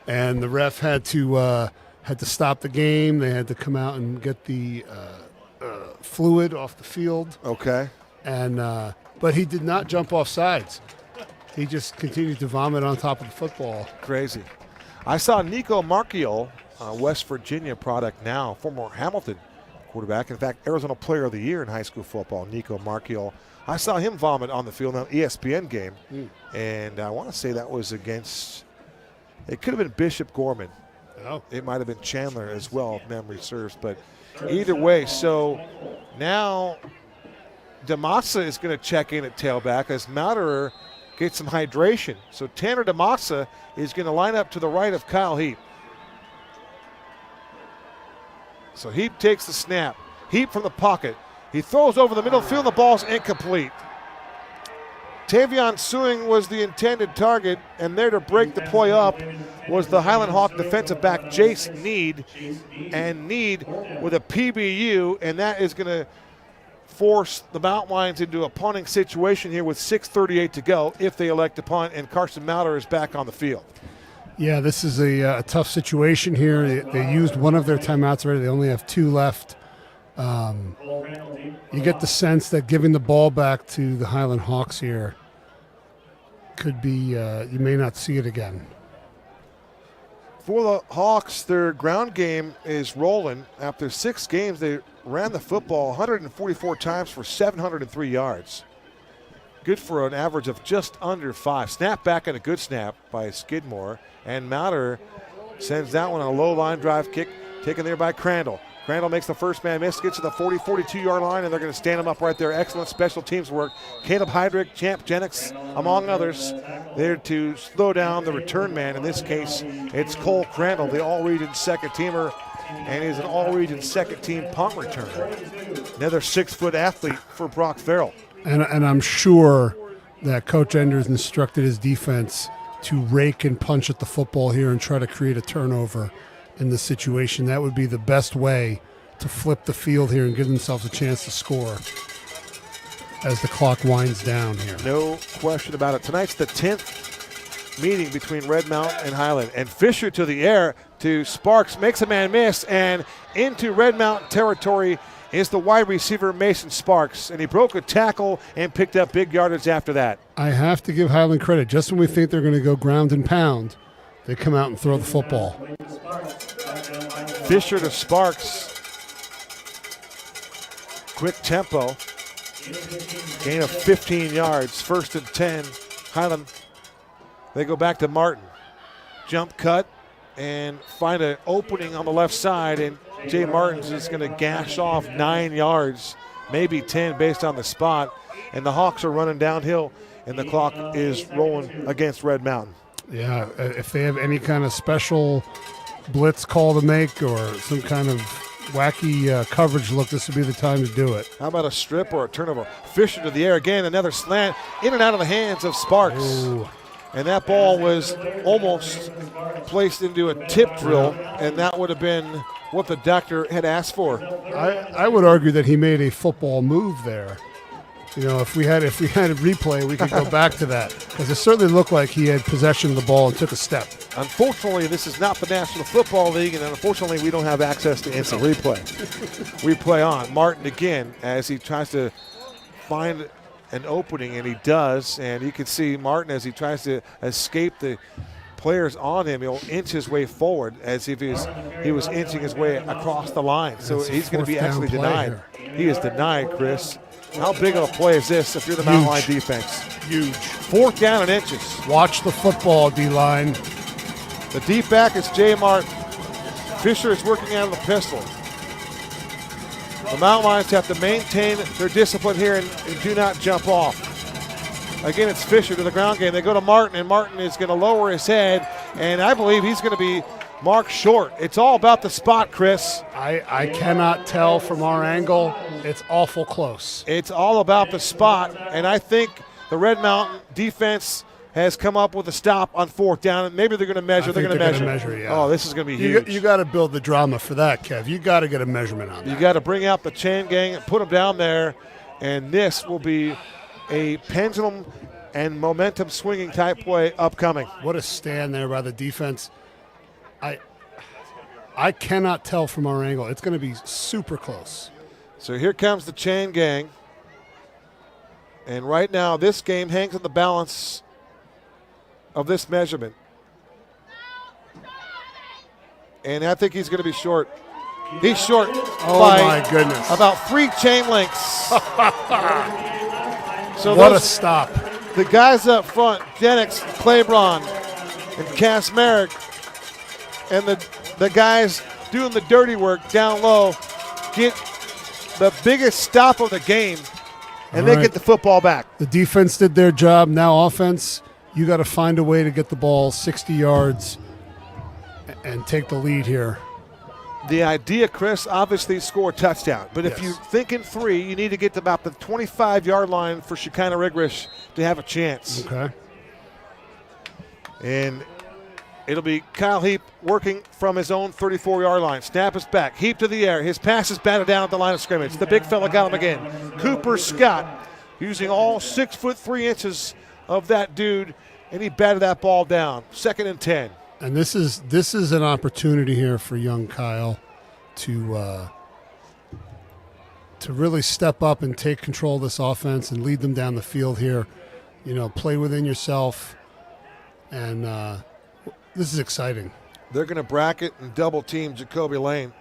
And the ref had to stop the game. They had to come out and get the fluid off the field. Okay. And but he did not jump off sides. He just continued to vomit on top of the football. Crazy. I saw Nico Marchiol, West Virginia product now, former Hamilton quarterback. In fact, Arizona Player of the Year in high school football, Nico Marchiol. I saw him vomit on the field in an ESPN game. And I want to say that was against, it could have been Bishop Gorman. Oh. It might have been Chandler as well, if memory serves. But either way, so now DeMassa is going to check in at tailback as Mauderer gets some hydration. So Tanner DeMassa is going to line up to the right of Kyle Heap. So Heap takes the snap. Heap from the pocket. He throws over the middle field. The ball's incomplete. Tavion Suing was the intended target, and there to break the play up was the Highland Hawk defensive back, Jace Need. And Need with a PBU, and that is going to force the Mountain Lions into a punting situation here with 6:38 to go if they elect to punt, and Carson Mauderer is back on the field. Yeah, this is a tough situation here. They used one of their timeouts already. They only have 2 left. You get the sense that giving the ball back to the Highland Hawks here could be, you may not see it again. For the Hawks, their ground game is rolling. After 6 games, they ran the football 144 times for 703 yards. Good for an average of just under 5. Snap back and a good snap by Skidmore. And Mauter sends that one on a low line drive kick, taken there by Crandall. Crandall makes the first man miss, gets to the 40, 42-yard line, and they're going to stand him up right there. Excellent special teams work. Caleb Heydrich, Champ Jennings, among others, there to slow down the return man. In this case, it's Cole Crandall, the all-region second-teamer, and he's an all-region second-team punt returner. Another 6-foot athlete for Brock Farrell. And I'm sure that Coach Enders instructed his defense to rake and punch at the football here and try to create a turnover in this situation. That would be the best way to flip the field here and give themselves a chance to score as the clock winds down here. No question about it. Tonight's the 10th meeting between Red Mountain and Highland. And Fisher to the air to Sparks, makes a man miss, and into Red Mountain territory is the wide receiver Mason Sparks. And he broke a tackle and picked up big yardage after that. I have to give Highland credit. Just when we think they're going to go ground and pound, they come out and throw the football. Fisher to Sparks. Quick tempo. Gain of 15 yards. 1st and 10. Highland. They go back to Martin. Jump cut and find an opening on the left side. And Jay Martin's is going to gash off 9 yards, maybe 10 based on the spot. And the Hawks are running downhill, and the clock is rolling against Red Mountain. Yeah, if they have any kind of special blitz call to make or some kind of wacky coverage look, this would be the time to do it. How about a strip or a turnover? Fisher to the air again, another slant in and out of the hands of Sparks. Ooh. And that ball was almost placed into a tip drill, and that would have been what the doctor had asked for. I would argue that he made a football move there. You know, if we had a replay, we could go back to that, because it certainly looked like he had possession of the ball and took a step. Unfortunately, this is not the National Football League, and unfortunately, we don't have access to instant replay. Replay on. Martin again as he tries to find an opening, and he does. And you can see Martin as he tries to escape the players on him. He'll inch his way forward as if he was inching his way across the line. So he's going to be actually denied. He is denied, Chris. How big of a play is this if you're the Mountain Line defense? Huge. 4th down and inches. Watch the football, D-line. The deep back is Jay Martin. Fisher is working out of the pistol. The Mountain Lions have to maintain their discipline here and do not jump off. Again, it's Fisher to the ground game. They go to Martin, and Martin is going to lower his head, and I believe he's going to be marked short. It's all about the spot, Chris. I cannot tell from our angle. It's awful close. It's all about the spot, and I think the Red Mountain defense has come up with a stop on 4th down, and maybe they're going to measure. They're going to measure. Yeah. Oh, this is going to be huge. You got to build the drama for that, Kev. You got to get a measurement on that. You got to bring out the chain gang and put them down there, and this will be a pendulum and momentum swinging type play upcoming. What a stand there by the defense. I cannot tell from our angle. It's going to be super close. So here comes the chain gang. And right now, this game hangs on the balance of this measurement. And I think he's going to be short. He's short by my goodness. About 3 chain links. So what a stop. The guys up front, Jennings, Claybron, and Cass Merrick, and the guys doing the dirty work down low get the biggest stop of the game, and they get the football back. The defense did their job. Now offense, you got to find a way to get the ball 60 yards and take the lead here. The idea, Chris, obviously score a touchdown. But if you're thinking 3, you need to get to about the 25-yard line for Shekinah Rigrish to have a chance. Okay. And it'll be Kyle Heap working from his own 34-yard line. Snap is back. Heap to the air. His pass is batted down at the line of scrimmage. The big fella got him again. Cooper Scott using all 6 foot 3 inches of that dude, and he batted that ball down. 2nd and 10. And this is an opportunity here for young Kyle to really step up and take control of this offense and lead them down the field here. You know, play within yourself, and this is exciting. They're going to bracket and double team Jacoby Lane.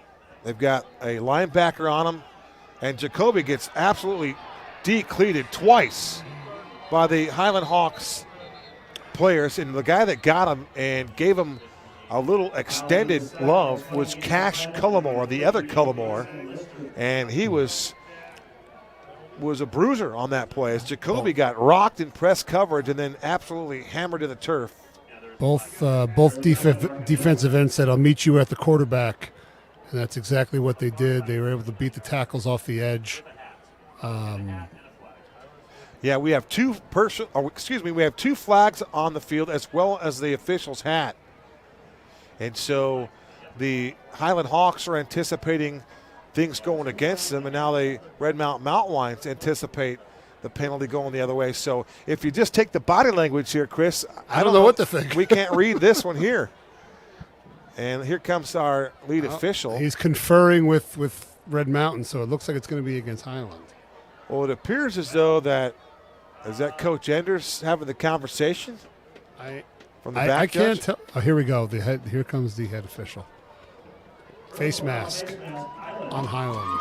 They've got a linebacker on him, and Jacoby gets absolutely decleated twice by the Highland Hawks players. And the guy that got him and gave him a little extended love was Cash Cullimore, the other Cullimore, and he was a bruiser on that play as Jacoby got rocked in press coverage and then absolutely hammered to the turf. Both defensive ends said, "I'll meet you at the quarterback," and that's exactly what they did. They were able to beat the tackles off the edge. Yeah, we have two flags on the field as well as the official's hat. And so the Highland Hawks are anticipating things going against them, and now the Red Mountain Mountain Lions anticipate the penalty going the other way. So if you just take the body language here, Chris, I don't know what to think. We can't read this one here. And here comes our lead official. He's conferring with Red Mountain, so it looks like it's going to be against Highland. Well, it appears as though is that Coach Enders having the conversation? From the back I can't judge? tell. Oh, here we go. Here comes the head official. Face mask on Highland.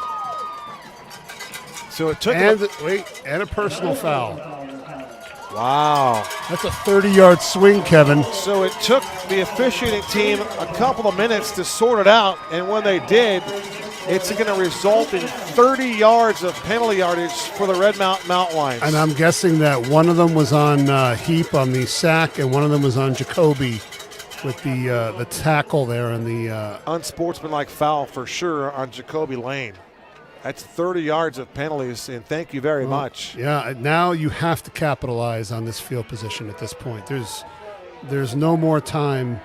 So it took and a personal foul. Wow. That's a 30-yard swing, Kevin. So it took the officiating team a couple of minutes to sort it out, and when they did, it's going to result in 30 yards of penalty yardage for the Red Mountain Mountain Lions. And I'm guessing that one of them was on Heap on the sack, and one of them was on Jacoby with the tackle there and the unsportsmanlike foul for sure on Jacoby Lane. That's 30 yards of penalties, and thank you very much. Yeah, now you have to capitalize on this field position at this point. There's no more time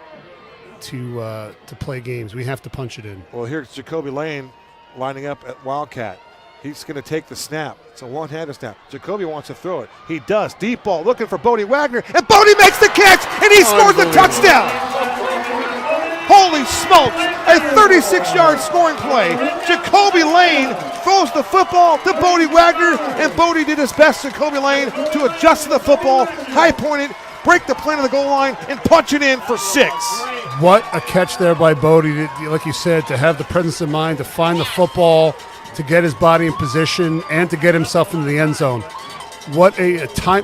to play games. We have to punch it in. Well, here's Jacoby Lane lining up at Wildcat. He's going to take the snap. It's a one-handed snap. Jacoby wants to throw it. He does. Deep ball looking for Bodie Wagner, and Bodie makes the catch, and he scores the touchdown. Holy smokes, a 36-yard scoring play. Jacoby Lane throws the football to Bodie Wagner, and Bodie did his best, Jacoby Lane, to adjust to the football, high-point it, break the plane of the goal line, and punch it in for 6. What a catch there by Bodie, like you said, to have the presence of mind, to find the football, to get his body in position, and to get himself into the end zone. What a time.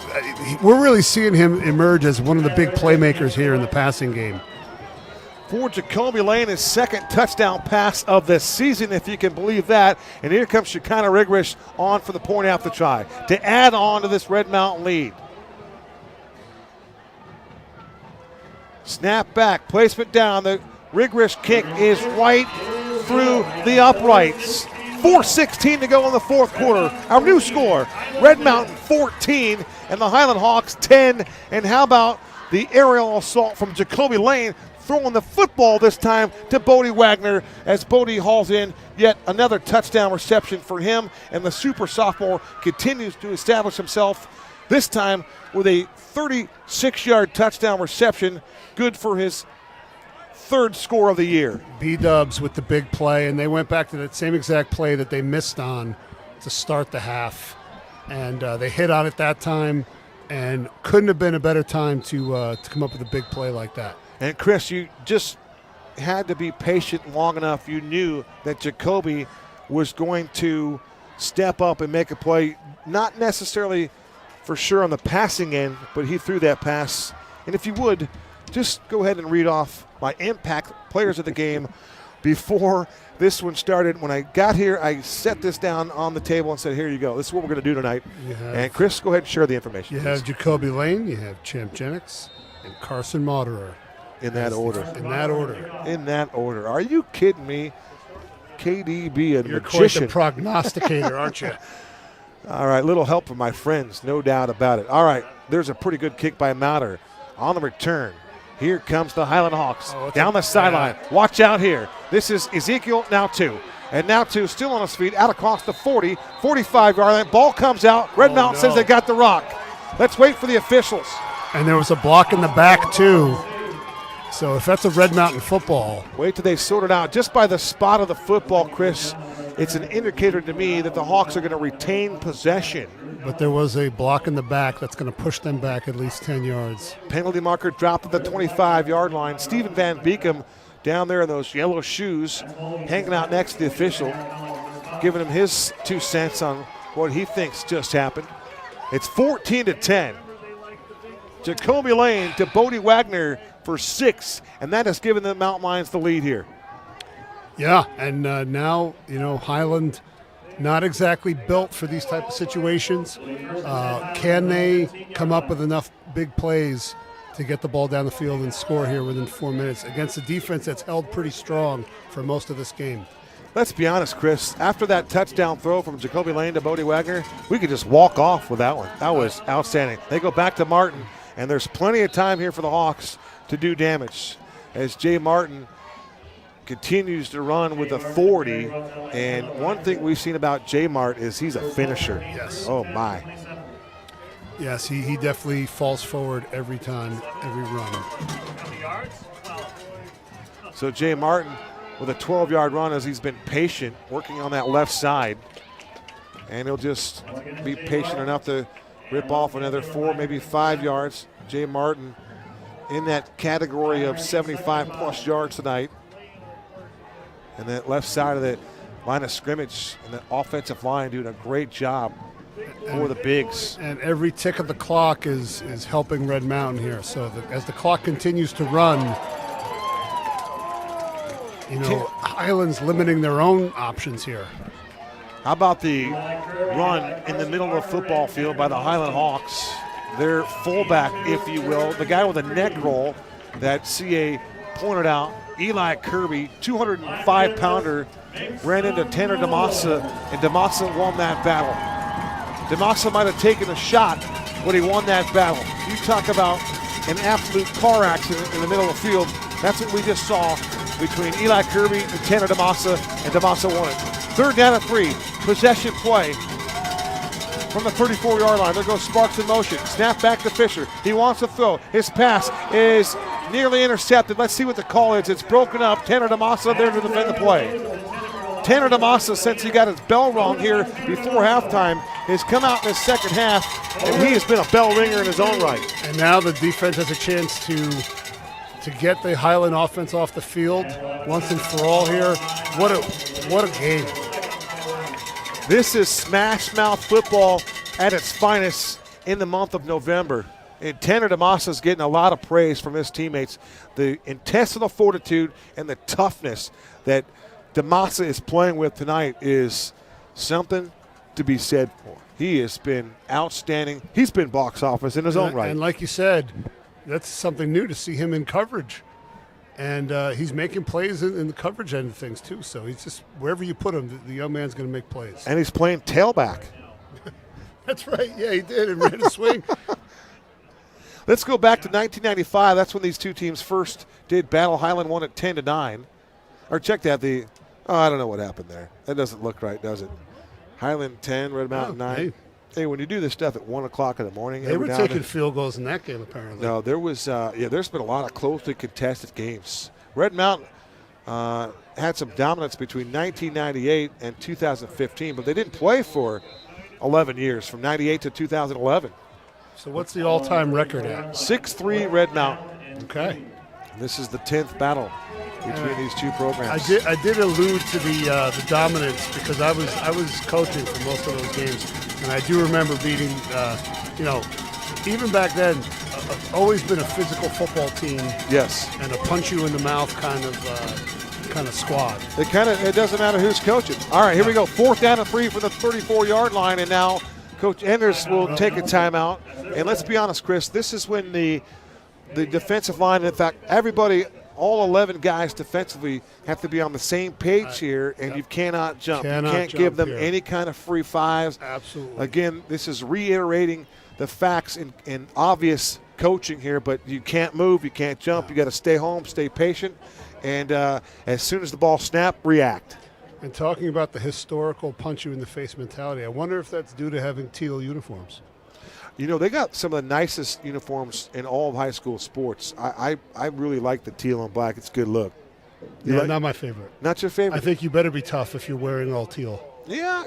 We're really seeing him emerge as one of the big playmakers here in the passing game. For Jacoby Lane, his second touchdown pass of the season, if you can believe that. And here comes Shekinah Rigrish on for the point after try to add on to this Red Mountain lead. Snap back, placement down. The Rigrish kick is right through the uprights. 4:16 to go in the fourth quarter. Our new score, Red Mountain 14 and the Highland Hawks 10. And how about the aerial assault from Jacoby Lane, throwing the football this time to Bodie Wagner as Bodie hauls in yet another touchdown reception for him. And the super sophomore continues to establish himself, this time with a 36-yard touchdown reception, good for his third score of the year. B-Dubs with the big play, and they went back to that same exact play that they missed on to start the half. And they hit on it that time, and couldn't have been a better time to come up with a big play like that. And Chris, you just had to be patient long enough. You knew that Jacoby was going to step up and make a play, not necessarily for sure on the passing end, but he threw that pass. And if you would, just go ahead and read off my impact players of the game before this one started. When I got here, I set this down on the table and said, here you go. This is what we're going to do tonight. And Chris, go ahead and share the information. You please. have Jacoby Lane, you have Champ Jennings, and Carson Moderer. In that order. In that order. In that order. Are you kidding me? KDB, a You're magician. quite the prognosticator, aren't you? All right, little help from my friends, no doubt about it. All right, there's a pretty good kick by Mauder. On the return, here comes the Highland Hawks down the sideline. Watch out here. This is Ezekiel, now 2. And now 2, still on his feet, out across the 40, 45-yard line. Ball comes out. Red Mountain says they got the rock. Let's wait for the officials. And there was a block in the back, too. So if that's a Red Mountain football. Wait till they sort it out. Just by the spot of the football, Chris, it's an indicator to me that the Hawks are going to retain possession. But there was a block in the back that's going to push them back at least 10 yards. Penalty marker dropped at the 25-yard line. Stephen Van Beekum down there in those yellow shoes, hanging out next to the official, giving him his 2 cents on what he thinks just happened. It's 14-10. Jacoby Lane to Bodie Wagner for 6, and that has given the Mountain Lions the lead here. Yeah, and now, Highland not exactly built for these type of situations. Can they come up with enough big plays to get the ball down the field and score here within 4 minutes against a defense that's held pretty strong for most of this game? Let's be honest, Chris. After that touchdown throw from Jacoby Lane to Bodie Wagner, we could just walk off with that one. That was outstanding. They go back to Martin, and there's plenty of time here for the Hawks to do damage as Jay Martin continues to run with authority. And one thing we've seen about Jay Mart is he's a finisher. Yes. Oh, my. Yes, he definitely falls forward every time, every run. So Jay Martin with a 12-yard run as he's been patient, working on that left side. And he'll just be patient enough to rip off another 4, maybe 5 yards. Jay Martin in that category of 75-plus yards tonight. And that left side of the line of scrimmage and the offensive line doing a great job for the bigs. And every tick of the clock is helping Red Mountain here. So as the clock continues to run, Highland's limiting their own options here. How about the run in the middle of the football field by the Highland Hawks? Their fullback, if you will, the guy with a neck roll that CA pointed out, Eli Kirby, 205-pounder, ran into Tanner DeMassa, and DeMassa won that battle. DeMassa might have taken a shot, but he won that battle. You talk about an absolute car accident in the middle of the field. That's what we just saw between Eli Kirby and Tanner DeMassa, and DeMassa won it. 3rd down and 3, possession play from the 34-yard line. There goes Sparks in motion. Snap back to Fisher. He wants to throw. His pass is nearly intercepted. Let's see what the call is. It's broken up. Tanner DeMassa there to defend the play. Tanner DeMassa, since he got his bell rung here before halftime, has come out in the second half, and he has been a bell ringer in his own right. And now the defense has a chance to get the Highland offense off the field once and for all here. What a game. This is smash mouth football at its finest in the month of November. And Tanner DeMassa is getting a lot of praise from his teammates. The intestinal fortitude and the toughness that DeMassa is playing with tonight is something to be said for. He has been outstanding. He's been box office in his own right. And like you said, that's something new to see him in coverage. And he's making plays in the coverage end of things, too. So he's just, wherever you put him, the young man's going to make plays. And he's playing tailback. That's right. Yeah, he did. And ran a swing. Let's go back to 1995. That's when these two teams first did battle. Highland won at 10-9. Or check that. I don't know what happened there. That doesn't look right, does it? Highland 10, Red Mountain 9. Hey, when you do this stuff at 1 o'clock in the morning. They were taking field goals in that game, apparently. No, there was, there's been a lot of closely contested games. Red Mountain had some dominance between 1998 and 2015, but they didn't play for 11 years, from 98 to 2011. So what's the all-time record at? 6-3 Red Mountain. Okay. And this is the 10th battle between these two programs. I did allude to the dominance because I was coaching for most of those games, and I do remember beating, even back then, always been a physical football team. Yes. And a punch you in the mouth kind of squad. It doesn't matter who's coaching. All right, here we go. 4th down and 3 for the 34-yard line, and now Coach Enders will take a timeout. And let's be honest, Chris, this is when the defensive line, in fact, everybody, all 11 guys defensively have to be on the same page here, and you cannot jump. You can't give them any kind of free fives. Absolutely. Again, this is reiterating the facts in obvious coaching here, but you can't move, you can't jump, you got to stay home, stay patient, and as soon as the ball snaps, react. And talking about the historical punch-you-in-the-face mentality, I wonder if that's due to having teal uniforms. You know, they got some of the nicest uniforms in all of high school sports. I really like the teal and black. It's a good look. Not my favorite. Not your favorite? I think you better be tough if you're wearing all teal. Yeah,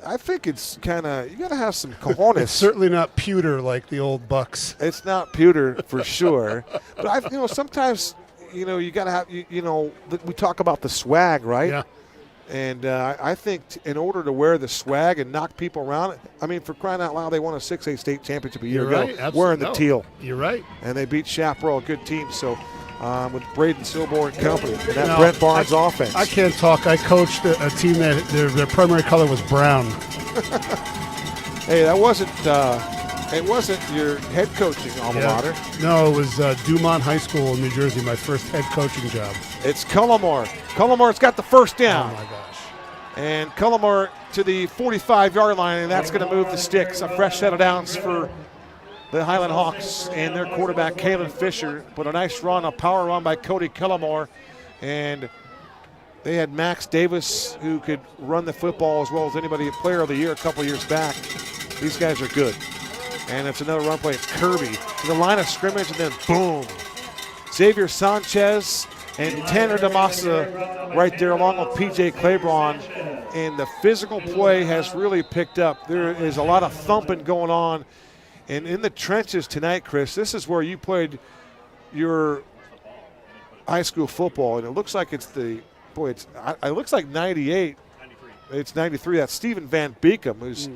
I think it's kind of, you got to have some cojones. It's certainly not pewter like the old Bucks. It's not pewter for sure. But sometimes, you got to have, we talk about the swag, right? Yeah. And I think in order to wear the swag and knock people around, I mean, for crying out loud, they won a 6A state championship a year ago wearing the teal. You're right. And they beat Chaparral, a good team. So with Braden Silbor and company, and that Brent Barnes offense. I can't talk. I coached a team that their primary color was brown. Hey, that wasn't it wasn't your head coaching alma mater. No, it was Dumont High School in New Jersey, my first head coaching job. It's Cullimore. Cullimore's got the first down. Oh, my gosh. And Cullimore to the 45-yard line, and that's going to move the sticks. A fresh set of downs for the Highland Hawks and their quarterback, Kalen Fisher. But a nice run, a power run by Cody Cullimore. And they had Max Davis, who could run the football as well as anybody, player of the year a couple years back. These guys are good. And it's another run play. It's Kirby to the line of scrimmage, and then boom. Xavier Sanchez and Tanner DeMassa right there along with P.J. Claiborne. And the physical play has really picked up. There is a lot of thumping going on. And in the trenches tonight, Chris, this is where you played your high school football. And it looks like it's it looks like 98. 93. It's 93. That's Stephen Van Beekum, who's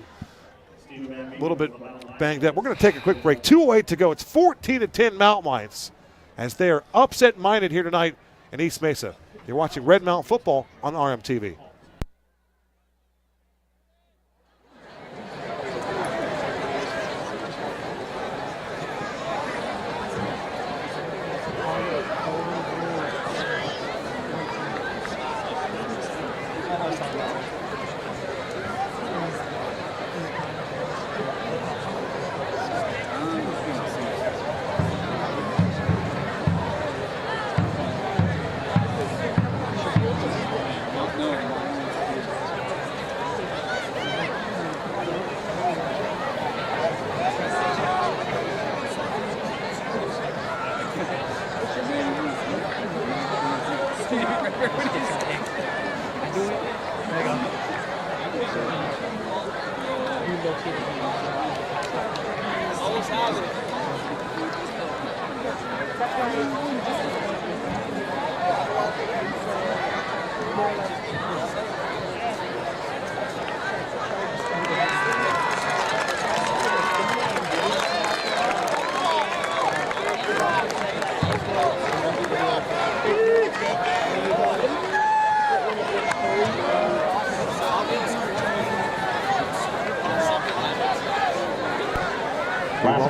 a little bit banged up. We're going to take a quick break. 2:08 to go. It's 14-10 Mountain Lions as they are upset-minded here tonight in East Mesa. You're watching Red Mountain football on RMTV.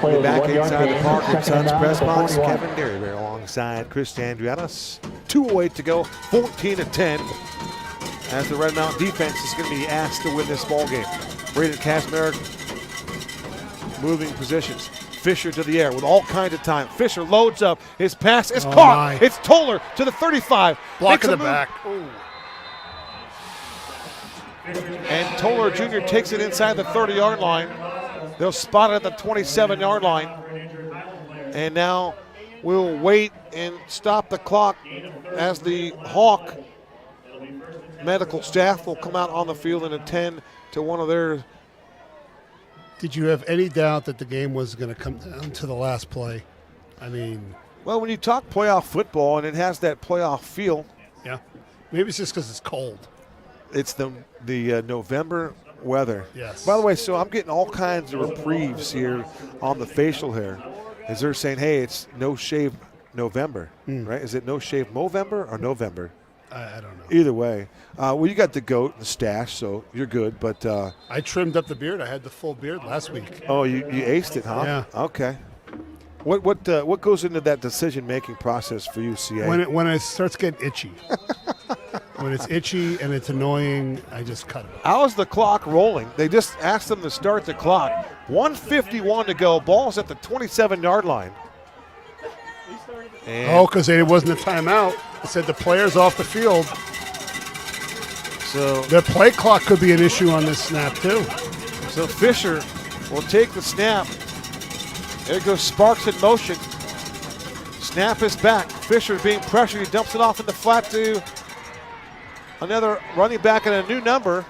We're back inside the Parker and Sons press box. Kevin Derryberry alongside Chris Andrianos. 2:08 to go, 14-10. As the Red Mountain defense is going to be asked to win this ball game. Braden Kazmarek moving positions. Fisher to the air with all kinds of time. Fisher loads up. His pass is caught. It's Toller to the 35. Block in the back. Ooh. And Toller Jr. takes it inside the 30-yard line. They'll spot it at the 27-yard line. And now we'll wait and stop the clock as the Hawk medical staff will come out on the field and attend to one of their. Did you have any doubt that the game was going to come down to the last play? I mean. Well, when you talk playoff football and it has that playoff feel. Yeah. Maybe it's just because it's cold. It's the November weather. Yes. By the way, so I'm getting all kinds of reprieves here on the facial hair as they're saying, hey, it's no shave November, right? Is it no shave Movember or November? I don't know. Either way. Well, you got the goat and the stash, so you're good. But I trimmed up the beard. I had the full beard last week. Oh, you aced it, huh? Yeah. Okay. What goes into that decision-making process for you, CA? When it starts getting itchy. When it's itchy and it's annoying, I just cut it. How's the clock rolling? They just asked them to start the clock. 1:51 to go. Ball's at the 27-yard line. And because it wasn't a timeout. It said the player's off the field. So the play clock could be an issue on this snap, too. So Fisher will take the snap. There goes Sparks in motion. Snap is back. Fisher being pressured. He dumps it off in the flat to another running back and a new number.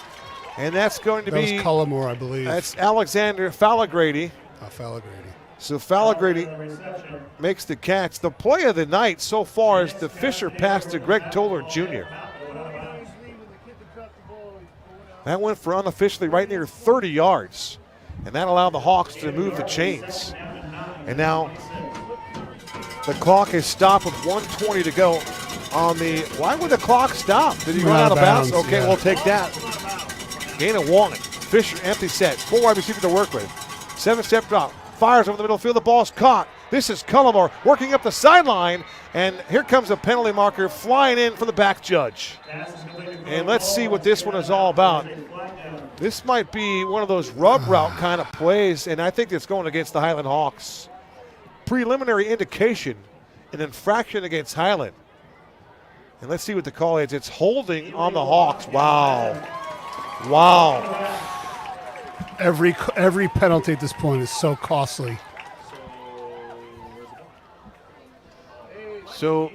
And that's going to be. That was Cullimore, I believe. That's Alexander Fallagrady. Fallagrady. So Falagrady makes the catch. The play of the night so far is the Fisher pass to Greg Toller Jr. That went for unofficially right near 30 yards. And that allowed the Hawks to move the chains. And now the clock is stopped with 1:20 to go on the, why would the clock stop? Did he run out of bounds? Okay, yeah. we'll take that. Gain of 1. Fisher, empty set. 4 wide receivers to work with. 7-step drop. Fires over the middle field. The ball's caught. This is Cullimore working up the sideline. And here comes a penalty marker flying in for the back judge. And let's see what this one is all about. This might be one of those rub route kind of plays, and I think it's going against the Highland Hawks. Preliminary indication, an infraction against Highland. And let's see what the call is. It's holding on the Hawks. Wow. Wow. Every penalty at this point is so costly. So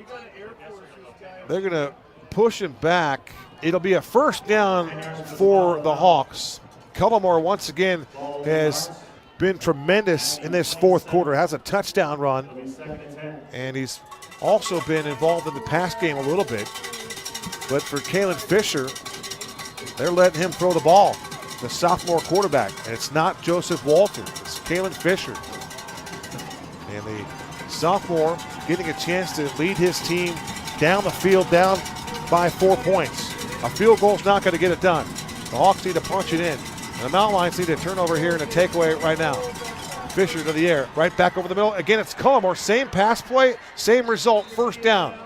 they're going to push him back. It'll be a first down for the Hawks. Cullimore once again has been tremendous in this fourth quarter, has a touchdown run, and he's also been involved in the pass game a little bit. But for Kalen Fisher, they're letting him throw the ball, the sophomore quarterback. And it's not Joseph Walter, it's Kalen Fisher. And the sophomore getting a chance to lead his team down the field, down by 4 points. A field goal's not going to get it done. The Hawks need to punch it in. And the Mountain Lions need a turnover here and a takeaway right now. Fisher to the air, right back over the middle. Again, it's Cullimore. Same pass play, same result, first down.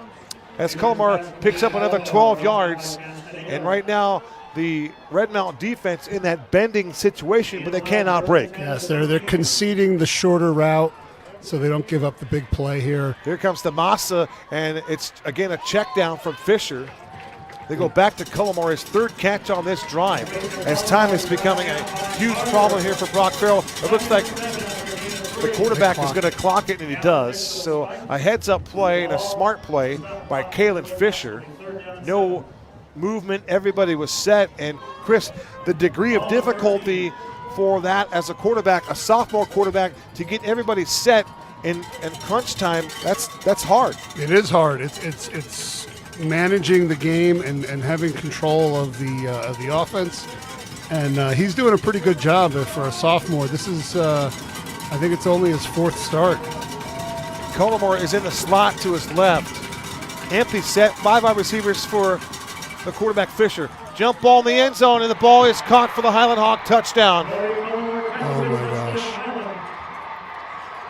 As Cullimore picks up another 12 yards. And right now, the Red Mountain defense in that bending situation, but they cannot break. Yes, they're conceding the shorter route so they don't give up the big play here. Here comes Damasa, and it's, again, a check down from Fisher. They go back to Cullimore, his third catch on this drive, as time is becoming a huge problem here for Brock Farrell. It looks like the quarterback is going to clock it, and he does. So a heads-up play and a smart play by Kalen Fisher. No movement, everybody was set. And Chris, the degree of difficulty for that as a quarterback, a sophomore quarterback, to get everybody set in crunch time, that's hard. It is hard. It's managing the game and having control of the offense, and he's doing a pretty good job for a sophomore. This is, I think it's only his fourth start. Cullimore is in the slot to his left. Empty set, 5 wide receivers for the quarterback Fisher. Jump ball in the end zone, and the ball is caught for the Highland Hawk touchdown. Oh my gosh.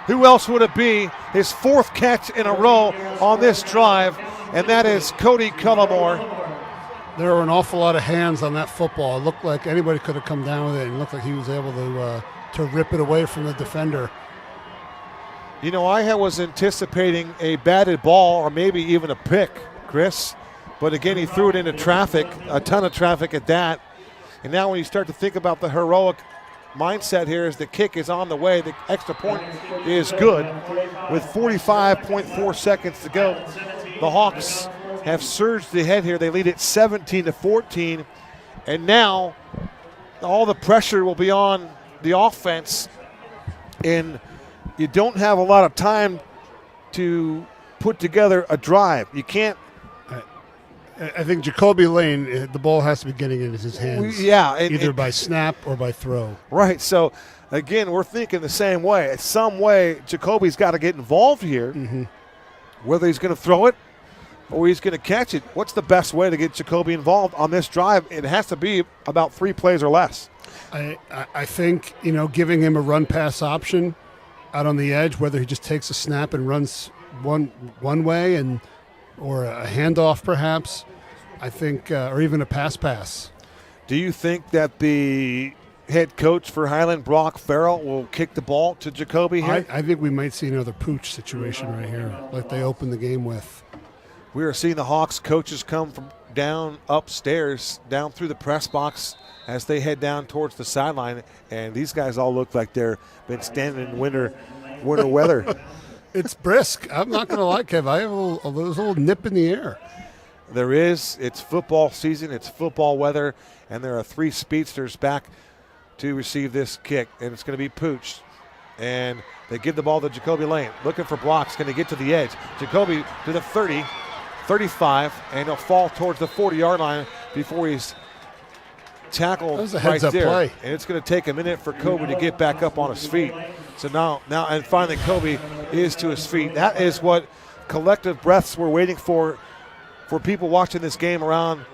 Who else would it be? His fourth catch in a row on this drive, and that is Cody Cullimore. There were an awful lot of hands on that football. It looked like anybody could have come down with it, and it looked like he was able to rip it away from the defender. You know, I was anticipating a batted ball or maybe even a pick, Chris. But again, he threw it into traffic, a ton of traffic at that. And now when you start to think about the heroic mindset here as the kick is on the way, the extra point is good. With 45.4 seconds to go, the Hawks have surged ahead here. They lead it 17-14. And now all the pressure will be on the offense. And you don't have a lot of time to put together a drive. You can't. I think Jacoby Lane, the ball has to be getting into his hands. Yeah. Either by snap or by throw. Right. So, again, we're thinking the same way. In some way, Jacoby's got to get involved here. Mm-hmm. Whether he's going to throw it or he's going to catch it, what's the best way to get Jacoby involved on this drive? It has to be about 3 plays or less. I think, giving him a run-pass option out on the edge, whether he just takes a snap and runs one way or a handoff perhaps, I think, or even a pass. Do you think that the head coach for Highland, Brock Farrell, will kick the ball to Jacoby here? I think we might see another pooch situation right here, like they opened the game with. We are seeing the Hawks coaches come from down upstairs, down through the press box as they head down towards the sideline, and these guys all look like they've been standing in winter weather. It's brisk. I'm not going to lie, Kev. I have a little nip in the air. There is. It's football season. It's football weather. And there are 3 speedsters back to receive this kick. And it's going to be Pooch. And they give the ball to Jacoby Lane. Looking for blocks. Going to get to the edge. Jacoby to the 30, 35, and he'll fall towards the 40-yard line before he's tackled was a right heads-up there. play. And it's going to take a minute for Kobe to get back up on his feet. So now, and finally Kobe is to his feet. That is what collective breaths we're waiting for people watching this game around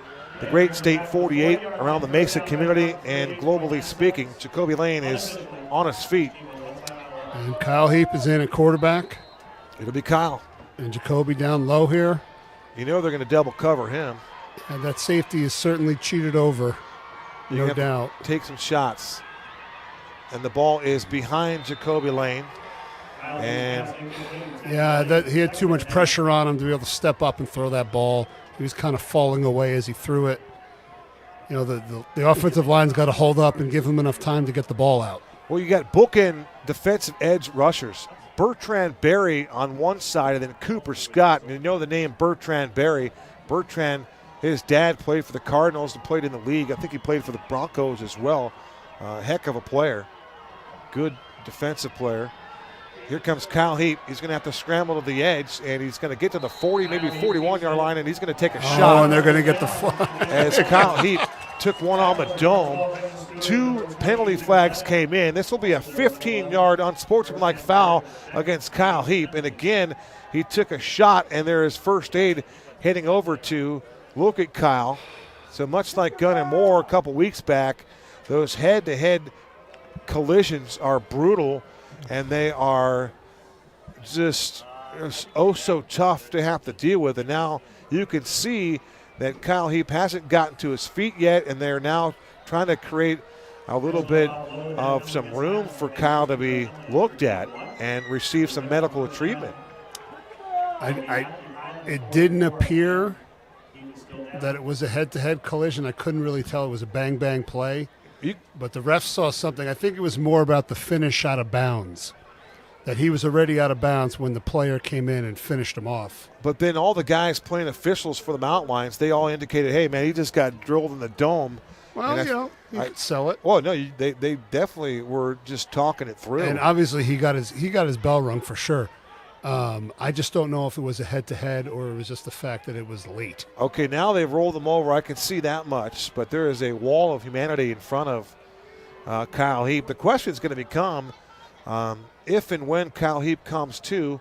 the great State 48, around the Mesa community, and globally speaking. Jacoby Lane is on his feet. And Kyle Heap is in at quarterback. It'll be Kyle. And Jacoby down low here. You know they're going to double cover him. And that safety is certainly cheated over, no doubt. Take some shots. And the ball is behind Jacoby Lane. And yeah, he had too much pressure on him to be able to step up and throw that ball. He was kind of falling away as he threw it. You know, the offensive line's got to hold up and give him enough time to get the ball out. Well, you got bookend defensive edge rushers. Bertrand Berry on one side and then Cooper Scott. And you know the name Bertrand Berry. Bertrand, his dad played for the Cardinals and played in the league. I think he played for the Broncos as well. Heck of a player. Good defensive player. Here comes Kyle Heap. He's going to have to scramble to the edge, and he's going to get to the 40, maybe 41-yard line, and he's going to take a shot. Oh, and they're going to get the flag. As Kyle Heap took one on the dome. 2 penalty flags came in. This will be a 15-yard unsportsmanlike foul against Kyle Heap. And again, he took a shot, and there is first aid heading over to look at Kyle. So much like Gunn and Moore a couple weeks back, those head-to-head collisions are brutal, and they are just oh so tough to have to deal with. And now you can see that Kyle Heap hasn't gotten to his feet yet, and they're now trying to create a little bit of some room for Kyle to be looked at and receive some medical treatment. It didn't appear that it was a head-to-head collision. I couldn't really tell it was a bang-bang play. But the ref saw something. I think it was more about the finish out of bounds, that he was already out of bounds when the player came in and finished him off. But then all the guys playing officials for the Mountain Lions, they all indicated, hey, man, he just got drilled in the dome. Well, you could sell it. Well, no, they definitely were just talking it through. And obviously he got his bell rung for sure. I just don't know if it was a head-to-head or it was just the fact that it was late. Okay, now they've rolled them over. I can see that much, but there is a wall of humanity in front of Kyle Heap. The question is going to become if and when Kyle Heap comes to,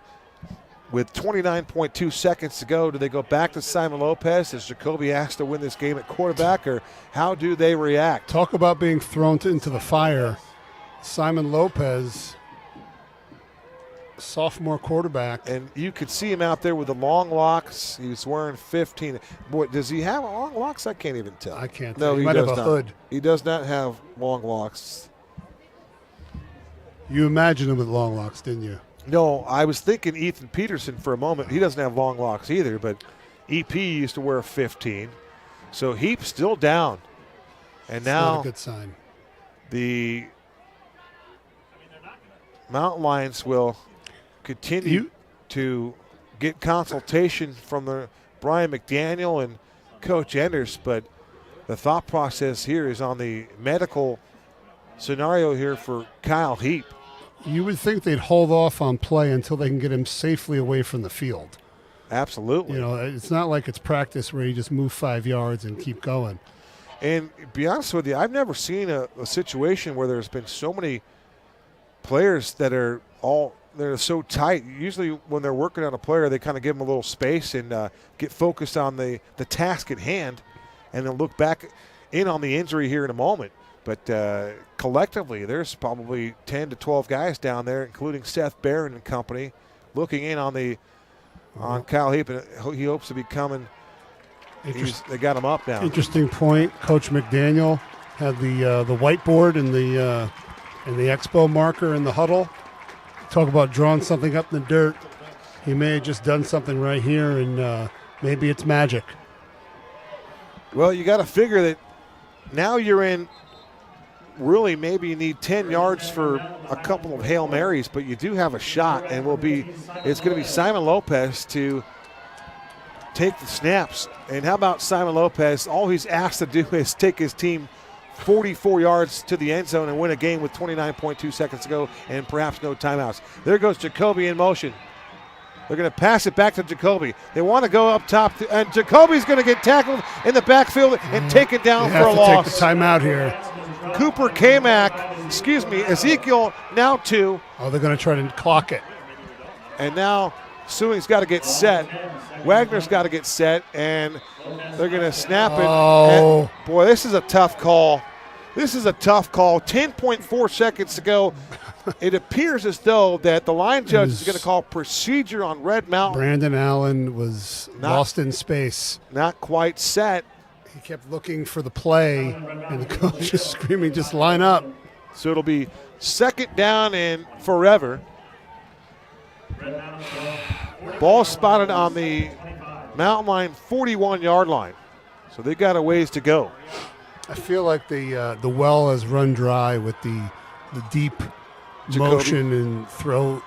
with 29.2 seconds to go, do they go back to Simon Lopez? Is Jacoby asked to win this game at quarterback, or how do they react? Talk about being thrown into the fire. Simon Lopez, sophomore quarterback. And you could see him out there with the long locks. He's wearing 15. Boy, does he have long locks? I can't even tell. I can't tell. No, he might have a hood. He does not have long locks. You imagined him with long locks, didn't you? No, I was thinking Ethan Peterson for a moment. He doesn't have long locks either, but EP used to wear 15. So Heap's still down. And now not a good sign. The Mountain Lions will continue to get consultation from the Brian McDaniel and Coach Enders, but the thought process here is on the medical scenario here for Kyle Heap. You would think they'd hold off on play until they can get him safely away from the field. Absolutely. You know, it's not like it's practice where you just move 5 yards and keep going. And to be honest with you, I've never seen a situation where there's been so many players that are they're so tight. Usually when they're working on a player, they kind of give them a little space and get focused on the task at hand and then look back in on the injury here in a moment. But collectively, there's probably 10 to 12 guys down there, including Seth Barron and company, looking in on Kyle Heap, and he hopes to be coming. They got him up now. Interesting point. Coach McDaniel had the whiteboard and the expo marker in the huddle. Talk about drawing something up in the dirt. He may have just done something right here, and maybe it's magic. Well, you got to figure that now you're in. Really, maybe you need 10 yards for a couple of Hail Marys, but you do have a shot, and it's going to be Simon Lopez to take the snaps. And how about Simon Lopez? All he's asked to do is take his team 44 yards to the end zone and win a game with 29.2 seconds to go and perhaps no timeouts. There goes Jacoby in motion. They're going to pass it back to Jacoby. They want to go up top, and Jacoby's going to get tackled in the backfield and taken down for a loss. Take the timeout here. Cooper Ezekiel now 2. Oh, they're going to try to clock it. And now Sewing's got to get set. Wagner's got to get set, and they're going to snap it. Oh. And, boy, this is a tough call. 10.4 seconds to go. It appears as though that the line judge is going to call procedure on Red Mountain. Brandon Allen was lost in space. Not quite set. He kept looking for the play, and the coach is screaming, just line up. So it'll be second down and forever. Ball spotted on the Mountain Line 41-yard line. So they got a ways to go. I feel like the well has run dry with the deep Jacoby. motion and throw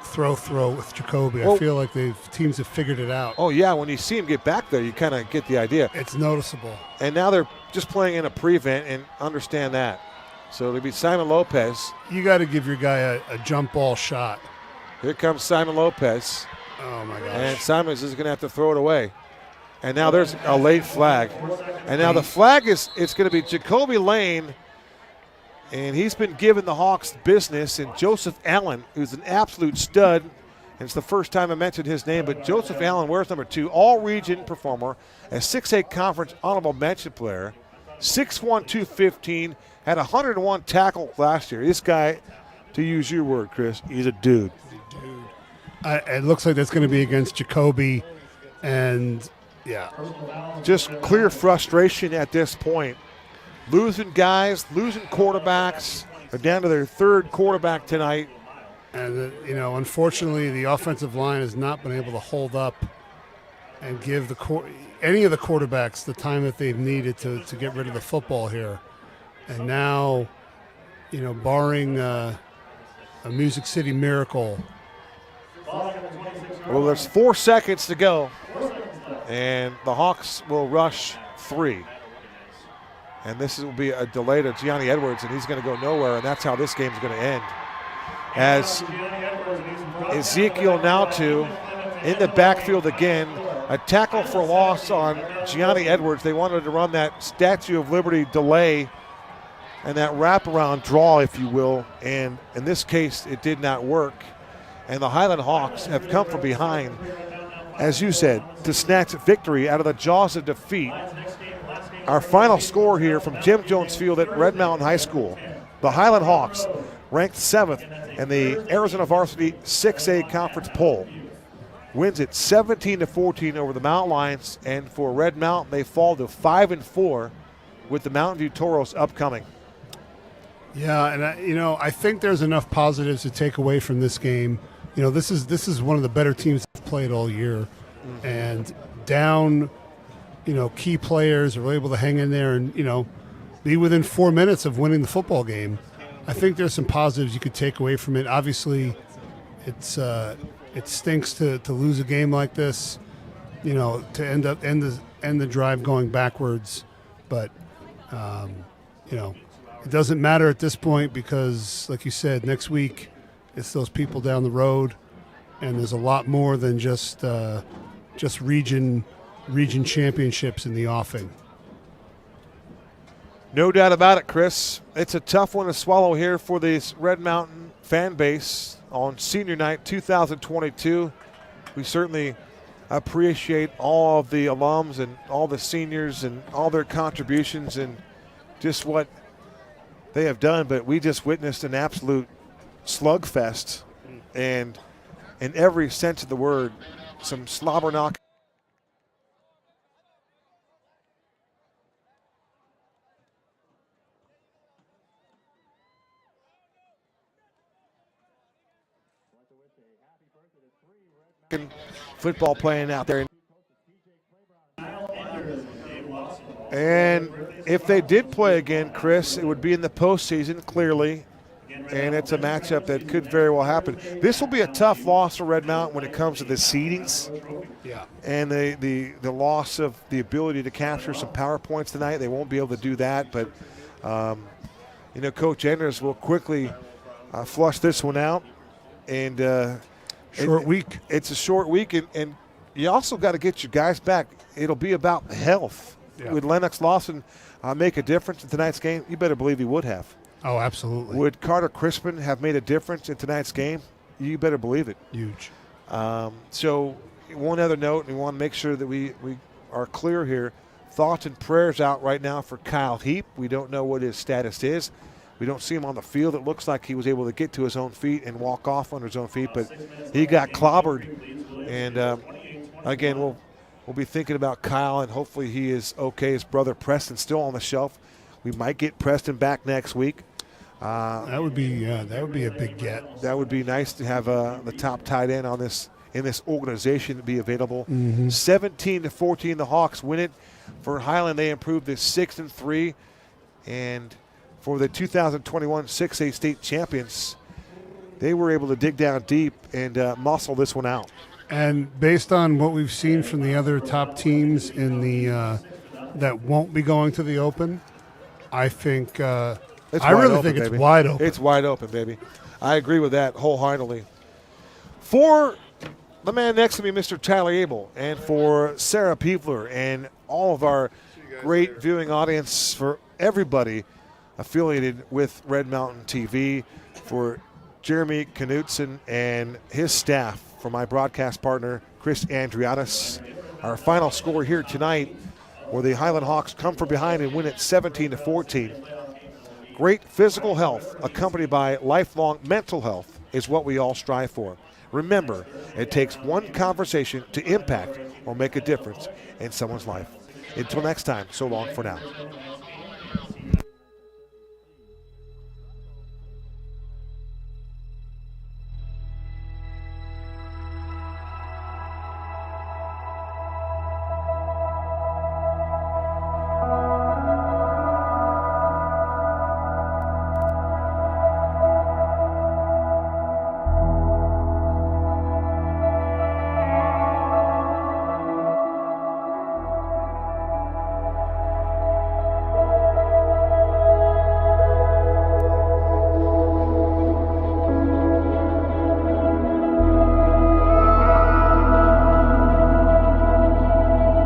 with Jacoby. I feel like teams have figured it out. Oh, yeah, when you see him get back there, you kind of get the idea. It's noticeable. And now they're just playing in a prevent and understand that. So it'll be Simon Lopez. You got to give your guy a jump ball shot. Here comes Simon Lopez. Oh, my gosh. And Simons is going to have to throw it away. And now there's a late flag. And now the flag it's going to be Jacoby Lane. And he's been giving the Hawks business. And Joseph Allen, who's an absolute stud. And it's the first time I mentioned his name. But Joseph Allen, where's number 2? All-region performer. A 6A conference honorable mention player. 6'1", 215. Had 101 tackles last year. This guy, to use your word, Chris, he's a dude. It looks like that's going to be against Jacoby. And, yeah. Just clear frustration at this point. Losing guys, losing quarterbacks. They're down to their third quarterback tonight. And, unfortunately, the offensive line has not been able to hold up and give any of the quarterbacks the time that they've needed to get rid of the football here. And now, barring a Music City miracle. Well, there's 4 seconds to go. And the Hawks will rush 3. And this will be a delay to Gianni Edwards, and he's going to go nowhere, and that's how this game's going to end. As Ezekiel now in the backfield again, a tackle for loss on Gianni Edwards. They wanted to run that Statue of Liberty delay and that wraparound draw, if you will, and in this case, it did not work. And the Highland Hawks have come from behind, as you said, to snatch victory out of the jaws of defeat. Our final score here from Jim Jones Field at Red Mountain High School. The Highland Hawks ranked 7th in the Arizona Varsity 6A Conference poll. Wins it 17-14 over the Mountain Lions, and for Red Mountain, they fall to 5-4 with the Mountain View Toros upcoming. Yeah, and I think there's enough positives to take away from this game. This is one of the better teams I've played all year, and down, key players are able to hang in there and be within 4 minutes of winning the football game. I think there's some positives you could take away from it. Obviously, it stinks to lose a game like this, to end the drive going backwards, but it doesn't matter at this point because, like you said, next week it's those people down the road, and there's a lot more than just region championships in the offing. No doubt about it, Chris. It's a tough one to swallow here for this Red Mountain fan base on Senior Night 2022. We certainly appreciate all of the alums and all the seniors and all their contributions and just what they have done, but we just witnessed an absolute slugfest, and in every sense of the word, some slobber knock. Football playing out there. And if they did play again, Chris, it would be in the postseason, clearly. And it's a matchup that could very well happen. This will be a tough loss for Red Mountain when it comes to the seedings. Yeah. And the loss of the ability to capture some power points tonight. They won't be able to do that. But Coach Enders will quickly flush this one out. And Short week. It's a short week, and you also got to get your guys back. It'll be about health. Yeah. Would Lennox Lawson make a difference in tonight's game? You better believe he would have. Oh, absolutely. Would Carter Crispin have made a difference in tonight's game? You better believe it. Huge. So one other note, we want to make sure that we are clear here. Thoughts and prayers out right now for Kyle Heap. We don't know what his status is. We don't see him on the field. It looks like he was able to get to his own feet and walk off on his own feet, but he got clobbered. And, again, we'll be thinking about Kyle, and hopefully he is okay. His brother Preston's still on the shelf. We might get Preston back next week. That would be a big get. That would be nice to have the top tight end on this in this organization to be available. 17-14, the Hawks win it. For Highland, they improved to 6-3, and for the 2021 6A state champions, they were able to dig down deep and muscle this one out. And based on what we've seen from the other top teams in the that won't be going to the Open, I think I really think it's wide open. It's wide open, baby. I agree with that wholeheartedly. For the man next to me, Mr. Tyler Abel, and for Sarah Peepler and all of our great viewing audience, for everybody affiliated with Red Mountain TV, for Jeremy Knutson and his staff, for my broadcast partner, Chris Andriatis. Our final score here tonight, where the Highland Hawks come from behind and win it 17-14. Great physical health accompanied by lifelong mental health is what we all strive for. Remember, it takes one conversation to impact or make a difference in someone's life. Until next time, so long for now.